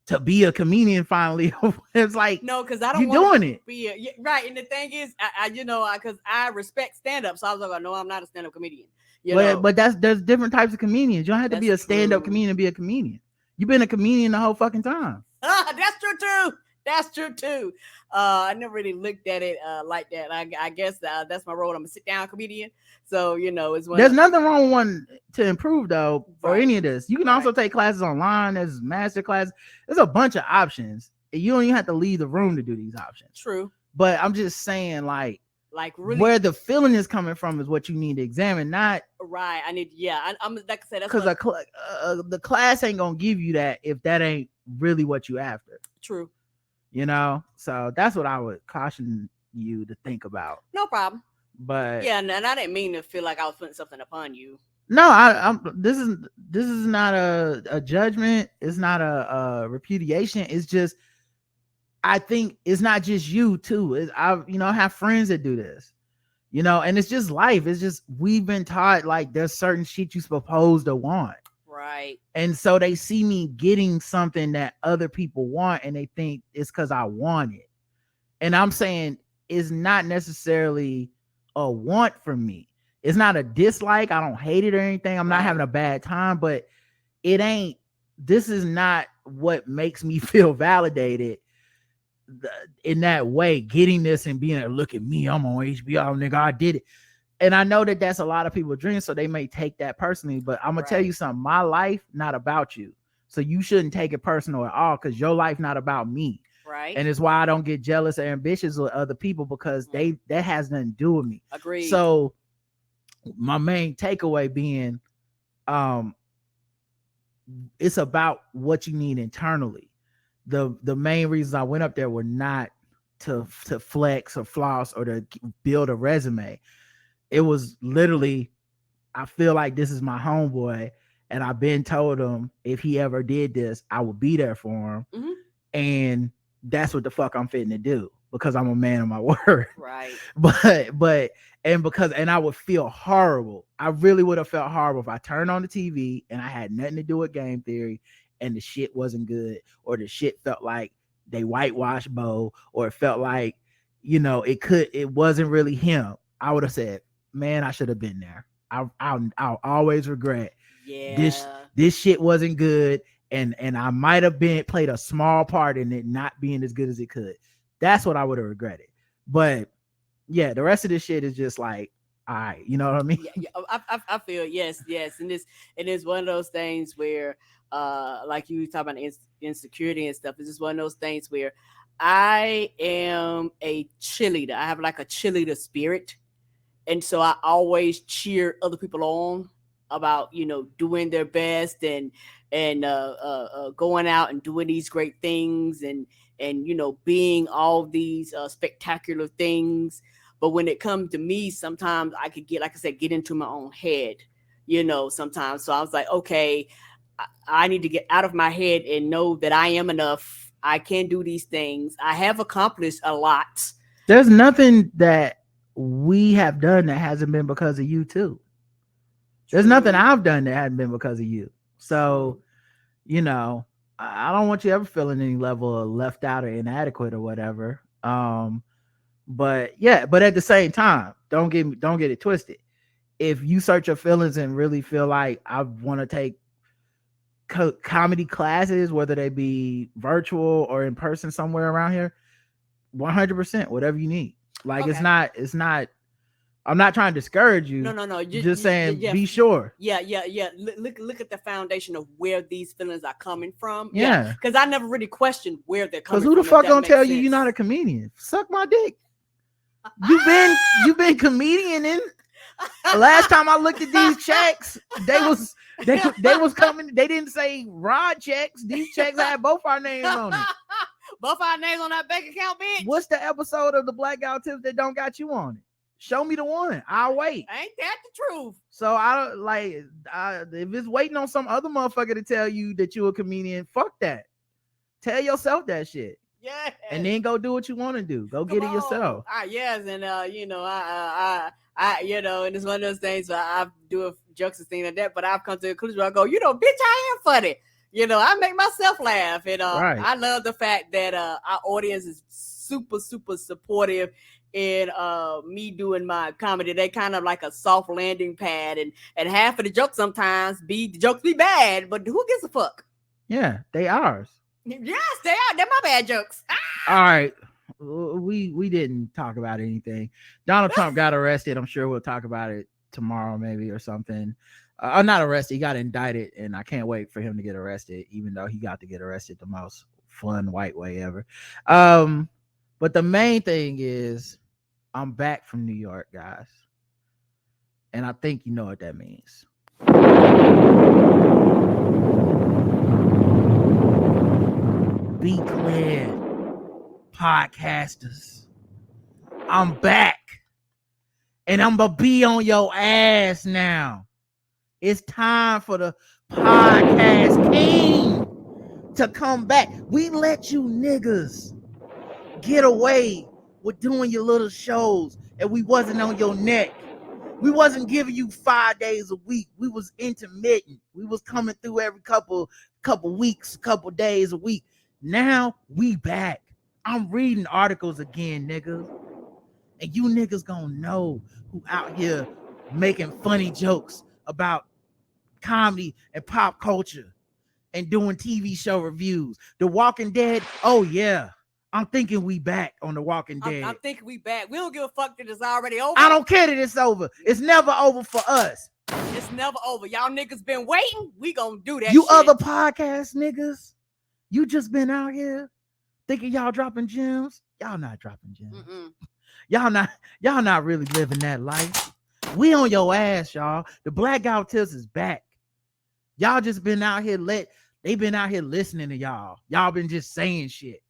to be a comedian finally. It's like, no, because I don't you doing it. Be right. And the thing is, I you know, because I respect stand-up, so I was like, no, I'm not a stand-up comedian. But there's different types of comedians. You don't have to be a stand-up comedian to be a comedian. You've been a comedian the whole fucking time. That's true too. That's true too. I never really looked at it like that. I guess that's my role. I'm a sit-down comedian. So, you know, it's there's nothing wrong with one to improve though, for right. any of this. You can also take classes online. There's master classes. There's a bunch of options. You don't even have to leave the room to do these options. True. But I'm just saying, like really, where the feeling is coming from is what you need to examine. Not right. I need, yeah. I'm like I said, that's because the class ain't gonna give you that if that ain't really what you after. True. You know, so that's what I would caution you to think about. No problem. But yeah, and I didn't mean to feel like I was putting something upon you. No, I'm. This is not a judgment. It's not a repudiation. It's just, I think it's not just you too. I have friends that do this, you know, and it's just life. It's just we've been taught like there's certain shit you supposed to want. Right. And so they see me getting something that other people want and they think it's because I want it. And I'm saying it's not necessarily a want for me. It's not a dislike. I don't hate it or anything. I'm not having a bad time, but this is not what makes me feel validated in that way, getting this and being like, look at me, I'm on HBO, nigga, I did it. And I know that that's a lot of people's dreams, so they may take that personally, but I'm gonna tell you something. My life not about you, so you shouldn't take it personal at all, because your life not about me. Right. And it's why I don't get jealous or ambitious with other people, because that has nothing to do with me. Agreed. So my main takeaway being, it's about what you need internally. The main reasons I went up there were not to flex or floss or to build a resume. It was literally, I feel like this is my homeboy, and I've been told him if he ever did this, I would be there for him. Mm-hmm. And that's what the fuck I'm fitting to do, because I'm a man of my word. Right. And I would feel horrible. I really would have felt horrible if I turned on the TV and I had nothing to do with game theory and the shit wasn't good, or the shit felt like they whitewashed Bo, or it felt like, it wasn't really him. I would have said, man, I should have been there. I'll always regret. Yeah. This shit wasn't good. And I might have played a small part in it not being as good as it could. That's what I would have regretted. But yeah, the rest of this shit is just like, all right, you know what I mean? Yeah, I feel yes. And it's one of those things where like you talk about insecurity and stuff. It's just one of those things where I am a cheerleader. I have like a cheerleader spirit. And so I always cheer other people on about, doing their best and going out and doing these great things and being all these spectacular things. But when it comes to me, sometimes I could get, like I said, get into my own head, sometimes. So I was like, okay, I need to get out of my head and know that I am enough. I can do these things. I have accomplished a lot. There's nothing that we have done that hasn't been because of you too. There's nothing I've done that hasn't been because of you. So, I don't want you ever feeling any level of left out or inadequate or whatever. But at the same time, don't get it twisted. If you search your feelings and really feel like I want to take comedy classes, whether they be virtual or in person somewhere around here, 100%, whatever you need. Like, okay. It's not. I'm not trying to discourage you. No. Just saying, be sure. Yeah. Look at the foundation of where these feelings are coming from. Yeah. Because I never really questioned where they're coming from. Because who the fuck gonna tell you you're not a comedian? Suck my dick. You've been comedian in. Last time I looked at these checks, they was coming. They didn't say Rod checks. These checks had both our names on it. Both our names on that bank account, bitch. What's the episode of the Blackout Tips that don't got you on it? Show me the one. I'll wait. Ain't that the truth? So I don't if it's waiting on some other motherfucker to tell you that you're a comedian, fuck that. Tell yourself that shit. Yeah. And then go do what you want to do. Go get it yourself. Yes, and I and it's one of those things where I do jokes and things like that, but I've come to the conclusion where I go, bitch, I am funny. I make myself laugh. And right. I love the fact that our audience is super, super supportive in me doing my comedy. They kind of like a soft landing pad, and half of the jokes sometimes the jokes be bad, but who gives a fuck? Yeah, they ours. Yes, they are. They're my bad jokes. All right. We didn't talk about anything. Donald Trump got arrested. I'm sure we'll talk about it tomorrow maybe or something. Not arrested. He got indicted, and I can't wait for him to get arrested, even though he got to get arrested the most fun white way ever. But the main thing is I'm back from New York, guys. And I think you know what that means. Be clear, podcasters. I'm back. And I'm going to be on your ass now. It's time for the podcast king to come back. We let you niggas get away with doing your little shows, and we wasn't on your neck. We wasn't giving you 5 days a week. We was intermittent. We was coming through every couple weeks, couple days a week. Now we back. I'm reading articles again, niggas. And you niggas gonna know who out here making funny jokes about comedy and pop culture and doing TV show reviews. The Walking Dead, oh yeah. I'm thinking we back on The Walking Dead. I'm thinking we back. We don't give a fuck that it's already over. I don't care that it's over. It's never over for us. It's never over. Y'all niggas been waiting. We gonna do that. You shit. Other podcast niggas, you just been out here thinking y'all dropping gems. Y'all not dropping gems. Y'all not really living that life. We on your ass, y'all. The Blackout Tips is back. Y'all just been out here they been out here listening to y'all. Y'all been just saying shit.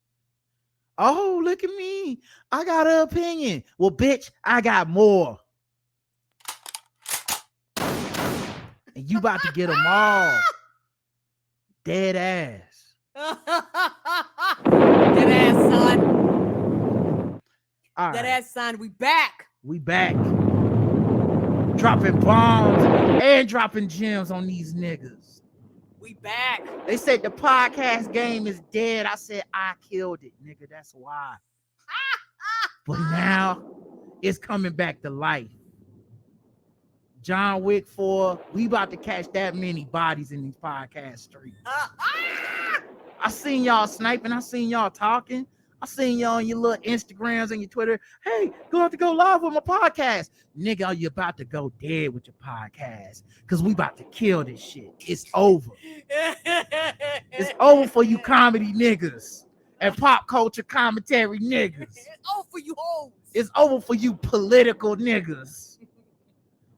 Oh, look at me. I got an opinion. Well, bitch, I got more. And you about to get them all. Dead ass. Dead ass, son. All Dead right. ass, son. We back. We back. Dropping bombs and dropping gems on these niggas. We back. They said the podcast game is dead. I said I killed it, nigga. That's why. But now it's coming back to life. John Wick 4. We about to catch that many bodies in these podcast streets. I seen y'all sniping. I seen y'all talking. I seen y'all on your little Instagrams and your Twitter. Hey, have to go live with my podcast. Nigga, are you about to go dead with your podcast? Because we about to kill this shit. It's over. It's over for you comedy niggas and pop culture commentary niggas. It's over for you hoes. It's over for you political niggas.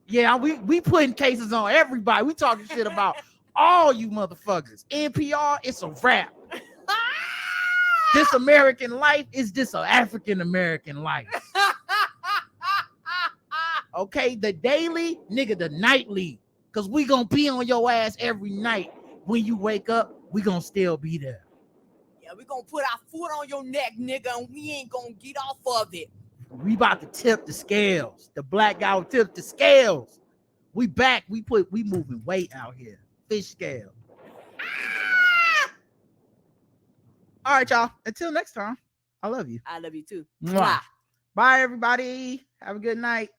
Yeah, we putting cases on everybody. We talking shit about all you motherfuckers. NPR, it's a wrap. This American life is just an African American life. Okay, the daily, nigga, the nightly. Cause we gonna be on your ass every night. When you wake up, we gonna still be there. Yeah, we gonna put our foot on your neck, nigga, and we ain't gonna get off of it. We about to tip the scales. The black guy will tip the scales. We back. We moving weight out here. Fish scale. Ah! All right, y'all. Until next time, I love you. I love you too. Mwah. Bye, everybody. Have a good night.